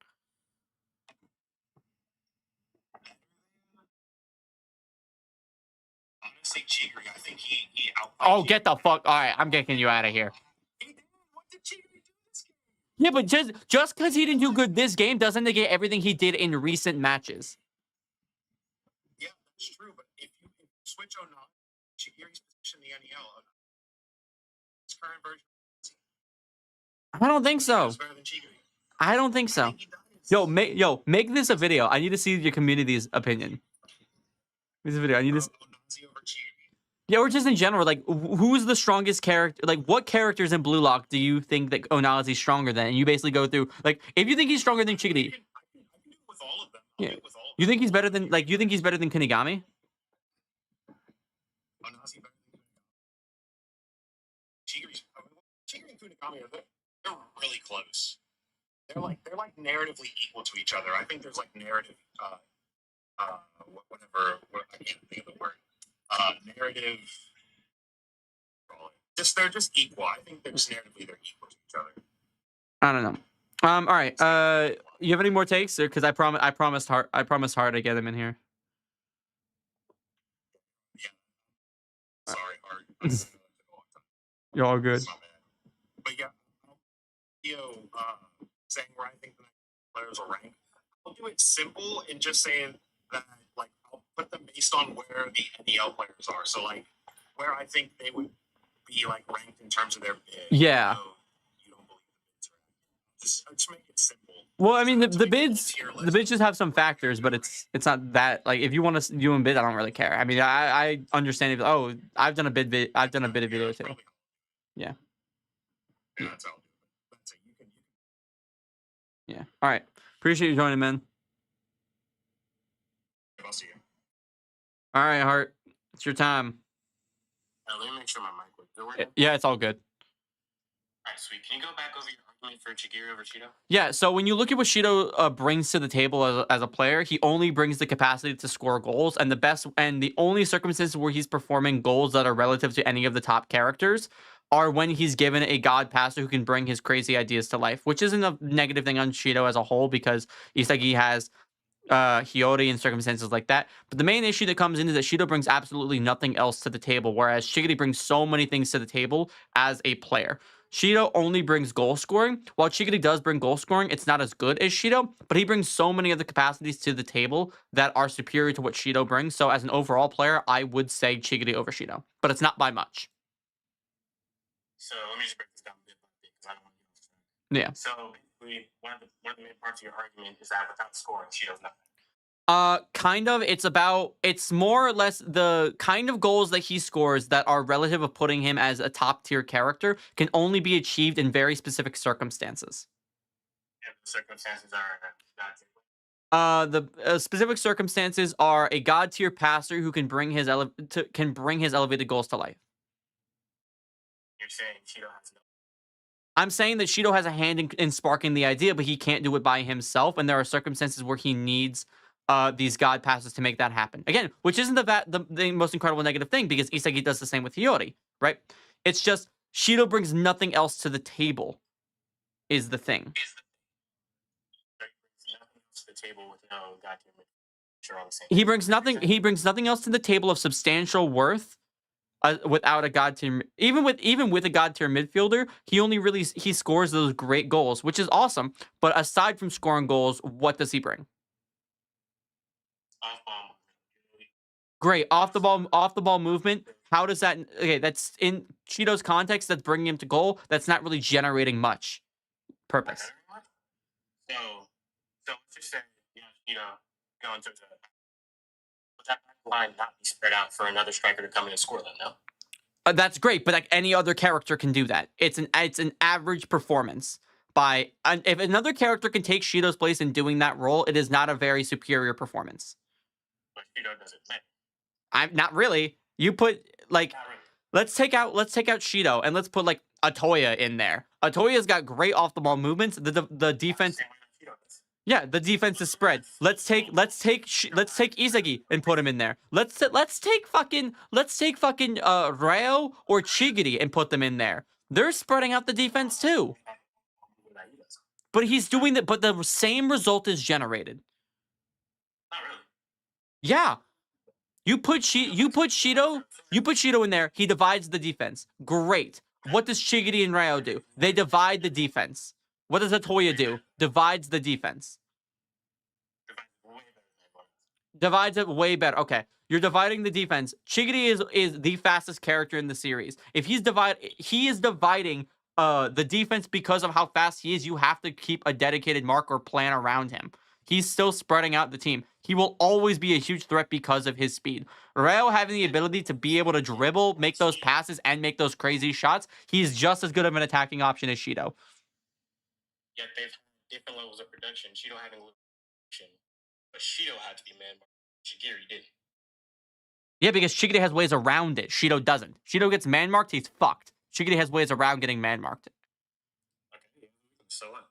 Honestly, Chigiri, I think he out. Oh, get the fuck! All right, I'm kicking you out of here. What did Chigiri do this game? Yeah, but just because he didn't do good this game doesn't negate everything he did in recent matches. Yeah, that's true. But if you switch Onazi, Chigiri's position in the NEL, his current version. I don't think so. Better than Chigiri. I don't think so. Make this a video. I need to see your community's opinion. This video. I need this. Yeah, or just in general, like, who's the strongest character? Like, what characters in Blue Lock do you think that Onazi's stronger than? And you basically go through, like, if you think he's stronger than Chigiri. I can do it with all of them. Yeah. You think he's better than, like, you think he's better than Kunigami? Onazi better than Kunigami. Chigiri and Kunigami they're really close. They're like narratively equal to each other. I think there's like narrative I can't think of the word. Narrative. They're just equal. I think they're just narratively they're equal to each other. I don't know. All right. You have any more takes? Because I promised Hard to get him in here. Yeah. Sorry, Hard. You're all good. But yeah, saying where I think the players will rank. I'll do it simple and just saying that, like, I'll put them based on where the NEL players are. So, like, where I think they would be, like, ranked in terms of their bid. Yeah. So you don't believe the bids, Just make it simple. Well, I mean, the Just make it bids tier the list. bids just have some factors, but it's not that like if you want to do a bid, I don't really care. I mean, I understand if I've done a bid video too. Yeah. Yeah, that's all. That's it. You can. Yeah. All right. Appreciate you joining, man. I'll see you. All right, Hart. It's your time. Let me make sure my mic was working. Yeah, it's all good. All right, sweet. Can you go back over your argument for Chigiri over Shido? Yeah, so when you look at what Shido brings to the table as a player, he only brings the capacity to score goals, and the only circumstances where he's performing goals that are relative to any of the top characters are when he's given a god passer who can bring his crazy ideas to life, which isn't a negative thing on Shido as a whole because Isagi has Hiyori and circumstances like that. But the main issue that comes in is that Shido brings absolutely nothing else to the table, whereas Shigiri brings so many things to the table as a player. Shido only brings goal scoring. While Shigiri does bring goal scoring, it's not as good as Shido, but he brings so many of the capacities to the table that are superior to what Shido brings. So as an overall player, I would say Shigiri over Shido, but it's not by much. So let me just break this down bit by bit because I don't want to get off track. Yeah. So basically, one of the main parts of your argument is that without scoring, Shido's nothing. Kind of. It's more or less the kind of goals that he scores that are relative of putting him as a top tier character can only be achieved in very specific circumstances. And the circumstances are The specific circumstances are a god tier passer who can bring his elevated goals to life. You're saying Shido has no. I'm saying that Shido has a hand in sparking the idea, but he can't do it by himself, and there are circumstances where he needs these god passes to make that happen. Again, which isn't the most incredible negative thing, because Isagi does the same with Hiyori, right? It's just Shido brings nothing else to the table, is the thing. Nothing else to the table with no goddamn. Sure, I'm saying. He brings nothing else to the table of substantial worth. Without a god tier, even with a god tier midfielder, he scores those great goals, which is awesome. But aside from scoring goals, what does he bring? Great off the ball movement. How does that? Okay, that's in Shido's context. That's bringing him to goal. That's not really generating much purpose. So let's just say, going to that line not be spread out for another striker to come in and score them, no? That's great, but like any other character can do that. It's an average performance. If another character can take Shido's place in doing that role, it is not a very superior performance. But Shido doesn't matter. I'm not really. You put like Not really. let's take out Shido and let's put like Atoya in there. Atoya's got great off the ball movements. The defense. Same way that Shido does. Yeah, the defense is spread. Let's take Isagi and put him in there. Let's take fucking Ryo or Chigiri and put them in there. They're spreading out the defense too. But he's doing that. But the same result is generated. Not really. Yeah, you put Shido in there. He divides the defense. Great. What does Chigiri and Ryo do? They divide the defense. What does Atoya do? Divides the defense. Divides it way better. Okay. You're dividing the defense. Chigiri is the fastest character in the series. If he is dividing the defense because of how fast he is. You have to keep a dedicated mark or plan around him. He's still spreading out the team. He will always be a huge threat because of his speed. Ryo having the ability to be able to dribble, make those passes, and make those crazy shots, he's just as good of an attacking option as Shido. Yet they've different levels of production. Shido having production, but Shido had to be man marked. Chigiri didn't. Yeah, because Chigiri has ways around it. Shido doesn't. Shido gets man marked, he's fucked. Chigiri has ways around getting man marked. Okay, so what?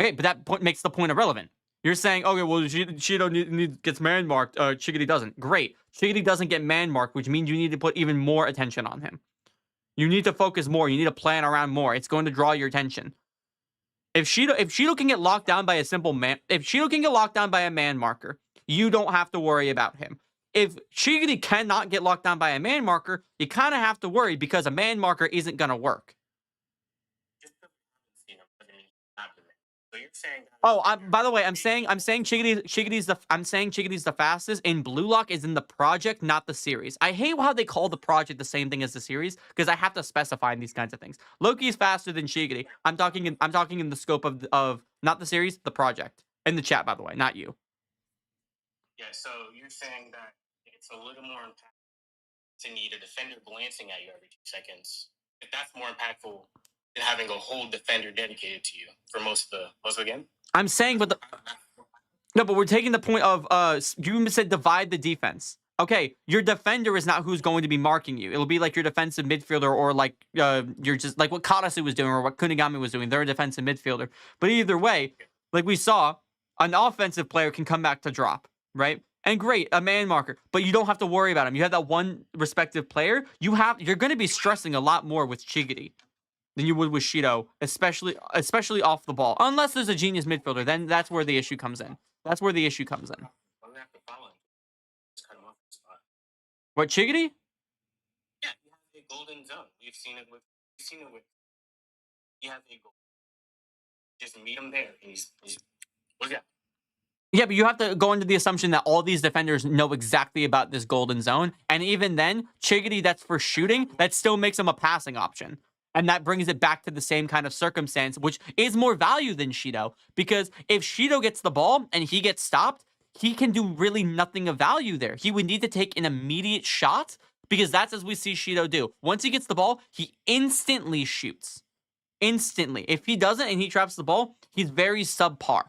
Okay, but that point makes the point irrelevant. You're saying, okay, well, Shido gets man marked, Chigiri doesn't. Great. Chigiri doesn't get man marked, which means you need to put even more attention on him. You need to focus more. You need to plan around more. It's going to draw your attention. If Shido can get locked down by a man marker, you don't have to worry about him. If Chigiri cannot get locked down by a man marker, you kind of have to worry because a man marker isn't going to work. So you're saying that Oh, by the way, I'm saying Chigity's the fastest. In BLUELOCK is in the project, not the series. I hate how they call the project the same thing as the series because I have to specify in these kinds of things. Loki's faster than Shigity. I'm talking in the scope of not the series, the project. In the chat, by the way, not you. yeah, so you're saying that it's a little more impactful to need a defender glancing at you every 2 seconds. If that's more impactful than having a whole defender dedicated to you for most of the game. I'm saying, but but we're taking the point of you said divide the defense. Okay, your defender is not who's going to be marking you. It'll be like your defensive midfielder, or like you're just like what Kodansha was doing or what Kunigami was doing. They're a defensive midfielder. But either way, like we saw, an offensive player can come back to drop, right? And great, a man marker, but you don't have to worry about him. You have that one respective player. You're going to be stressing a lot more with Chigity than you would with Shido, especially off the ball. Unless there's a genius midfielder, then that's where the issue comes in. That's where the issue comes in. What, Chigity? Yeah, you have a golden zone. We've seen it with. You have a goal. Just meet him there. And he's what's that? Yeah, but you have to go into the assumption that all these defenders know exactly about this golden zone. And even then, Chigity, that's for shooting, that still makes him a passing option. And that brings it back to the same kind of circumstance, which is more value than Shido. Because if Shido gets the ball and he gets stopped, he can do really nothing of value there. He would need to take an immediate shot, because that's as we see Shido do. Once he gets the ball, he instantly shoots. Instantly. If he doesn't and he traps the ball, he's very subpar.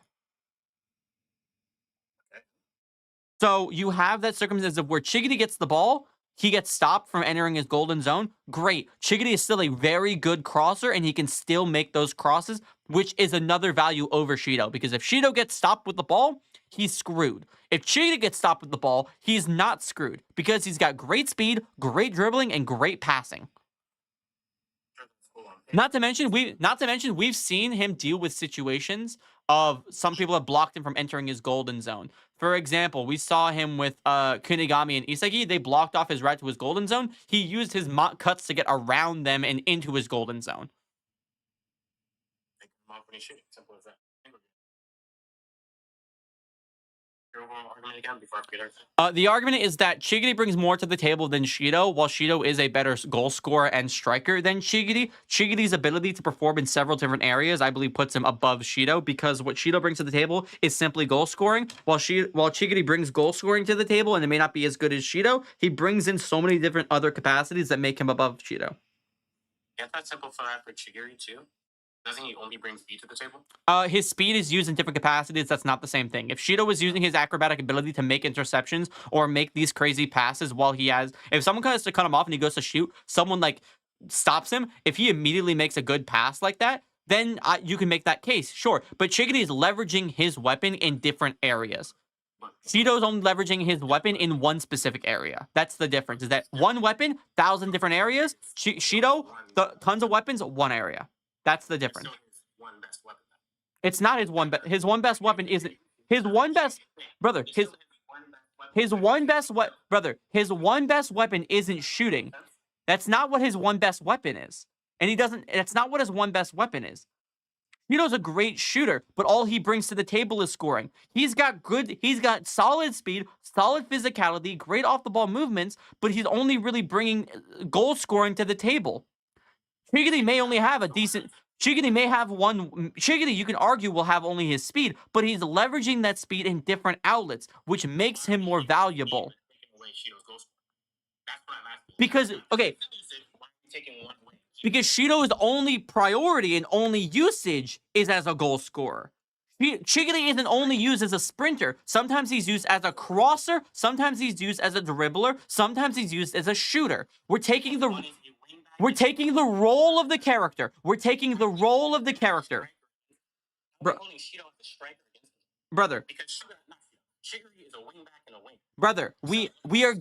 So you have that circumstance of where Chigity gets the ball, he gets stopped from entering his golden zone. Great. Chigity is still a very good crosser, and he can still make those crosses, which is another value over Shido. Because if Shido gets stopped with the ball, he's screwed. If Chigity gets stopped with the ball, he's not screwed. Because he's got great speed, great dribbling, and great passing. Not to mention, we've seen him deal with situations of some people have blocked him from entering his golden zone. For example, we saw him with Kunigami and Isagi. They blocked off his route to his golden zone. He used his mock cuts to get around them and into his golden zone. Simple as that. Your overall argument again before I forget everything. The argument is that Chigity brings more to the table than Shido, while Shido is a better goal scorer and striker than Chigity. Chigity's ability to perform in several different areas, I believe, puts him above Shido, because what Shido brings to the table is simply goal scoring, while Chigity brings goal scoring to the table, and it may not be as good as Shido, he brings in so many different other capacities that make him above Shido. Can't that simplify that for Chigiri too? Doesn't he only bring speed to the table? His speed is used in different capacities. That's not the same thing. If Shido was using his acrobatic ability to make interceptions or make these crazy passes while he has... If someone has to cut him off and he goes to shoot, someone, like, stops him. If he immediately makes a good pass like that, then you can make that case, sure. But Chigity is leveraging his weapon in different areas. Shido's only leveraging his weapon in one specific area. That's the difference. Is that one weapon, 1,000 different areas. Shido, tons of weapons, one area. That's the difference. It's not his one. His one best weapon isn't his one best brother. His one best weapon isn't shooting. That's not what his one best weapon is, and he doesn't. That's not what his one best weapon is. Shido's a great shooter, but all he brings to the table is scoring. He's got solid speed, solid physicality, great off the ball movements, but he's only really bringing goal scoring to the table. Chigity may only have a decent... Chigity may have one... Chigity, you can argue, will have only his speed, but he's leveraging that speed in different outlets, which makes him more valuable. Because, okay... Because Shido's only priority and only usage is as a goal scorer. Chigity isn't only used as a sprinter. Sometimes he's used as a crosser. Sometimes he's used as a dribbler. Sometimes he's used as a shooter. We're taking the role of the character. Brother. Brother, we are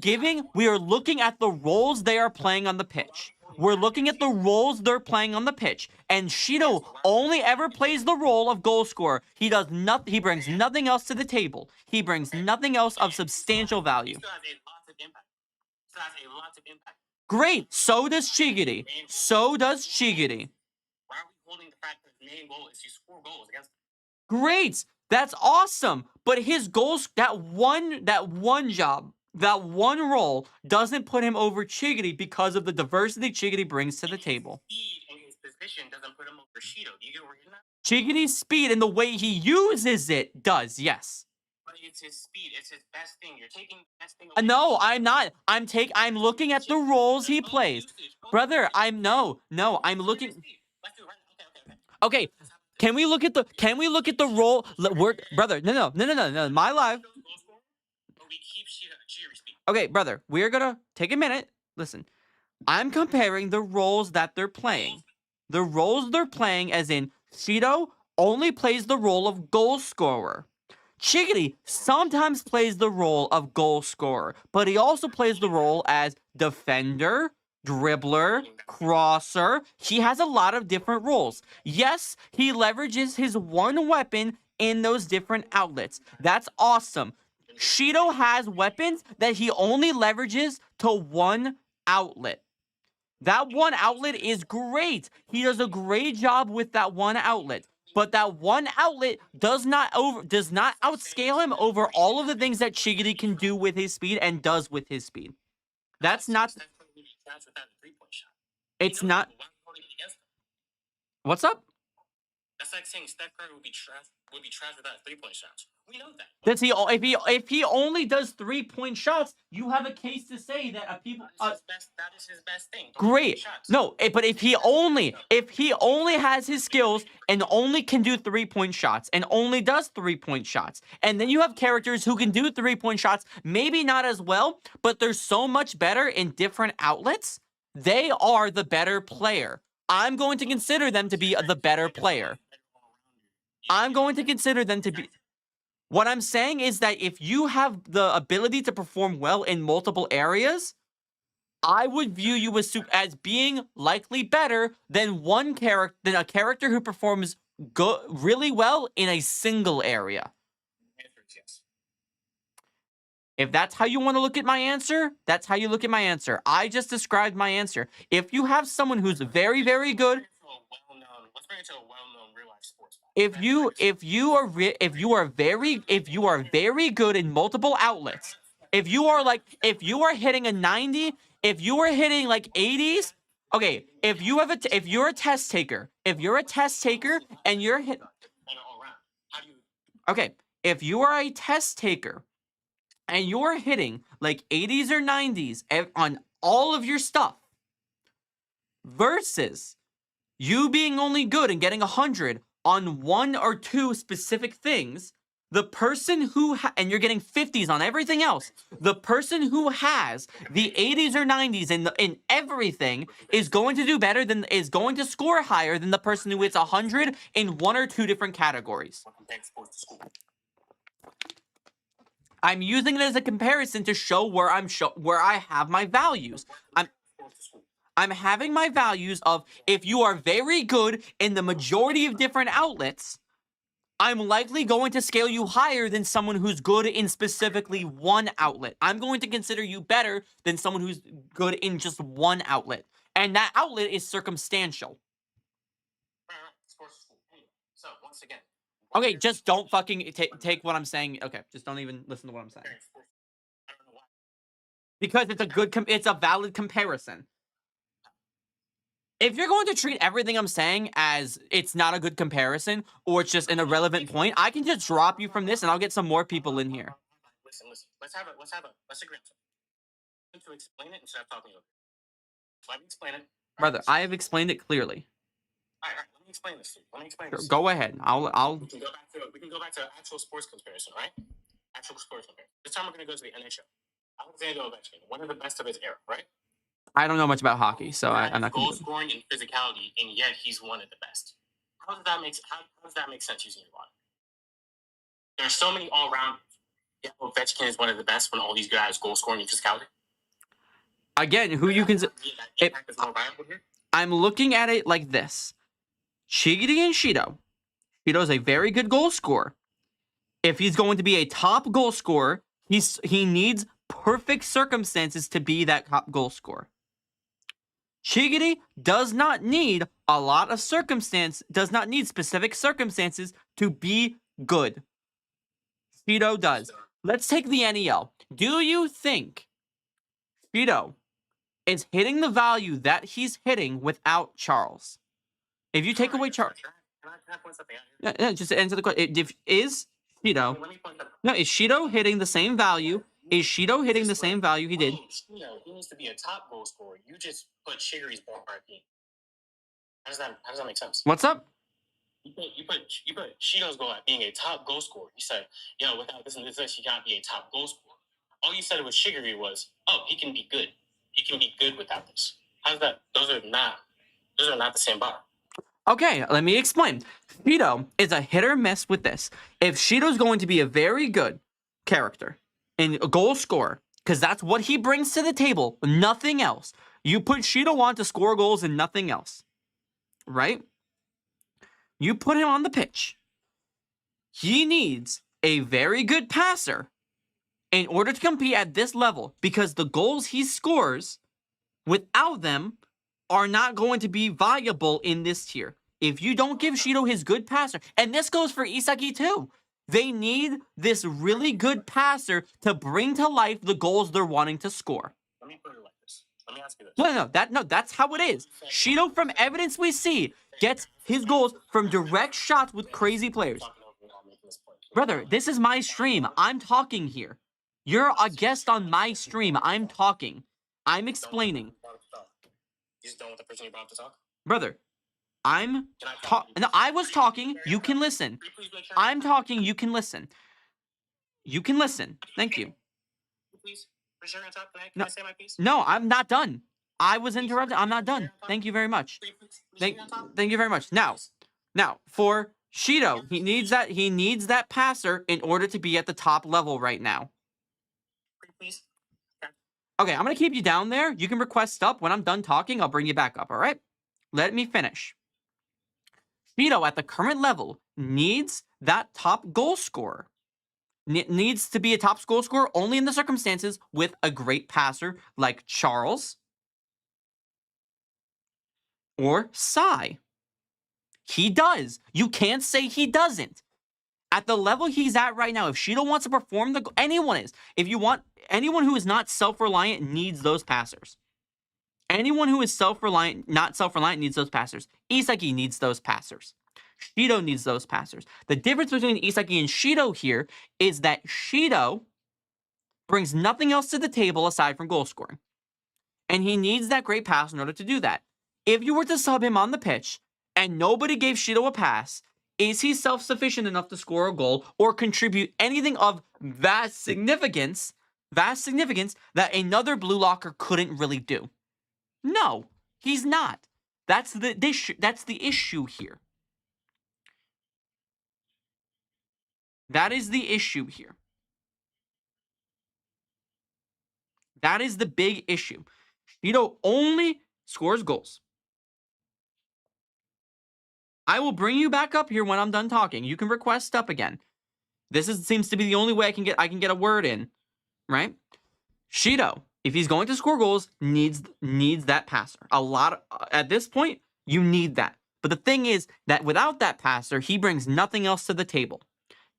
looking at the roles they are playing on the pitch. We're looking at the roles they're playing on the pitch. And Shido only ever plays the role of goal scorer. He brings nothing else to the table. He brings nothing else of substantial value. Great, so does Chigity. Why are we holding the fact that his main goal is to score goals against Great. That's awesome. But his goals, that one job, that one role doesn't put him over Chigiri because of the diversity Chigiri brings to the table. Speed and his position doesn't put him over Shido. Do you get where you're at? Chigiri's speed and the way he uses it does, yes. But it's his speed. It's his best thing. You're taking the best thing. No, I'm not. I'm looking at the roles he plays. Brother, I'm looking. Okay, can we look at the role? Brother, no. My live. Okay, brother, we're gonna take a minute. Listen, I'm comparing the roles that they're playing. The roles they're playing, as in Shido only plays the role of goal scorer. Chigiri sometimes plays the role of goal scorer, but he also plays the role as defender, dribbler, crosser. He has a lot of different roles. Yes, he leverages his one weapon in those different outlets. That's awesome. Shido has weapons that he only leverages to one outlet. That one outlet is great. He does a great job with that one outlet. But that one outlet does not outscale him over all of the things that Chigiri can do with his speed and does with his speed. That's not. It's not. What's up? That's like saying Steph Curry would be trash without 3-point shots. We know that. Does he? If he only does 3-point shots, you have a case to say that people. That is his best thing. Great. No, but if he only has his skills and only can do 3-point shots and only does 3-point shots, and then you have characters who can do 3-point shots, maybe not as well, but they're so much better in different outlets. They are the better player. I'm going to consider them to be the better player. I'm going to consider them to be. What I'm saying is that if you have the ability to perform well in multiple areas, I would view you as being likely better than a character who performs really well in a single area. If that's how you want to look at my answer, that's how you look at my answer. I just described my answer. If you have someone who's very, very good, if you are very good in multiple outlets, if you are hitting a 90, if you are hitting like 80s, okay, if you're a test taker and you're hit. Okay, if you are a test taker and you're hitting like 80s or 90s on all of your stuff, versus you being only good and getting 100 on 1 or 2 specific things, the person who and you're getting 50s on everything else, the person who has the 80s or 90s in everything is going to do better is going to score higher than the person who hits 100 in 1 or 2 different categories. I'm using it as a comparison to show where I have my values. I'm having my values of if you are very good in the majority of different outlets, I'm likely going to scale you higher than someone who's good in specifically one outlet. I'm going to consider you better than someone who's good in just one outlet. And that outlet is circumstantial. So, once again. Okay, just don't fucking take what I'm saying. Okay, just don't even listen to what I'm saying. Because it's a valid comparison. If you're going to treat everything I'm saying as it's not a good comparison or it's just an irrelevant point, I can just drop you from this and I'll get some more people in here. Listen. Let's agree to explain it instead of talking over it. Let me explain it. Brother, I have explained it clearly. All right. Let me explain this to you. Go ahead. We can go back to actual sports comparison, right? Actual sports comparison. This time we're going to go to the NHL. Alexander Ovechkin, one of the best of his era, right? I don't know much about hockey, so I'm not goal scoring and physicality, and yet he's one of the best. How does that make sense using your logic? There are so many all round. Yeah, Ovechkin is one of the best when all these guys goal scoring and physicality. Again, who you can? I'm looking at it like this: Chigiri and Shido. Shido's a very good goal scorer. If he's going to be a top goal scorer, he needs perfect circumstances to be that top goal scorer. Chigiri does not need a lot of does not need specific circumstances to be good. Shido does. Let's take the NEL. Do you think Shido is hitting the value that he's hitting without Charles? If you take away Charles, Can I point something out here? just to answer the question, is Shido? Let me point something. No, is Shido hitting the same value? Is Shido hitting the same value he did? He needs to be a top goal scorer. You just put Shigiri's bar RP. How does that make sense? What's up? You put Shido's goal at being a top goal scorer. You said, without this and this, he can't be a top goal scorer. All you said with Shigiri was, he can be good. He can be good without this. How's that? Those are not the same bar. Okay, let me explain. Shido is a hit or miss with this. If Shido's going to be a very good character and a goal scorer, because that's what he brings to the table, nothing else. You put Shido on to score goals and nothing else, right? You put him on the pitch. He needs a very good passer in order to compete at this level, because the goals he scores without them are not going to be viable in this tier. If you don't give Shido his good passer, and this goes for Isagi too, they need this really good passer to bring to life the goals they're wanting to score. Let me put it like this. Let me ask you this. No, that's how it is. Shido, from evidence we see, gets his goals from direct shots with crazy players. Brother, this is my stream. I'm talking here. You're a guest on my stream. I'm talking. I'm explaining. You just done with the person you brought up to talk? Brother, No, I was talking. You can listen. I'm talking. You can listen. You can listen. Thank you. Please, can No. I say my piece? No, I'm not done. I was interrupted. I'm not done. Thank you very much. Thank you very much. Now, for Shido, he needs that passer in order to be at the top level right now. Please. Okay, I'm gonna keep you down there. You can request up. When I'm done talking, I'll bring you back up, all right? Let me finish. Shido, at the current level, needs that top goal scorer. Needs to be a top goal scorer only in the circumstances with a great passer like Charles or Sai. He does. You can't say he doesn't. At the level he's at right now, if Shido wants to perform, anyone is. Anyone who is not self-reliant needs those passers. Anyone who is not self-reliant needs those passers. Isagi needs those passers. Shido needs those passers. The difference between Isagi and Shido here is that Shido brings nothing else to the table aside from goal scoring. And he needs that great pass in order to do that. If you were to sub him on the pitch and nobody gave Shido a pass, is he self-sufficient enough to score a goal or contribute anything of vast significance that another blue locker couldn't really do? No, he's not. That's the issue here. That is the issue here. That is the big issue. Shido only scores goals. I will bring you back up here when I'm done talking. You can request up again. Seems to be the only way I can get a word in, right? Shido, if he's going to score goals, needs that passer. At this point, you need that. But the thing is that without that passer, he brings nothing else to the table.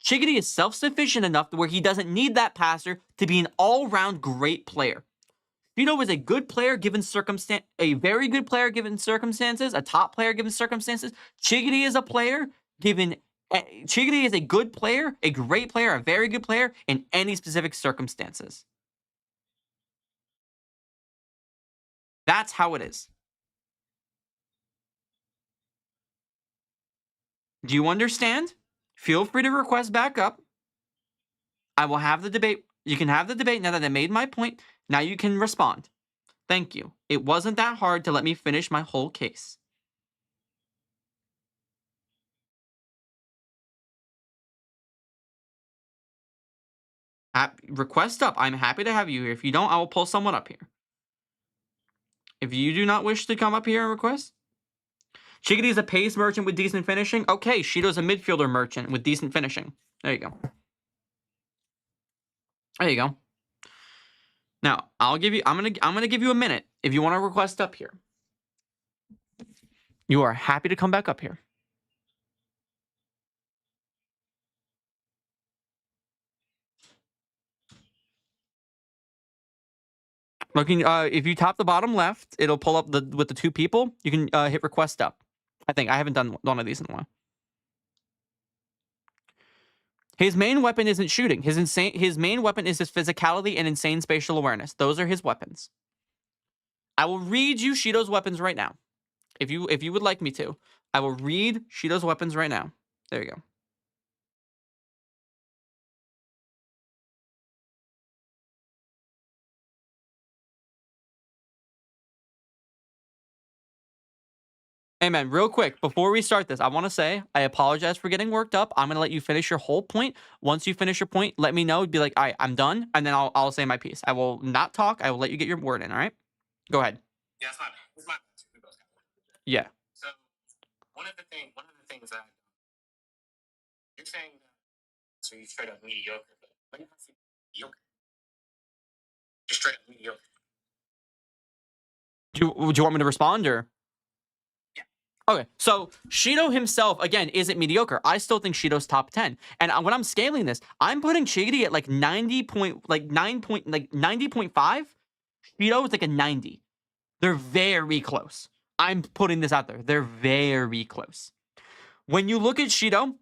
Chigiri is self-sufficient enough to where he doesn't need that passer to be an all-round great player. Shido is a good player given a very good player given circumstances, a top player given circumstances. Chigiri is a good player, a great player, a very good player in any specific circumstances. That's how it is. Do you understand? Feel free to request back up. I will have the debate. You can have the debate now that I made my point. Now you can respond. Thank you. It wasn't that hard to let me finish my whole case. Request up. I'm happy to have you here. If you don't, I will pull someone up here. If you do not wish to come up here and request. Chigiri is a pace merchant with decent finishing. Okay, Shido's a midfielder merchant with decent finishing. There you go. There you go. Now, I'm gonna give you a minute if you want to request up here. You are happy to come back up here. Looking, if you tap the bottom left, it'll pull up with the two people. You can hit request up. I think I haven't done one of these in a while. His main weapon isn't shooting. His main weapon is his physicality and insane spatial awareness. Those are his weapons. I will read you Shido's weapons right now. If you would like me to, I will read Shido's weapons right now. There you go. Hey man, real quick, before we start this, I want to say I apologize for getting worked up. I'm gonna let you finish your whole point. Once you finish your point, let me know. Be like, all right, I'm done, and then I'll say my piece. I will not talk. I will let you get your word in. All right, go ahead. Yeah, it's my Yeah. So one of the things that you're saying that so you straight up mediocre, but when you see mediocre, just straight up mediocre. Do you want me to respond or? Yeah. Okay, so Shido himself again isn't mediocre. I still think Shido's top 10. And when I'm scaling this, I'm putting Chigiri at like 90.5. Shido is like a 90. They're very close. I'm putting this out there. They're very close. When you look at Shido,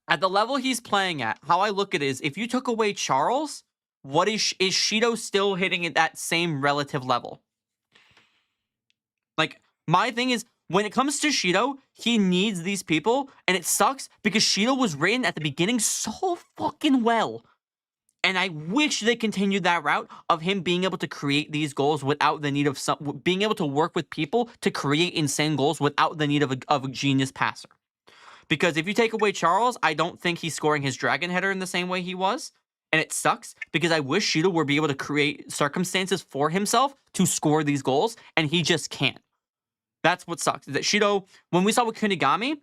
at the level he's playing at, how I look at it is if you took away Charles, what is Shido still hitting at that same relative level? Like, my thing is, when it comes to Shido, he needs these people, and it sucks because Shido was written at the beginning so fucking well. And I wish they continued that route of him being able to create these goals without the need of being able to work with people to create insane goals without the need of a genius passer. Because if you take away Charles, I don't think he's scoring his dragon header in the same way he was. And it sucks because I wish Shido would be able to create circumstances for himself to score these goals, and he just can't. That's what sucks. Is that Shido, when we saw with Kunigami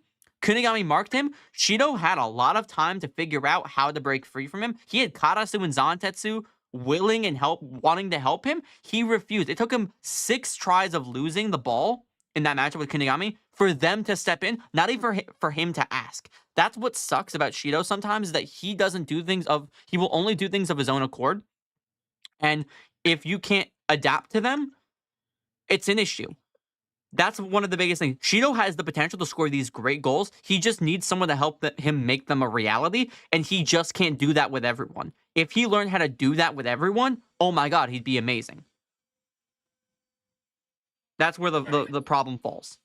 marked him. Shido had a lot of time to figure out how to break free from him. He had Karasu and Zantetsu willing and wanting to help him. He refused. It took him 6 tries of losing the ball in that matchup with Kunigami for them to step in, not even for him to ask. That's what sucks about Shido sometimes, is that he doesn't do things he will only do things of his own accord. And if you can't adapt to them, it's an issue. That's one of the biggest things. Shido has the potential to score these great goals. He just needs someone to help him make them a reality, and he just can't do that with everyone. If he learned how to do that with everyone, oh my god, he'd be amazing. That's where the problem falls.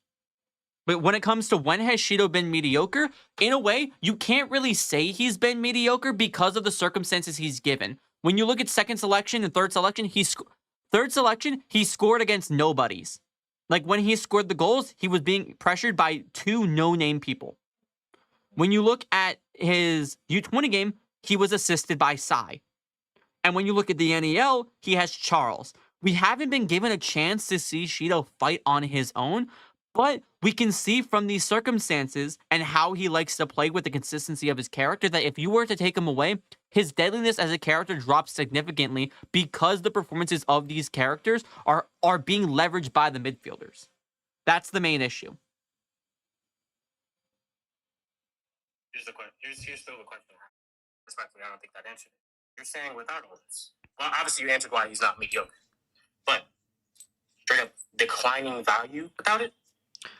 But when it comes to when has Shido been mediocre, in a way, you can't really say he's been mediocre because of the circumstances he's given. When you look at second selection and third selection, he scored against nobodies. Like, when he scored the goals, he was being pressured by 2 no-name people. When you look at his U20 game, he was assisted by Sai. And when you look at the NEL, he has Charles. We haven't been given a chance to see Shido fight on his own, but we can see from these circumstances and how he likes to play with the consistency of his character that if you were to take him away, his deadliness as a character drops significantly because the performances of these characters are being leveraged by the midfielders. That's the main issue. Here's still the question. Respectfully, I don't think that answered it. You're saying without all this, well, obviously you answered why he's not mediocre, but straight up declining value without it.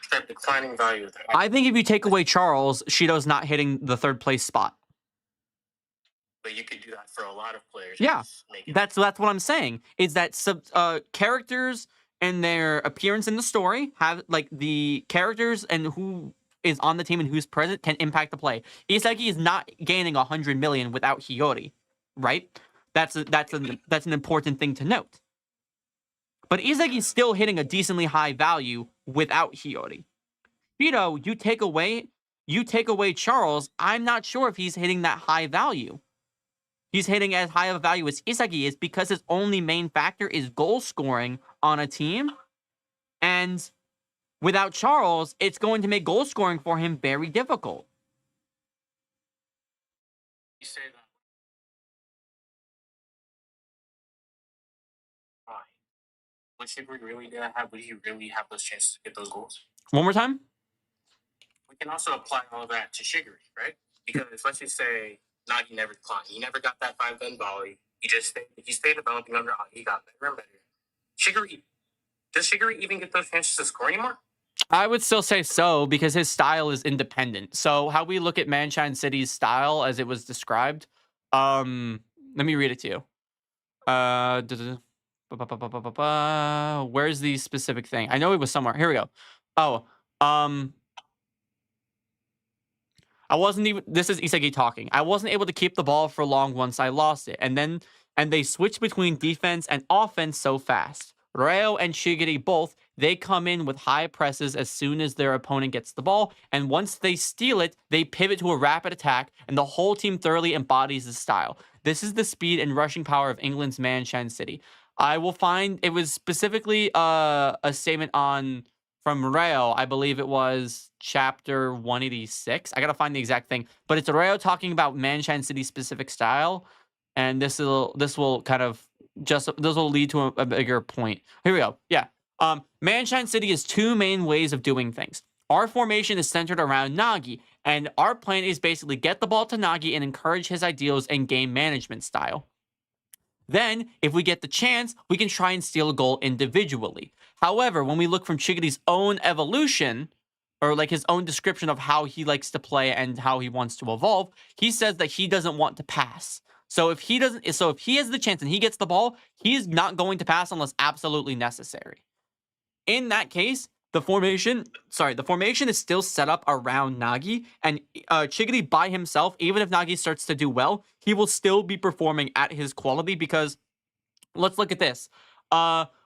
Straight up declining value without it. I think if you take away Charles, Shido's not hitting the 3rd place spot. But you could do that for a lot of players. Yeah, that's what I'm saying. Is that characters and their appearance in the story have, like, the characters and who is on the team and who's present can impact the play. Isagi is not gaining 100 million without Hiyori, right? That's an important thing to note. But Isagi's still hitting a decently high value without Hiyori. Shido, you take away Charles, I'm not sure if he's hitting that high value. He's hitting as high of a value as Isagi is because his only main factor is goal scoring on a team. And without Charles, it's going to make goal scoring for him very difficult. You say that. Why? Would he really have those chances to get those goals? One more time? can also apply all that to Shigiri, right? Because let's just say Nagi never declined. He never got that 5-gun volley. He stayed developing under Agi. He got better and better. Does Shigiri even get those chances to score anymore? I would still say so because his style is independent. So how we look at Manshine City's style as it was described, let me read it to you. Where's the specific thing? I know it was somewhere. Here we go. Oh, I wasn't even, this is Isagi talking. I wasn't able to keep the ball for long once I lost it. And they switched between defense and offense so fast. Reo and Shigiri both, they come in with high presses as soon as their opponent gets the ball. And once they steal it, they pivot to a rapid attack and the whole team thoroughly embodies the style. This is the speed and rushing power of England's Manshine City. I will find, it was specifically a statement from Reo, I believe it was chapter 186. I gotta find the exact thing, but it's Reo talking about Manshine City specific style, and this will lead to a bigger point. Here we go. Yeah. Manshine City has two main ways of doing things. Our formation is centered around Nagi, and our plan is basically get the ball to Nagi and encourage his ideals and game management style. Then, if we get the chance, we can try and steal a goal individually. However, when we look from Chigiri's own evolution, or like his own description of how he likes to play and how he wants to evolve, he says that he doesn't want to pass. So if he has the chance and he gets the ball, he's not going to pass unless absolutely necessary. In that case, the formation is still set up around Nagi, and Chigiri by himself, even if Nagi starts to do well, he will still be performing at his quality because, let's look at this.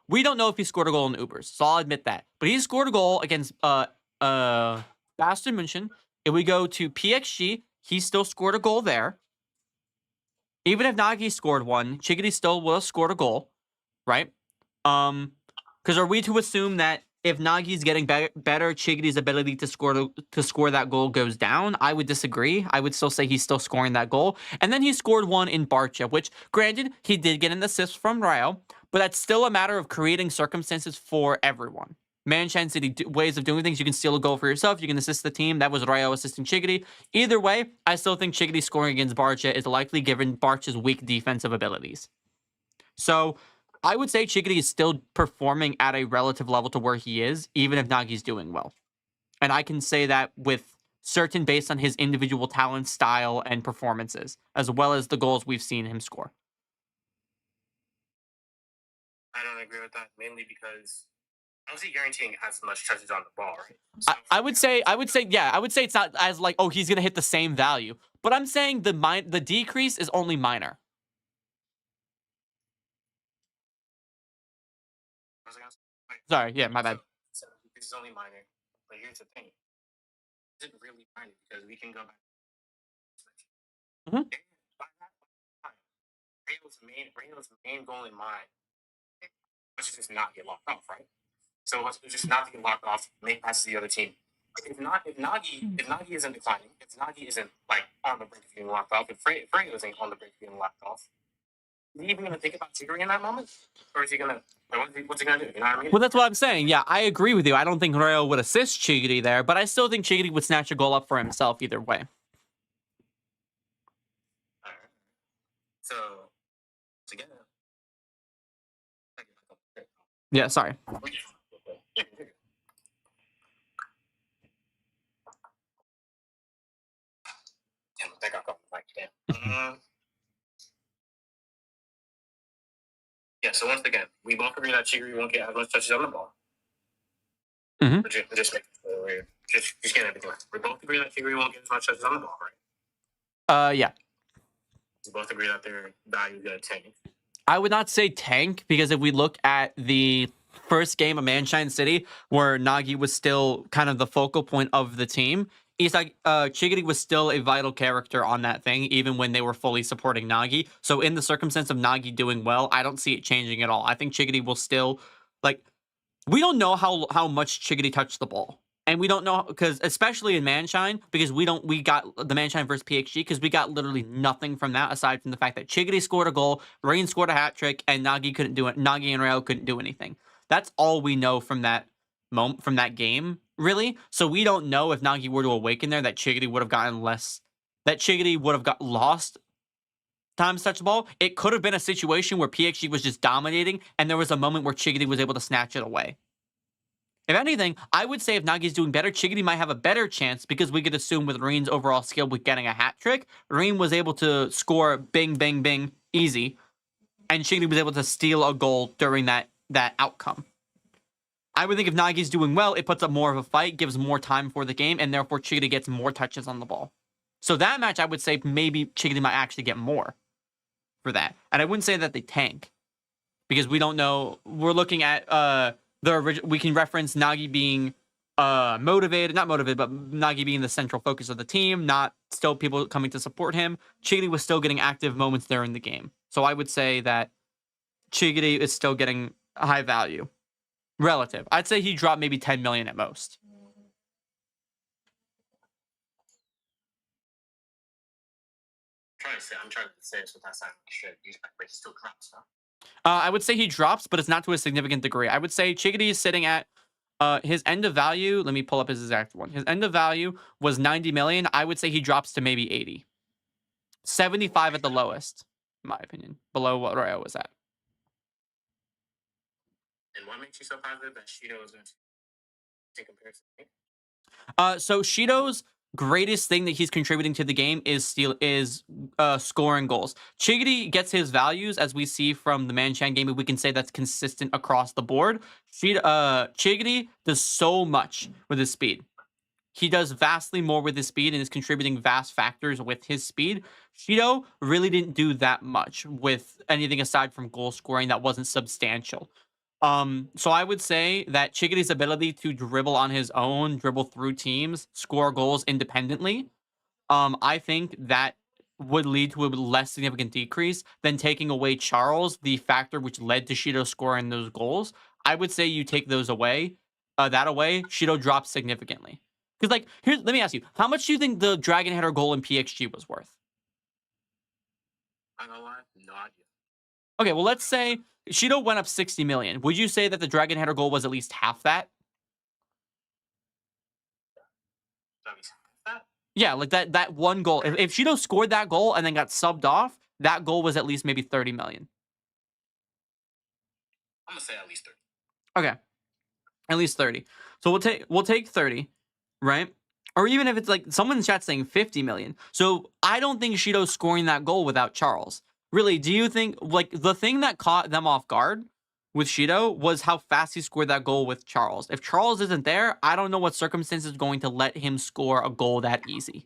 We don't know if he scored a goal in Ubers, so I'll admit that. But he scored a goal against Bayern München. If we go to PXG, he still scored a goal there. Even if Nagi scored one, Chigiri still will have scored a goal, right? Because are we to assume that if Nagi's getting better, Chigiri's ability to score that goal goes down? I would disagree. I would still say he's still scoring that goal. And then he scored one in Barcha, which, granted, he did get an assist from Ryo, but that's still a matter of creating circumstances for everyone. Manshine City ways of doing things. You can steal a goal for yourself. You can assist the team. That was Ryo assisting Chigiri. Either way, I still think Chigiri scoring against Barcha is likely given Barcha's weak defensive abilities. So I would say Chigiri is still performing at a relative level to where he is, even if Nagi's doing well. And I can say that with certain based on his individual talent, style, and performances, as well as the goals we've seen him score. I don't agree with that, mainly because I don't see guaranteeing as much touches on the ball, right? So I would say it's not as like, oh, he's gonna hit the same value. But I'm saying the decrease is only minor. Sorry, yeah, my bad. So this is only minor, but here's the thing: is it really minor? Because we can go back. Mhm. By that time, Rayo's main goal in mind was to just not get locked off, right? So it's just not to get locked off, make passes to the other team. If Nagi isn't declining, if Nagi isn't like on the brink of getting locked off, if Freyo isn't on the brink of getting locked off, is he even gonna think about Chigiri in that moment, or is he gonna? What's he gonna do? You know what I mean? Well, that's what I'm saying. Yeah, I agree with you. I don't think Ryo would assist Chigiri there, but I still think Chigiri would snatch a goal up for himself either way. Alright. So together. Yeah, sorry. Damn, I got caught in the mic. Damn. Yeah, so once again, we both agree that Chigiri won't get as much touches on the ball. Mhm. We're just making sure we're just getting everything right. We both agree that Chigiri won't get as much touches on the ball, right? Yeah. We both agree that their value is going to tank. I would not say tank, because if we look at the first game of Manshine City, where Nagi was still kind of the focal point of the team, Chigiri was still a vital character on that thing, even when they were fully supporting Nagi. So in the circumstance of Nagi doing well, I don't see it changing at all. I think Chigiri will still, like, we don't know how much Chigiri touched the ball. And we don't know, because especially in Manshine, because we got the Manshine versus PXG, because we got literally nothing from that aside from the fact that Chigiri scored a goal, Rain scored a hat trick, and Nagi and Ryo couldn't do anything. That's all we know from that moment, from that game. really. So we don't know if Nagi were to awaken there that Chigiri would have gotten less, that Chigiri would have got lost times touch the ball. It could have been a situation where PXG was just dominating and there was a moment where Chigiri was able to snatch it away. If anything, I would say if Nagi's doing better, Chigiri might have a better chance because we could assume with Reen's overall skill with getting a hat trick, Reen was able to score bing, bing, bing, easy, and Chigiri was able to steal a goal during that outcome. I would think if Nagi's doing well, it puts up more of a fight, gives more time for the game, and therefore Chigiri gets more touches on the ball. So that match, I would say maybe Chigiri might actually get more for that. And I wouldn't say that they tank because we don't know. We're looking at we can reference Nagi being motivated, not motivated, but Nagi being the central focus of the team, not still people coming to support him. Chigiri was still getting active moments there in the game. So I would say that Chigiri is still getting high value. Relative. I'd say he dropped maybe 10 million at most. I'm trying to say this without sounding straight, but he still drops, huh? I would say he drops, but it's not to a significant degree. I would say Chigiri is sitting at his end of value. Let me pull up his exact one. His end of value was 90 million. I would say he drops to maybe 80. 75 at the lowest, in my opinion. Below what Rayo was at. And what makes you so positive that Shido is going to compare to me? So Shido's greatest thing that he's contributing to the game is scoring goals. Chigiri gets his values as we see from the Manchan game, and we can say that's consistent across the board. Chigiri does so much with his speed. He does vastly more with his speed and is contributing vast factors with his speed. Shido really didn't do that much with anything aside from goal scoring that wasn't substantial. So I would say that Chigiri's ability to dribble on his own, dribble through teams, score goals independently, I think that would lead to a less significant decrease than taking away Charles, the factor which led to Shido scoring those goals. I would say you take those away, Shido drops significantly. Because, like, let me ask you, how much do you think the Dragon Header goal in PXG was worth? I don't know, no idea. Okay, well, let's say Shido went up 60 million. Would you say that the Dragon Header goal was at least half that? Yeah, like that one goal. If Shido scored that goal and then got subbed off, that goal was at least maybe 30 million. I'm gonna say at least 30. Okay, at least 30. So we'll take 30, right? Or even if it's like someone in the chat saying 50 million. So I don't think Shido's scoring that goal without Charles. Really, do you think, like, the thing that caught them off guard with Shido was how fast he scored that goal with Charles? If Charles isn't there, I don't know what circumstance is going to let him score a goal that easy.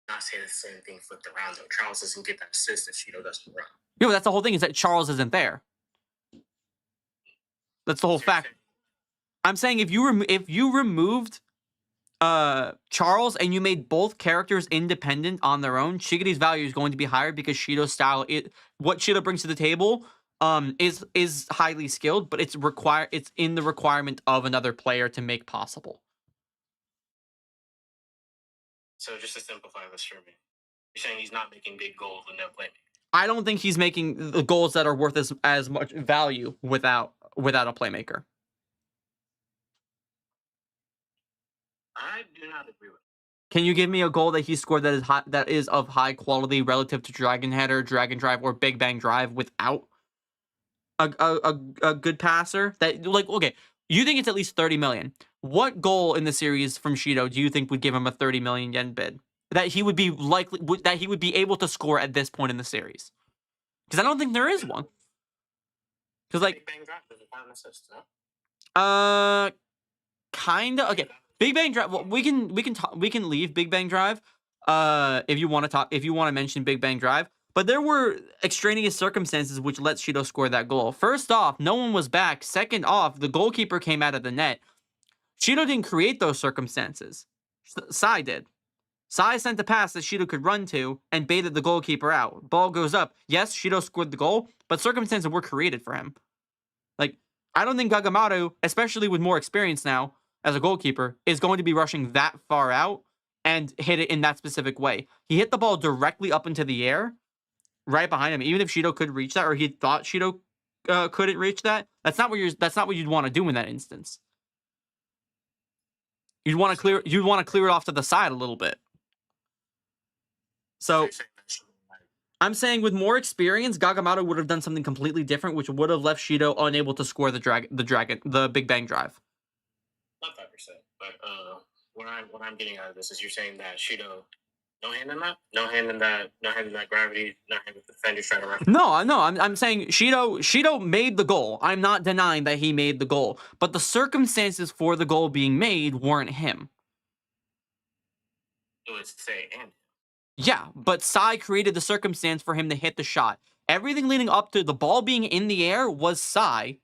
Not saying the same thing flipped around, though. Charles doesn't get that assist if Shido doesn't run. Yeah, but that's the whole thing, is that Charles isn't there. That's the whole fact. I'm saying if you removed Charles and you made both characters independent on their own, Chigiri's value is going to be higher because Shido's style, what Shido brings to the table is highly skilled, but it's in the requirement of another player to make possible. So just to simplify this for me, you're saying he's not making big goals with no playmaking? I don't think he's making the goals that are worth as much value without a playmaker. I do not agree with it. Can you give me a goal that he scored that is of high quality relative to Dragon Header, Dragon Drive, or Big Bang Drive without a good passer? That, like, okay, you think it's at least 30 million. What goal in the series from Shido do you think would give him a 30 million yen bid? That he would be able to score at this point in the series? Because I don't think there is one. Because, like, Big Bang Drive doesn't count as assist, no? Kinda. Okay. Big Bang Drive. Well, we can leave Big Bang Drive. If you want to mention Big Bang Drive, but there were extraneous circumstances which let Shido score that goal. First off, no one was back. Second off, the goalkeeper came out of the net. Shido didn't create those circumstances. Sai did. Sai sent a pass that Shido could run to and baited the goalkeeper out. Ball goes up. Yes, Shido scored the goal, but circumstances were created for him. Like, I don't think Gagamaru, especially with more experience now as a goalkeeper, is going to be rushing that far out and hit it in that specific way. He hit the ball directly up into the air, right behind him. Even if Shido could reach that, or he thought Shido couldn't reach that, that's not what you'd want to do in that instance. You'd want to clear it off to the side a little bit. So I'm saying with more experience, Gagamatto would have done something completely different, which would have left Shido unable to score the Big Bang Drive. Not 5%, but what I'm getting out of this is you're saying that Shido, no hand in that gravity, no hand with the defenders trying to run. No, I'm saying Shido made the goal. I'm not denying that he made the goal, but the circumstances for the goal being made weren't him. It was Sei and him. Yeah, but Sai created the circumstance for him to hit the shot. Everything leading up to the ball being in the air was Sai.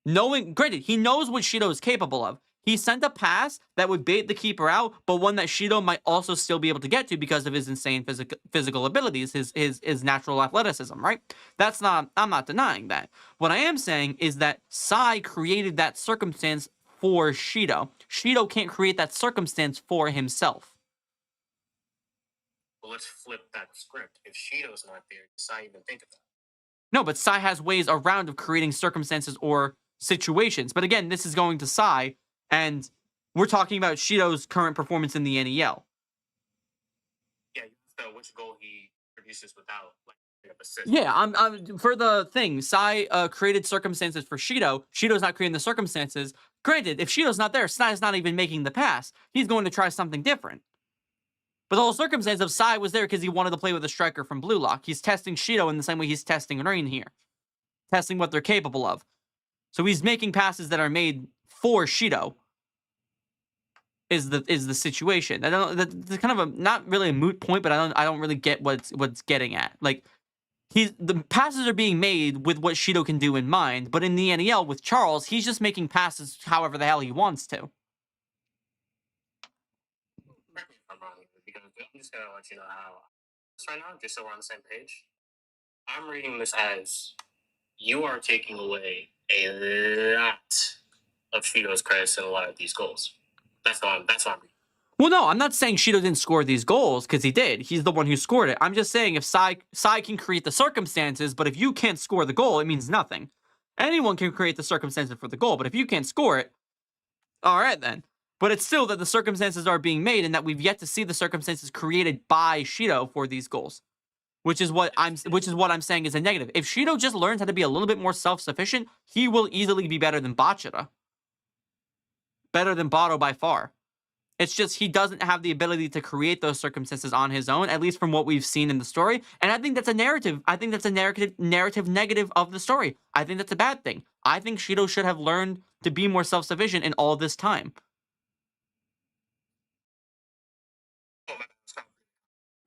Granted, he knows what Shido is capable of. He sent a pass that would bait the keeper out, but one that Shido might also still be able to get to because of his insane physical abilities, his natural athleticism, right? I'm not denying that. What I am saying is that Sai created that circumstance for Shido. Shido can't create that circumstance for himself. Well, let's flip that script. If Shido's not there, does Sai even think of that? No, but Sai has ways around of creating circumstances or situations. But again, this is going to Sai, and we're talking about Shido's current performance in the NEL. Yeah, so which goal he produces without assist. Yeah, I'm for the thing. Sai created circumstances for Shido. Shido's not creating the circumstances. Granted, if Shido's not there, Sai's not even making the pass. He's going to try something different. But the whole circumstance of Sai was there because he wanted to play with a striker from BLUELOCK. He's testing Shido in the same way he's testing Rain here. Testing what they're capable of. So he's making passes that are made for Shido. Is the situation. That's kind of a not really a moot point, but I don't really get what's getting at. Like the passes are being made with what Shido can do in mind, but in the NEL with Charles, he's just making passes however the hell he wants to. I'm just gonna let you know how this right now, just so we're on the same page. I'm reading this as you are taking away a lot of Shido's credits in a lot of these goals. That's what I'm reading. Well, no, I'm not saying Shido didn't score these goals, because he did. He's the one who scored it. I'm just saying if Sai can create the circumstances, but if you can't score the goal, it means nothing. Anyone can create the circumstances for the goal, but if you can't score it, all right then. But it's still that the circumstances are being made and that we've yet to see the circumstances created by Shido for these goals. Which is what I'm saying is a negative. If Shido just learns how to be a little bit more self-sufficient, he will easily be better than Bachira. Better than Bato by far. It's just he doesn't have the ability to create those circumstances on his own, at least from what we've seen in the story. And I think that's a narrative. I think that's a narrative negative of the story. I think that's a bad thing. I think Shido should have learned to be more self-sufficient in all this time.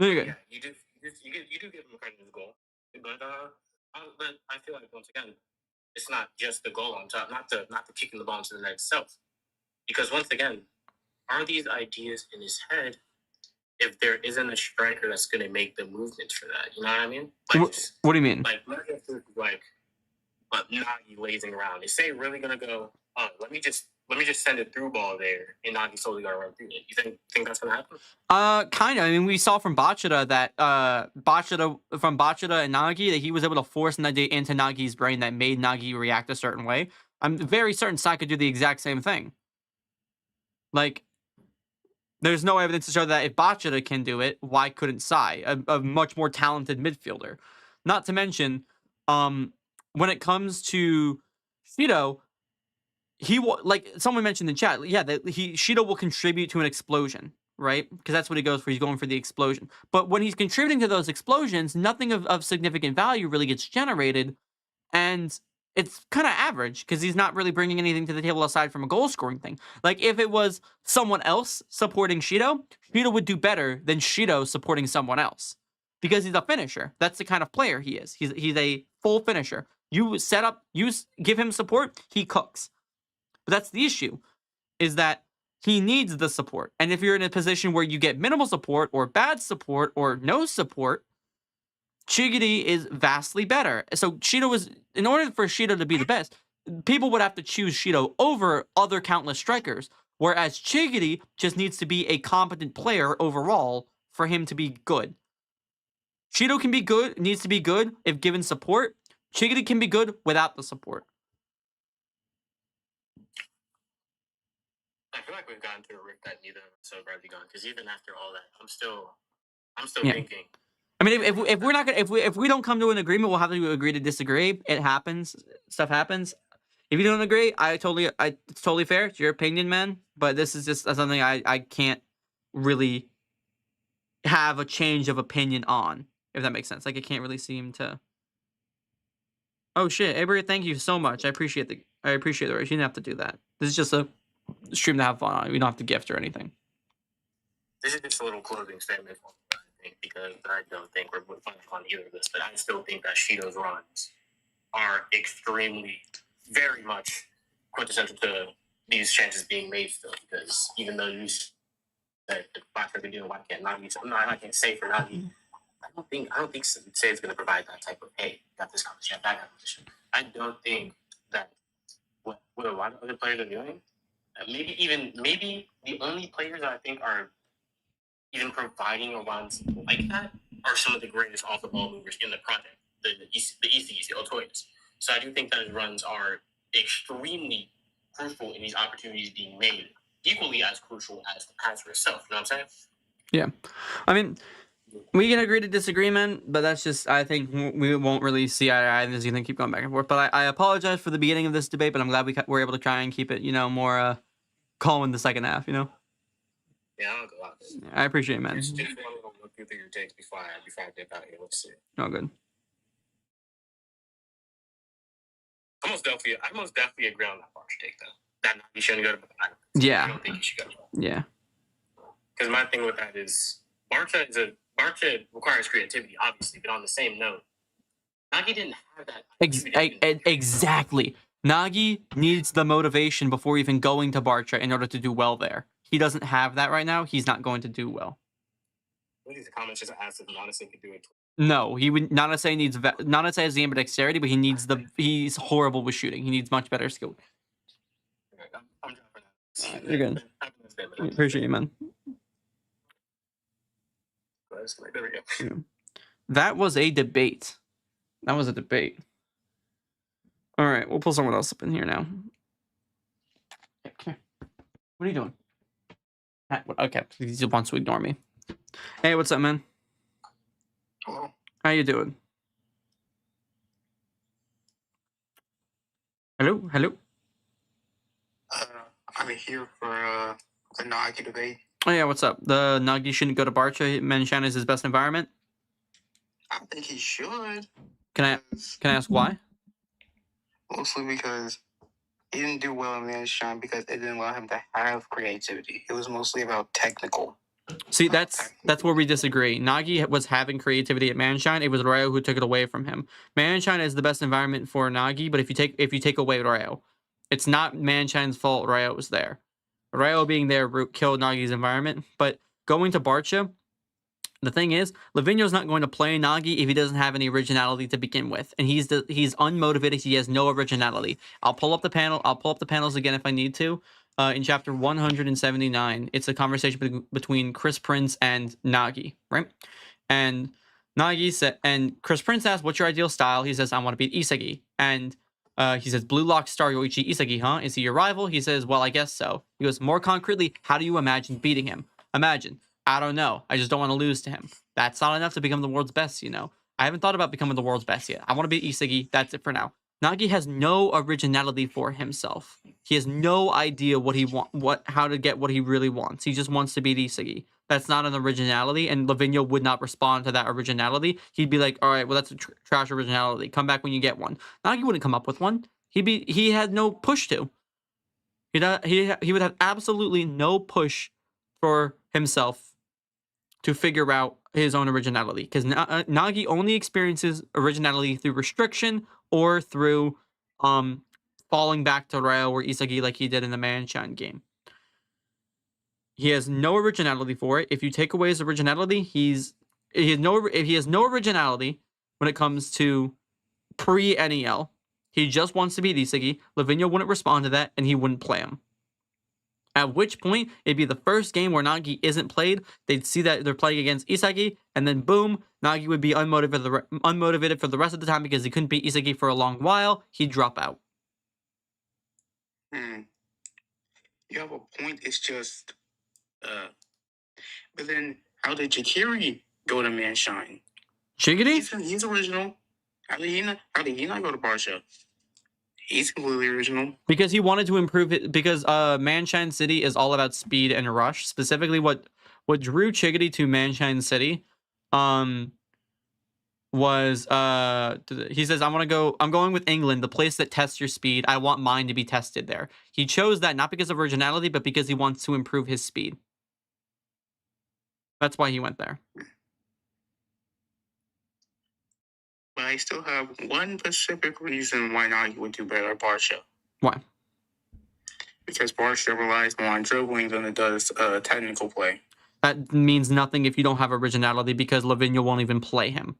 No, you're good. Yeah, you do give him credit for the goal, but I feel like once again, it's not just the goal on top, not the kicking the ball into the net itself, because once again, are these ideas in his head? If there isn't a striker that's going to make the movements for that, you know what I mean? Like, what do you mean? Like Nagi lazing around. Is Sei really going to go? Oh, let me just send a through ball there, and Nagi's totally gonna run through it. You think that's gonna happen? Kind of. I mean, we saw from Bachira that Bachira and Nagi that he was able to force an idea into Nagi's brain that made Nagi react a certain way. I'm very certain Sai could do the exact same thing. Like, there's no evidence to show that if Bachira can do it, why couldn't Sai, a much more talented midfielder? Not to mention, when it comes to Shido, like someone mentioned in chat, yeah, that Shido will contribute to an explosion, right? Because that's what he goes for. He's going for the explosion. But when he's contributing to those explosions, nothing of significant value really gets generated, and it's kind of average because he's not really bringing anything to the table aside from a goal scoring thing. Like if it was someone else supporting Shido, Shido would do better than Shido supporting someone else because he's a finisher. That's the kind of player he is. He's a full finisher. You set up, you give him support, he cooks. But that's the issue, is that he needs the support. And if you're in a position where you get minimal support or bad support or no support, Chigiri is vastly better. So Shido is, in order for Shido to be the best, people would have to choose Shido over other countless strikers, whereas Chigiri just needs to be a competent player overall for him to be good. Shido can be good, needs to be good if given support. Chigiri can be good without the support. I feel like we've gotten to a rift that neither of us so badly gone. Because even after all that, I'm still Yeah. thinking. I mean, if we're not gonna if we don't come to an agreement, we'll have to agree to disagree. It happens. Stuff happens. If you don't agree, it's totally fair. It's your opinion, man. But this is just something I can't really have a change of opinion on, if that makes sense. Like, it can't really seem to. Oh shit, Avery, thank you so much. I appreciate it. You didn't have to do that. This is just a stream to have fun on. We don't have to gift or anything. This is just a little closing statement for me, I think, because I don't think we're finding on either of this, but I still think that Shido's runs are extremely, very much quintessential to these chances being made still, because even though you said the Blackford can do it, why can't Nagi? I can't say for Nagi. I don't think Say is going to provide that type of, hey, got this competition, that competition. I don't think that what a lot of other players are doing, maybe the only players that I think are even providing runs like that are some of the greatest off-the-ball movers in the project, the Isagis, the Otoyas. So I do think that his runs are extremely crucial in these opportunities being made, equally as crucial as the pass itself. You know what I'm saying? Yeah. I mean, we can agree to disagreement, but that's just, I think we won't really see eye to eye, and this is going to keep going back and forth. But I apologize for the beginning of this debate, but I'm glad we were able to try and keep it, more calm in the second half, Yeah, I'll go out there. I appreciate it, man. Just want to look through your takes before I dip out here. Let's see. Oh, good. I most definitely agree on that Barca take, though. That he shouldn't go to Yeah. I don't think he should go. Yeah. Because my thing with that is Barca requires creativity, obviously, but on the same note, Nagi didn't have that. Exactly. Nagi needs the motivation before even going to Barca in order to do well there. He doesn't have that right now. He's not going to do well. What are these comments just asked if Nanase could do it? No, he would. Nanase has the ambidexterity, but he's horrible with shooting. He needs much better skill. I'm dropping that. You're good. Appreciate you, man. There we go. That was a debate. All right, we'll pull someone else up in here now. Okay. What are you doing? Okay, he just wants to ignore me. Hey, what's up, man? Hello. How you doing? Hello? I'm here for the Nagi debate. Oh yeah, what's up? The Nagi shouldn't go to Barca. Menshan is his best environment. I think he should. Can I ask why? Mostly because he didn't do well in Manshine because it didn't allow him to have creativity. It was mostly about technical. See, that's where we disagree. Nagi was having creativity at Manshine. It was Ryo who took it away from him. Manshine is the best environment for Nagi, but if you take away Ryo, it's not Manshine's fault. Ryo was there. Ryo being there killed Nagi's environment. But going to Barca, the thing is, Lavinio's not going to play Nagi if he doesn't have any originality to begin with, and he's unmotivated. He has no originality. I'll pull up the panels again if I need to. In chapter 179, it's a conversation between Chris Prince and Nagi, right? And Nagi said, and Chris Prince asks, "What's your ideal style?" He says, "I want to beat Isagi." And he says, "BLUELOCK star Yoichi Isagi, huh? Is he your rival?" He says, "Well, I guess so." He goes, "More concretely, how do you imagine beating him?" Imagine. I don't know. I just don't want to lose to him. That's not enough to become the world's best, I haven't thought about becoming the world's best yet. I want to beat Isagi. That's it for now. Nagi has no originality for himself. He has no idea how to get what he really wants. He just wants to beat Isagi. That's not an originality, and Lavinio would not respond to that originality. He'd be like, "All right, well, that's a trash originality. Come back when you get one." Nagi wouldn't come up with one. He had no push to. He would have absolutely no push for himself to figure out his own originality, because Nagi only experiences originality through restriction or through falling back to Ryo or Isagi like he did in the Manshine game. He has no originality for it. If you take away his originality, he has no originality when it comes to pre-NEL. He just wants to beat Isagi. Lavinio wouldn't respond to that, and he wouldn't play him. At which point, it'd be the first game where Nagi isn't played. They'd see that they're playing against Isagi, and then boom, Nagi would be unmotivated for the rest of the time because he couldn't beat Isagi for a long while. He'd drop out. You have a point. It's just, but then how did Jakiri go to Manshine? Chigiri? He's original. How did he not go to Barsha? He's completely original. Because he wanted to improve it. Because Manshine City is all about speed and rush. Specifically, what drew Chigiri to Manshine City, was he says, I'm going with England, the place that tests your speed. I want mine to be tested there. He chose that not because of originality, but because he wants to improve his speed. That's why he went there. But I still have one specific reason why Nagi would do better at Barsha. Why? Because Barsha relies more on dribbling than it does technical play. That means nothing if you don't have originality, because Lavinia won't even play him.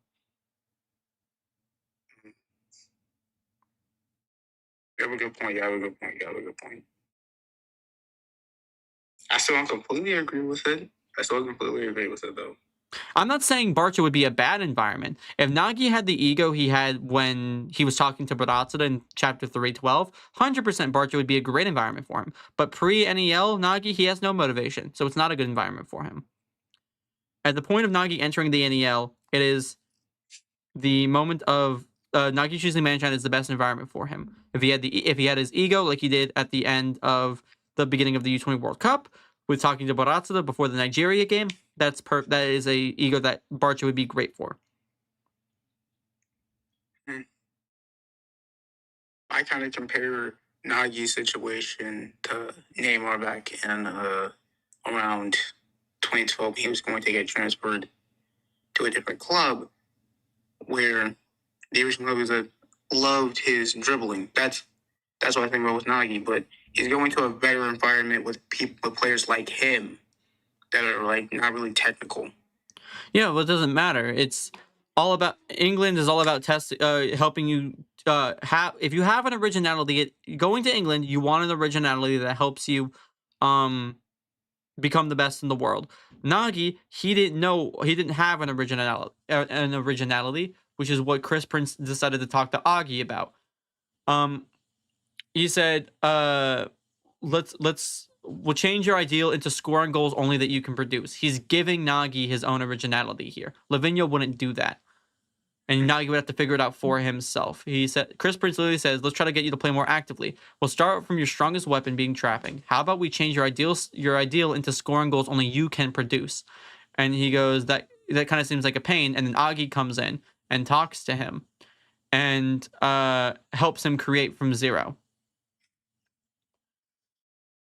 You have a good point. I still don't completely agree with it. Though. I'm not saying Barcha would be a bad environment. If Nagi had the ego he had when he was talking to Baratsuda in Chapter 312, 100% Barcha would be a great environment for him. But pre-NEL, Nagi, he has no motivation, so it's not a good environment for him. At the point of Nagi entering the NEL, it is the moment of Nagi choosing Manshine is the best environment for him. If he had his ego like he did at the end of the beginning of the U20 World Cup, with talking to Baratsuda before the Nigeria game, that is a ego that Barcha would be great for. I kind of compare Nagi's situation to Neymar back in around 2012. He was going to get transferred to a different club where the original players loved his dribbling. That's what I think about with Nagi. But he's going to a better environment with players like him that are like not really technical. Yeah, well, it doesn't matter. It's all about England is all about helping you if you have an originality. Going to England, you want an originality that helps you become the best in the world. Nagi, he didn't have an originality, which is what Chris Prince decided to talk to Agi about. He said, we'll change your ideal into scoring goals only that you can produce. He's giving Nagi his own originality here. Lavinia wouldn't do that. And Nagi would have to figure it out for himself. He said, Chris Prince literally says, let's try to get you to play more actively. We'll start from your strongest weapon being trapping. How about we change your ideal into scoring goals only you can produce? And he goes, that kind of seems like a pain. And then Agi comes in and talks to him and helps him create from zero.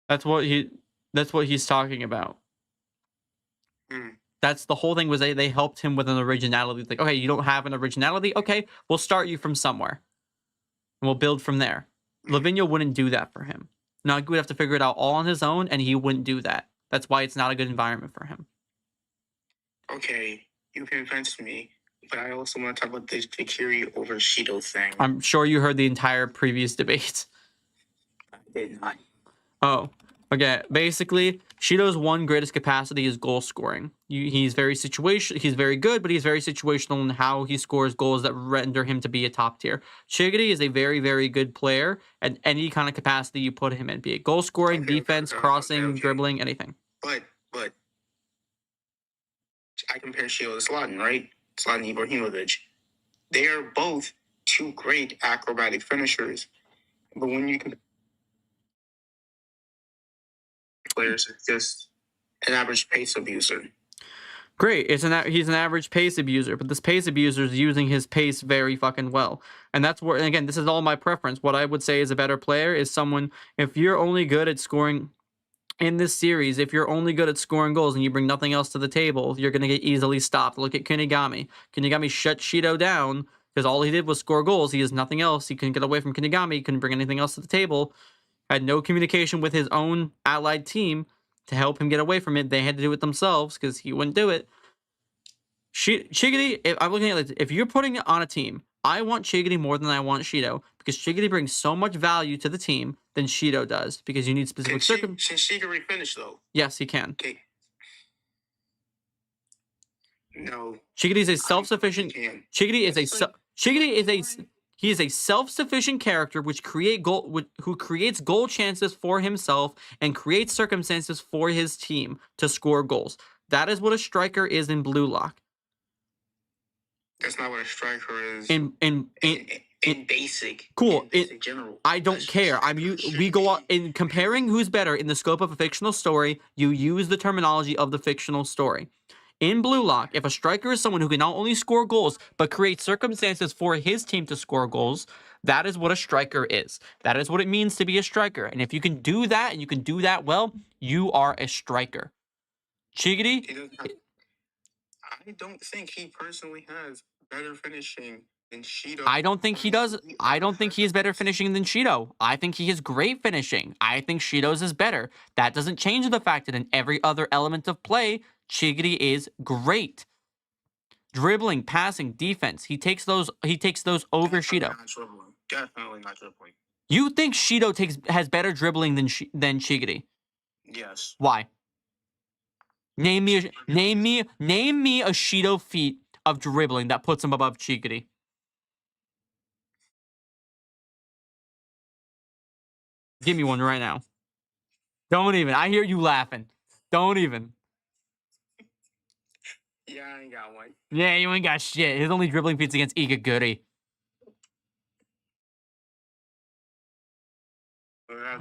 That's what he's talking about. That's the whole thing, was they helped him with an originality. Like, okay, you don't have an originality? Okay, we'll start you from somewhere. And we'll build from there. Lavinia wouldn't do that for him. Nagi would have to figure it out all on his own, and he wouldn't do that. That's why it's not a good environment for him. Okay, you convinced me. But I also want to talk about the Jakiri over Shido thing. I'm sure you heard the entire previous debate. I did not. Oh, okay. Basically, Shido's one greatest capacity is goal scoring. He's very good, but he's very situational in how he scores goals that render him to be a top tier. Chigiri is a very, very good player at any kind of capacity you put him in, be it goal scoring, defense, crossing, dribbling, anything. But I compare Shido to Zlatan, right? Zlatan Ibrahimovic. They are both two great acrobatic finishers. But when you compare players, it's just an average pace abuser. Great. He's an average pace abuser, but this pace abuser is using his pace very fucking well. And that's where, and again, this is all my preference. What I would say is a better player is someone, if you're only good at scoring in this series, if you're only good at scoring goals and you bring nothing else to the table, you're going to get easily stopped. Look at Kunigami. Kunigami shut Shido down because all he did was score goals. He has nothing else. He couldn't get away from Kunigami. He couldn't bring anything else to the table. Had no communication with his own allied team to help him get away from it. They had to do it themselves because he wouldn't do it. Chigiri, I'm looking at it, if you're putting it on a team, I want Chigiri more than I want Shido because Shigiri brings so much value to the team than Shido does, because you need specific circumstances. Can Shigiri finish though? Yes, he can. Okay. No. Shigiri is a self-sufficient. Shigiri is he is a self-sufficient character who creates goal chances for himself and creates circumstances for his team to score goals. That is what a striker is in Blue Lock. That's not what a striker is. In basic. Cool. In basic general. I don't care. We go on in comparing who's better in the scope of a fictional story. You use the terminology of the fictional story. In Blue Lock, if a striker is someone who can not only score goals, but create circumstances for his team to score goals, that is what a striker is. That is what it means to be a striker. And if you can do that, and you can do that well, you are a striker. Shigiri? I don't think he personally has better finishing than Shido. I don't think he does. I don't think he is better finishing than Shido. I think he is great finishing. I think Shido's is better. That doesn't change the fact that in every other element of play, Shigiri is great. Dribbling, passing, defense. He takes those over Shido. Definitely not dribbling. You think Shido has better dribbling than Shigiri? Yes. Why? Name me a Shido feat of dribbling that puts him above Shigiri. Give me one right now. Don't even. I hear you laughing. Don't even. Yeah, I ain't got one. Yeah, you ain't got shit. His only dribbling feats against Igaguri.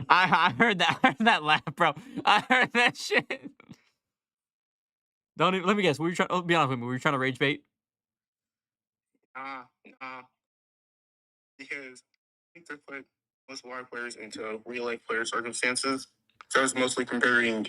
I heard that. I heard that laugh, bro. I heard that shit. Don't even. Let me guess. Were you trying? Oh, be honest with me. Were you trying to rage bait? Nah. Because I think they put most wide players into real life player circumstances. So I was mostly comparing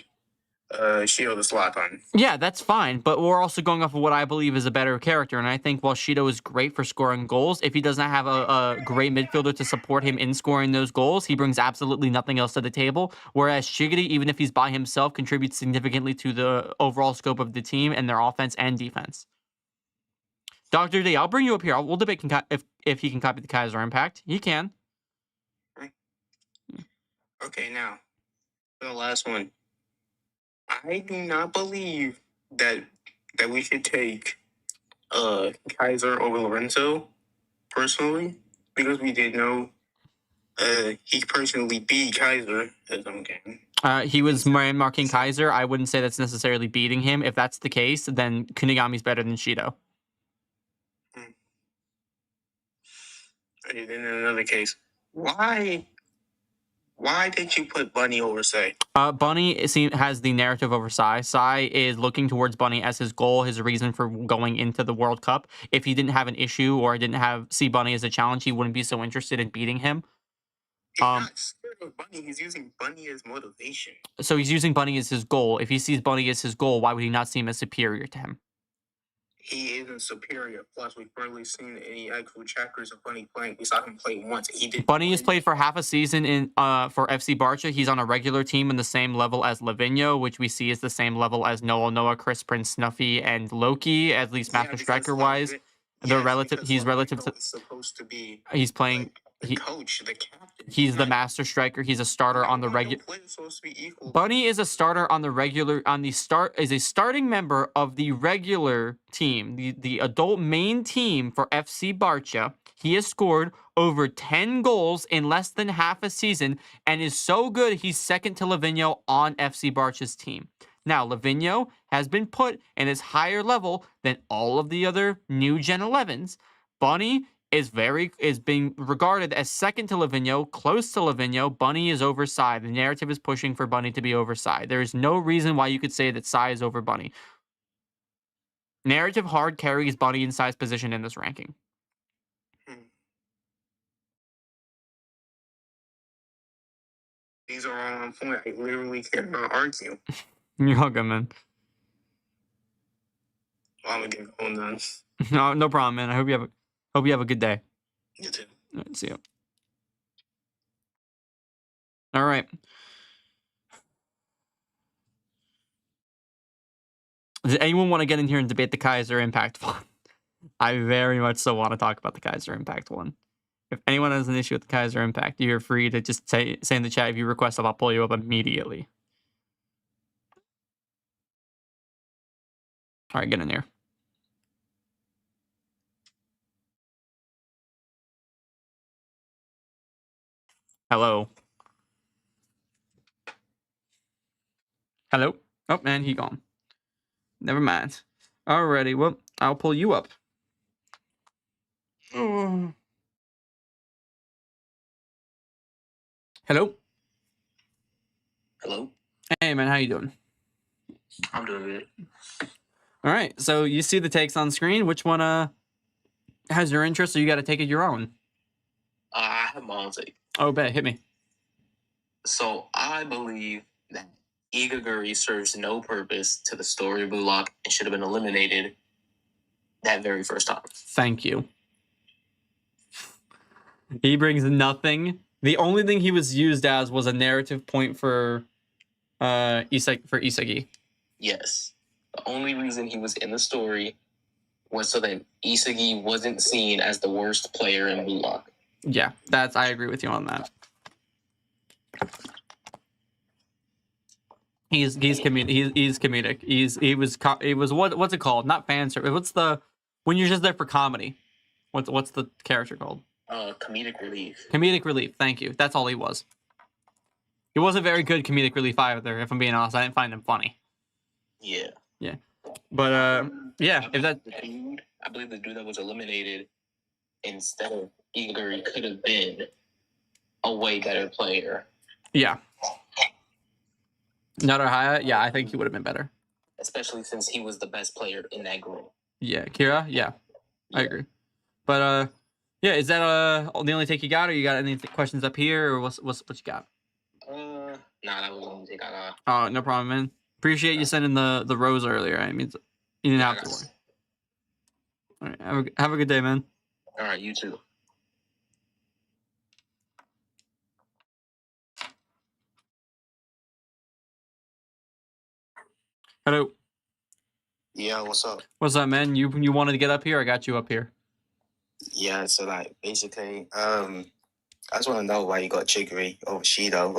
Shido to Zlatan. Yeah, that's fine, but we're also going off of what I believe is a better character, and I think while Shido is great for scoring goals, if he does not have a great midfielder to support him in scoring those goals, he brings absolutely nothing else to the table, whereas Shigiri, even if he's by himself, contributes significantly to the overall scope of the team and their offense and defense. Dr. D, I'll bring you up here. We'll debate if he can copy the Kaiser Impact. He can. Okay, now, for the last one. I do not believe that we should take Kaiser over Lorenzo, personally, because we did know he personally beat Kaiser at some game. He was marking Kaiser. I wouldn't say that's necessarily beating him. If that's the case, then Kunigami's better than Shido. And in another case, why did you put Bunny over Sai? Bunny has the narrative over Sai. Sai is looking towards Bunny as his goal, his reason for going into the World Cup. If he didn't have an issue or didn't see Bunny as a challenge, he wouldn't be so interested in beating him. He's not scared of Bunny. He's using Bunny as motivation. So he's using Bunny as his goal. If he sees Bunny as his goal, why would he not see him as superior to him? He isn't superior. Plus, we've barely seen any actual chapters of Bunny playing. We saw him play once. Bunny has played for half a season for FC Barca. He's on a regular team in the same level as Lavinho, which we see is the same level as Noah, Chris Prince, Snuffy, and Loki, at least master striker wise. They're relative. He's relative to. Supposed to be. He's playing. The coach, the captain. He's the master striker. He's a starter on the regular. Bunny is a starter on the regular. Is a starting member of the regular team, the adult main team for FC Barca. He has scored over 10 goals in less than half a season and is so good he's second to Lavinho on FC Barca's team. Now, Lavinho has been put in his higher level than all of the other new Gen 11s. Bunny is being regarded as second to Lavinho, close to Lavinho. Bunny is over Sai. The narrative is pushing for Bunny to be over Sai. There is no reason why you could say that Sai is over Bunny. Narrative hard carries Bunny in Sai's position in this ranking. These are all on point. I literally cannot argue. You're welcome, man. Well, I'm gonna get going then. No problem, man. I hope you have a good day. You too. All right, see you. All right. Does anyone want to get in here and debate the Kaiser Impact one? I very much so want to talk about the Kaiser Impact one. If anyone has an issue with the Kaiser Impact, you're free to just say in the chat if you request, I'll pull you up immediately. All right, get in here. Hello. Hello. Oh, man, he gone. Never mind. Alrighty, well, I'll pull you up. Oh. Hello. Hello? Hey, man, how you doing? I'm doing good. All right, so you see the takes on screen. Which one has your interest, or you got to take it your own? I have my own take. Oh, bet. Hit me. So I believe that Igaguri serves no purpose to the story of BLUELOCK and should have been eliminated that very first time. Thank you. He brings nothing. The only thing he was used as was a narrative point for Isagi. Yes. The only reason he was in the story was so that Isagi wasn't seen as the worst player in BLUELOCK. Yeah, I agree with you on that. He's comedic. He's comedic. He was what's it called? Not fan service. What's the when you're just there for comedy? What's the character called? Comedic relief. Comedic relief. Thank you. That's all he was. He wasn't very good comedic relief either. If I'm being honest, I didn't find him funny. Yeah. Yeah. But yeah. If that I believe the dude that was eliminated instead of Igaguri could have been a way better player. Yeah. Naruhaya, yeah, I think he would have been better. Especially since he was the best player in that group. Yeah, Kira, yeah. I agree. But yeah, is that the only take you got, or you got any questions up here, or what you got? Nah, that was the only take I got. Oh, no problem, man. Appreciate you sending the rose earlier. I mean, you didn't have to worry. All right, have a good day, man. All right, you too. Hello. Yeah, what's up? What's up, man? You wanted to get up here? I got you up here. Yeah, so like basically, I just want to know why you got Chiguri over Shido.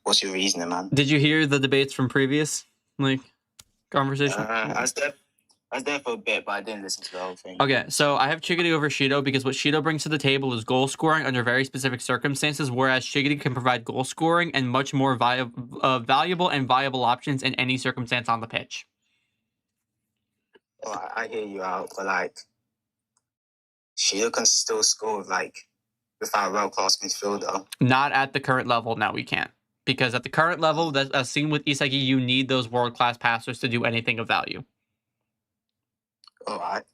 What's your reasoning, man? Did you hear the debates from previous conversation? I was there for a bit, but I didn't listen to the whole thing. Okay, so I have Chiguri over Shido because what Shido brings to the table is goal scoring under very specific circumstances, whereas Chiguri can provide goal scoring and much more valuable and viable options in any circumstance on the pitch. Well, I hear you out, but like, Shido can still score without a world-class midfielder. Not at the current level. No, we can't. Because at the current level, as seen with Isagi, you need those world-class passers to do anything of value. All right.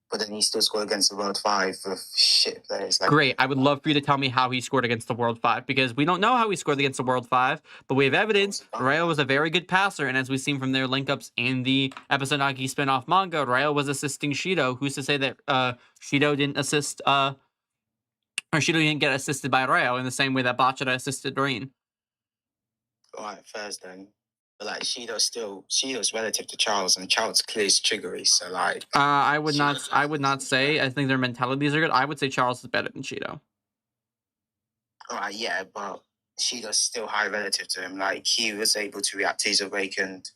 But then he still scored against the World 5 with shit players. Great. I would love for you to tell me how he scored against the World 5, because we don't know how he scored against the World 5, but we have evidence. Rayo was a very good passer, and as we've seen from their link-ups in the Episode spin-off manga, Rayo was assisting Shido. Who's to say that Shido didn't assist, or Shido didn't get assisted by Rayo in the same way that Bachara assisted Rain? All right, first then. But like Shido's relative to Charles, and Charles clears Chiguri, so like. I would not say. I think their mentalities are good. I would say Charles is better than Shido. All right, yeah, but Shido's still high relative to him. Like he was able to react to his awakened.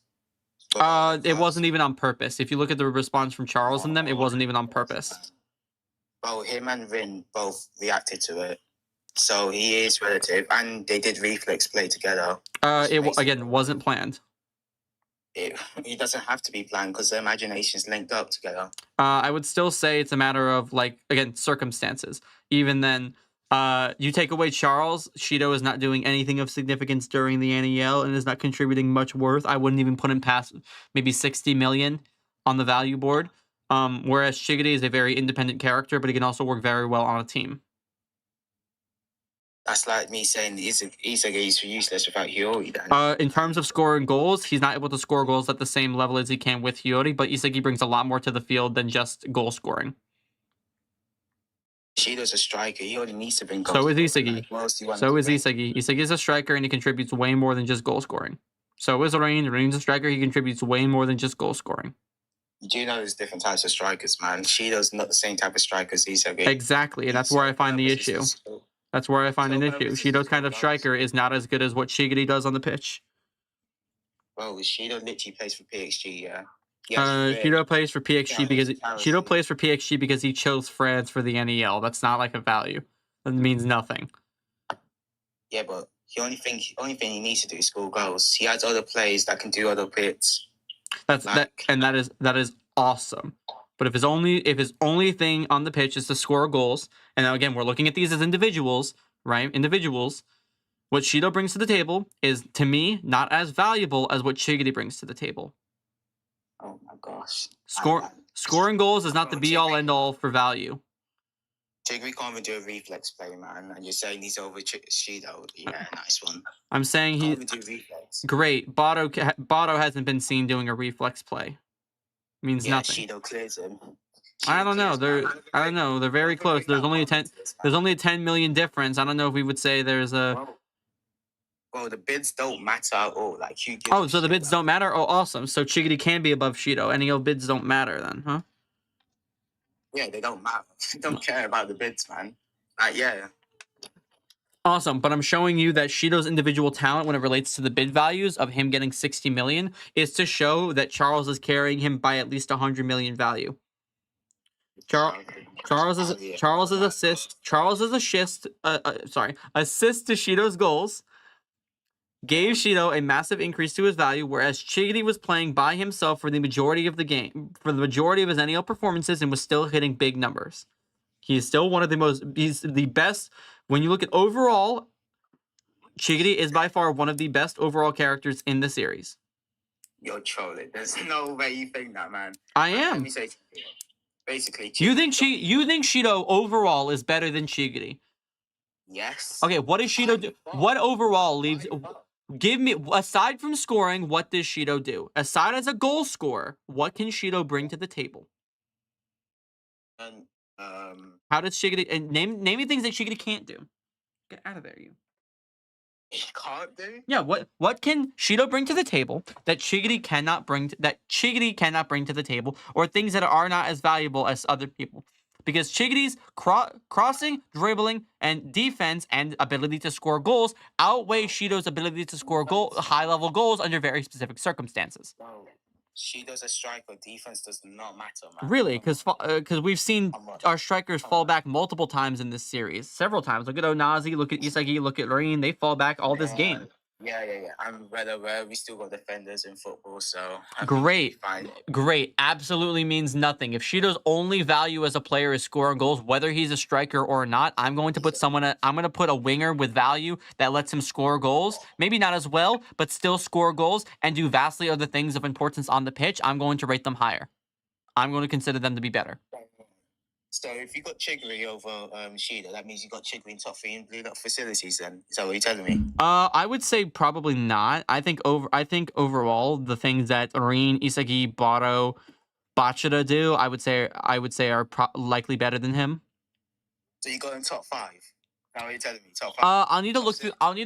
It wasn't even on purpose. If you look at the response from Charles and them, it wasn't even on purpose. Well, him and Rin both reacted to it. So he is relative, and they did reflex play together. It wasn't planned. It doesn't have to be planned because their imaginations linked up together. I would still say it's a matter of circumstances. Even then, you take away Charles, Shido is not doing anything of significance during the NEL and is not contributing much worth. I wouldn't even put him past maybe 60 million on the value board. Whereas Chiguri is a very independent character, but he can also work very well on a team. That's like me saying Isagi is useless without Hiyori then. In terms of scoring goals, he's not able to score goals at the same level as he can with Hiyori, but Isagi brings a lot more to the field than just goal scoring. Shido's a striker. He only needs to bring goals. So is Isagi. So is Isagi. Isagi is a striker and he contributes way more than just goal scoring. So is Rain. Rain's a striker. He contributes way more than just goal scoring. you know there's different types of strikers, man. Shido's not the same type of striker as Isagi. Exactly, and that's where I find the issue. That's where I find an issue. Shido's kind of striker is not as good as what Shigiri does on the pitch. Bro, Shido literally plays for PXG, yeah. Shido plays for PXG because he chose France for the NEL. That's not like a value. That means nothing. Yeah, but the only thing he needs to do is score goals. He has other players that can do other bits. That is awesome. But if his only thing on the pitch is to score goals, and now again we're looking at these as individuals, right? Individuals. What Shido brings to the table is, to me, not as valuable as what Shigiri brings to the table. Oh my gosh. Scoring goals is not the be-all, end-all for value. Shigiri can't even do a reflex play, man. And you're saying he's over Shido. Yeah, nice one. I'm saying he... Great. Bato hasn't been seen doing a reflex play. Means nothing. Shido clears him. I don't know. They're very close. There's only a 10 million difference. I don't know if we would say there's a... Well, the bids don't matter at all. Like, so the bids don't matter? Oh, awesome. So Shigiri can be above Shido. NEL bids don't matter then, huh? Yeah, they don't matter. They don't care about the bids, man. Like, yeah. Awesome, but I'm showing you that Shido's individual talent when it relates to the bid values of him getting 60 million is to show that Charles is carrying him by at least 100 million value. Charles' assist to Shido's goals gave Shido a massive increase to his value, whereas Shigiri was playing by himself for the majority of the game, for the majority of his NEL performances, and was still hitting big numbers. He's still he's the best. When you look at overall, Shigiri is by far one of the best overall characters in the series. You're trolling. There's no way you think that, man. I am. Let me say something. Basically, you think Shido overall is better than Shigiri? Yes. Okay, what does Shido do? What overall leaves? Give me, aside from scoring, what does Shido do? Aside as a goal scorer, what can Shido bring to the table? How does Shigiri, and name me things that Shigiri can't do. Get out of there, you. He can't do? Yeah, what can Shido bring to the table that Shigiri cannot bring to the table, or things that are not as valuable as other people? Because Shigiri's crossing, dribbling, and defense and ability to score goals outweigh Shido's ability to score high-level goals under very specific circumstances. Wow. Shido's a striker. Defense does not matter, man. Really, because we've seen our strikers fall back multiple times in this series. Several times. Look at Onazi, look at Isagi, look at Rin. They fall back all this game. Yeah. I'm well aware we still got defenders in football, so great. Fine. Great. Absolutely means nothing. If Shido's only value as a player is scoring goals, whether he's a striker or not, I'm going to put a winger with value that lets him score goals. Maybe not as well, but still score goals and do vastly other things of importance on the pitch. I'm going to rate them higher. I'm going to consider them to be better. So if you got Shigiri over Shido, that means you got Shigiri in top 3 in BLUELOCK facilities then? Is that what you're telling me? I would say probably not. I think overall the things that Rin, Isagi, Bato, Bachida do, I would say are likely better than him. So you got in top 5? How are you telling me? Top 5? I'll need to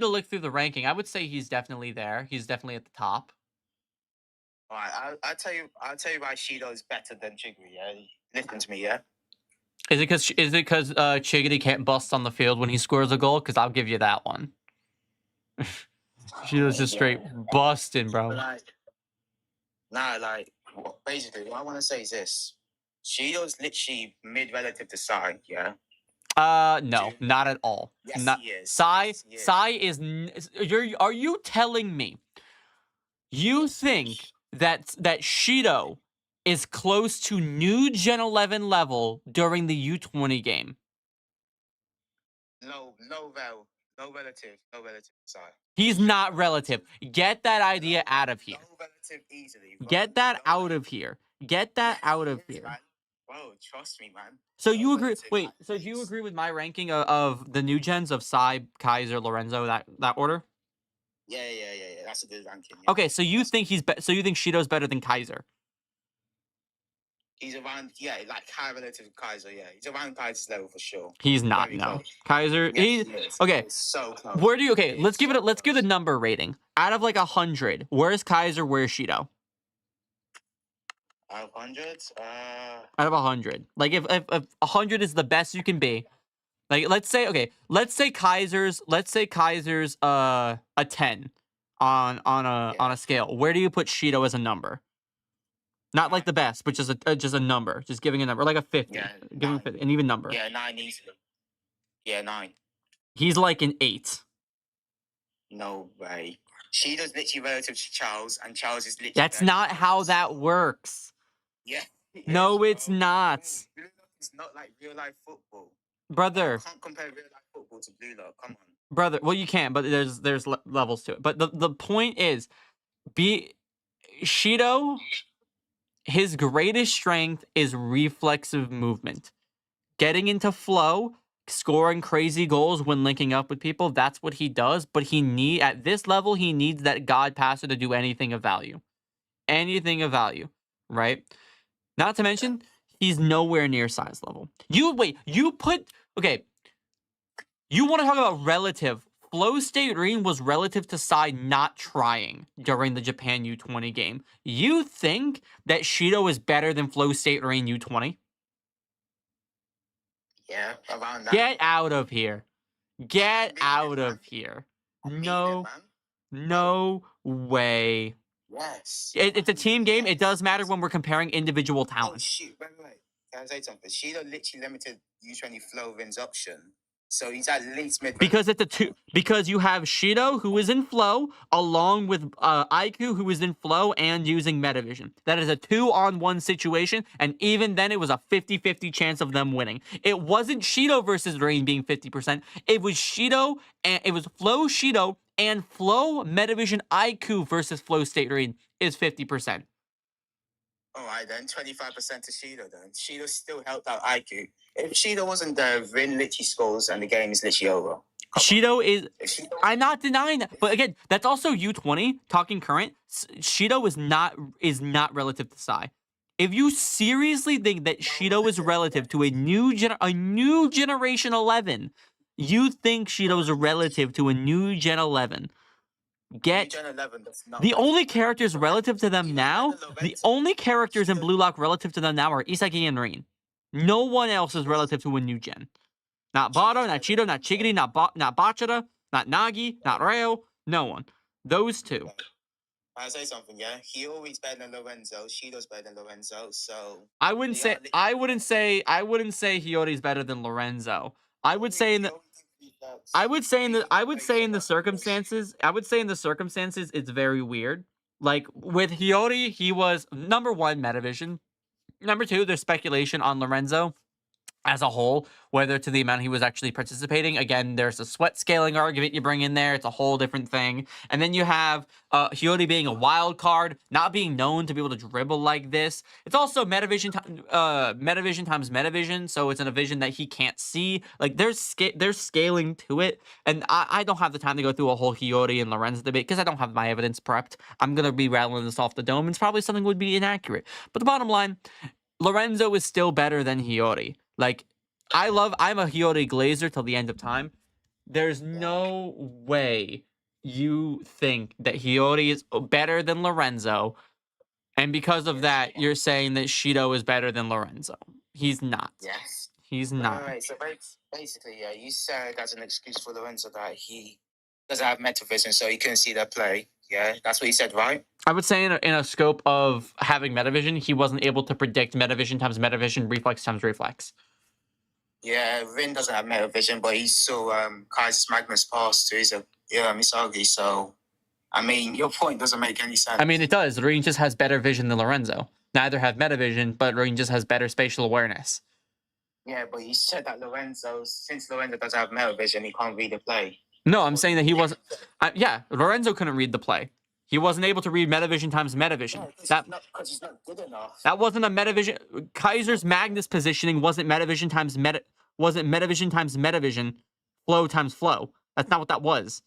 look through the ranking. I would say he's definitely there. He's definitely at the top. All right, I'll tell you why Shido is better than Shigiri. Yeah, listen to me, yeah. Is it because Shigiri can't bust on the field when he scores a goal? Because I'll give you that one. Shido's just straight busting, bro. Basically, what I want to say is this: Shido's literally mid relative to Sai, yeah. No, not at all. Yes, he is. Sai is. Are you telling me you think that Shido is close to new Gen 11 level during the U20 game? No relative Sai. He's not relative. Get that idea out of here. No relative easily. Bro. Get that out of here. Get that out of here. Man. Bro, trust me, man. So you agree? Wait. So do you agree with my ranking of the new gens of Sai, Kaiser, Lorenzo, that order? Yeah. That's a good ranking. Yeah. Okay, so you think Shido's better than Kaiser? He's around, like high relative to Kaiser, yeah. He's around Kaiser's level for sure. He's not, Very no. close. Kaiser, Yes, okay. It's so close. Let's give the number rating. Out of like 100, where's Kaiser, where's Shido? Out of 100? Out of 100. Like if 100 is the best you can be. Like let's say Kaiser's a 10 on a scale. Where do you put Shido as a number? Not like the best, but just a number. Just giving a number, like a 50. Yeah, Giving 50, an even number. Yeah, 9 easily. Yeah, 9. He's like an 8. No way. Shido's literally relative to Charles, and Charles is literally. That's not how that works. Yeah. No, it's not. It's not like real life football. Brother. You can't compare real life football to Blue Lock. Come on. Brother, well you can, but there's levels to it. But the point is, Shido, his greatest strength is reflexive movement. Getting into flow, scoring crazy goals when linking up with people, that's what he does. But at this level, he needs that God passer to do anything of value. Anything of value, right? Not to mention, he's nowhere near size level. You want to talk about relative. Flow State Rin was relative to Sai not trying during the Japan U20 game. You think that Shido is better than Flow State Rin U20? Yeah, around that. Get out of here. Get out of here. No way. Yes. It's a team game. It does matter when we're comparing individual Oh, talent. shoot. Wait. Can I say something? Shido literally limited U20 Flow Rin's option. So he's at least mid. Because because you have Shido, who is in flow, along with Aiku, who is in flow and using Metavision. That is a 2-on-1 situation, and even then it was a 50-50 chance of them winning. It wasn't Shido versus Rain being 50%. It was Shido and it was Flow Shido and Flow Metavision Aiku versus Flow State Rain is 50%. Alright then, 25% to Shido then. Shido still helped out IQ. If Shido wasn't there, Rin literally scores and the game is literally over. Shido is... I'm not denying that. But again, that's also U20, talking current. Shido is not relative to Sai. If you seriously think that Shido is relative to a new generation 11, you think Shido is relative to a new Gen 11. The only characters relative to them now, the only characters in Blue Lock relative to them now are Isagi and Rin. No one else is relative to a new gen. Not Bado, not Chido, not Chigiri, not Bachara, not Nagi, not Reo. No one. Those two. I'll say something, yeah. Hiyori's better than Lorenzo. Shido's better than Lorenzo. So I wouldn't say Hiyori's better than Lorenzo. I would say in the circumstances it's very weird. Like with Hiyori, he was number 1 Metavision. Number 2, there's speculation on Lorenzo as a whole, whether to the amount he was actually participating. Again, there's a sweat scaling argument you bring in there. It's a whole different thing. And then you have Hiyori being a wild card, not being known to be able to dribble like this. It's also Metavision times Metavision, so it's in a vision that he can't see. Like there's scaling to it, and I don't have the time to go through a whole Hiyori and Lorenzo debate because I don't have my evidence prepped. I'm gonna be rattling this off the dome, and it's probably something would be inaccurate. But the bottom line, Lorenzo is still better than Hiyori. Like, I'm a Hiyori glazer till the end of time. There's no way you think that Hiyori is better than Lorenzo, and because of that, you're saying that Shido is better than Lorenzo. He's not. Yes. He's not. Right, so basically, yeah, you said as an excuse for Lorenzo that he doesn't have metavision, so he couldn't see their play. Yeah, that's what you said, right? I would say in a scope of having metavision, he wasn't able to predict metavision times metavision, reflex times reflex. Yeah, Rin doesn't have metavision, but he saw Kaiser's Magnus pass to Isagi, so I mean, your point doesn't make any sense. I mean, it does. Rin just has better vision than Lorenzo. Neither have metavision, but Rin just has better spatial awareness. Yeah, but you said that since Lorenzo doesn't have metavision, he can't read the play. No, I'm saying that he wasn't. Yeah, Lorenzo couldn't read the play. He wasn't able to read metavision times metavision. Because he's not good enough. That wasn't a metavision. Kaiser's Magnus positioning wasn't metavision times metavision, flow times flow. That's not what that was.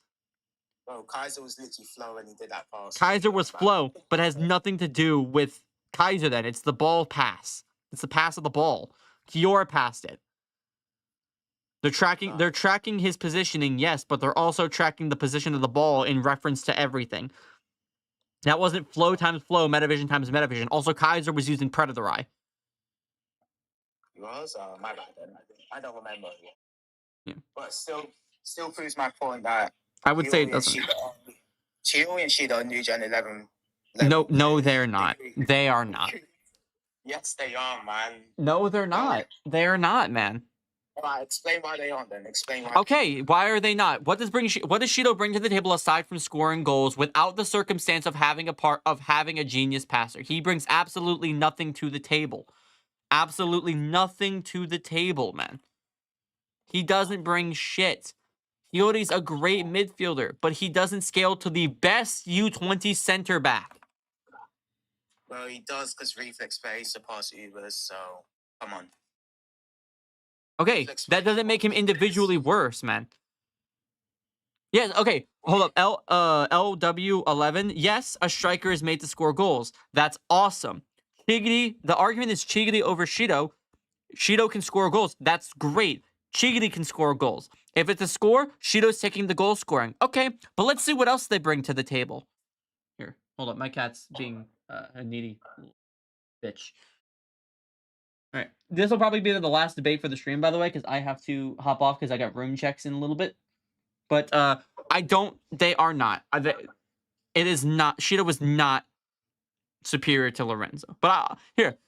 Bro, Kaiser was literally flow when he did that pass. Kaiser was flow, but it has nothing to do with Kaiser then. It's the ball pass. It's the pass of the ball. Kiora passed it. They're tracking his positioning, yes, but they're also tracking the position of the ball in reference to everything. That wasn't flow times flow, metavision times metavision. Also, Kaiser was using Predator Eye. It was? My bad then. I don't remember. Yeah. But still proves my point that I would say it Chiori and doesn't. Chiori and Shida are New Gen 11. No, they're not. They are not. Yes, they are, man. No, they're not. They're not, man. Alright, explain why they aren't then. Explain why. Okay, why are they not? What does Shido bring to the table aside from scoring goals without the circumstance of having a genius passer? He brings absolutely nothing to the table. Absolutely nothing to the table, man. He doesn't bring shit. Hiyori's a great midfielder, but he doesn't scale to the best U20 center back. Well, he does because reflex space surpass Ubers, so come on. Okay, that doesn't make him individually worse, man. Yes, okay, hold up. LW11, yes, a striker is made to score goals. That's awesome. Chigiri, the argument is Chigiri over Shido. Shido can score goals. That's great. Chigiri can score goals. If it's a score, Shido's taking the goal scoring. Okay, but let's see what else they bring to the table. Here, hold up. My cat's being a needy bitch. All right, this will probably be the last debate for the stream, by the way, because I have to hop off because I got room checks in a little bit. But they are not. It is not. Shido was not superior to Lorenzo. But here,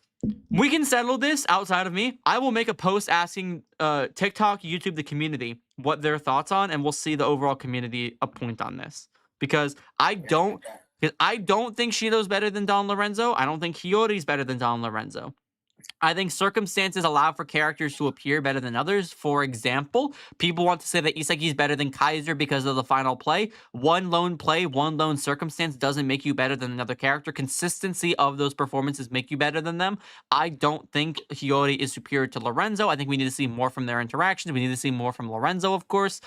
we can settle this outside of me. I will make a post asking TikTok, YouTube, the community what their thoughts on, and we'll see the overall community a point on this. Because I don't think Shido's better than Don Lorenzo. I don't think Hiyori's better than Don Lorenzo. I think circumstances allow for characters to appear better than others. For example, people want to say that Isagi's better than Kaiser because of the final play. One lone play, one lone circumstance doesn't make you better than another character. Consistency of those performances make you better than them. I don't think Hiyori is superior to Lorenzo. I think we need to see more from their interactions. We need to see more from Lorenzo, of course.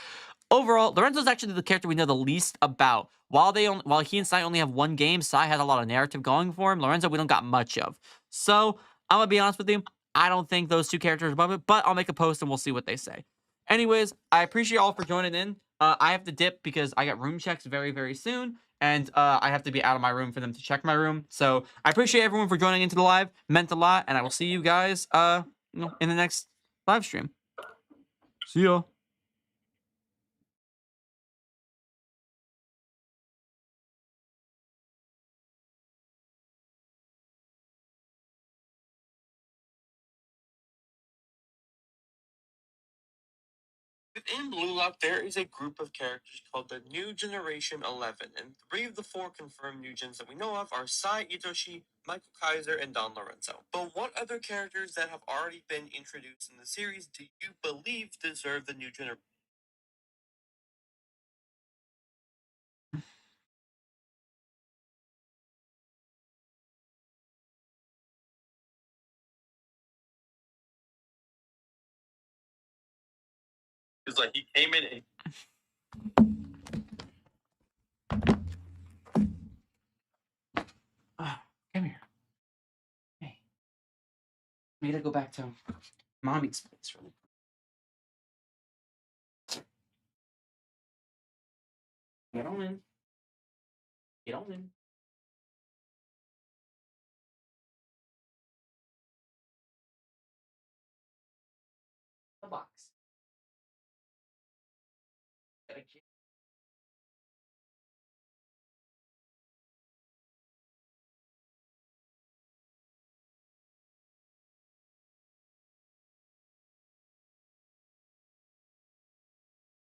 Overall, Lorenzo's actually the character we know the least about. While he and Sai only have one game, Sai has a lot of narrative going for him. Lorenzo, we don't got much of. So I'm going to be honest with you. I don't think those two characters are above it, but I'll make a post and we'll see what they say. Anyways, I appreciate all for joining in. I have to dip because I got room checks very, very soon, and I have to be out of my room for them to check my room. So I appreciate everyone for joining into the live. Meant a lot, and I will see you guys in the next live stream. See ya. Within Blue Lock, there is a group of characters called the New Generation 11, and 3 of the 4 confirmed new gens that we know of are Sai Itoshi, Michael Kaiser, and Don Lorenzo. But what other characters that have already been introduced in the series do you believe deserve the new generation? It's like he came in and Come here. Hey. We gotta go back to mommy's place really quick. Get on in. Get on in. The box. Gotta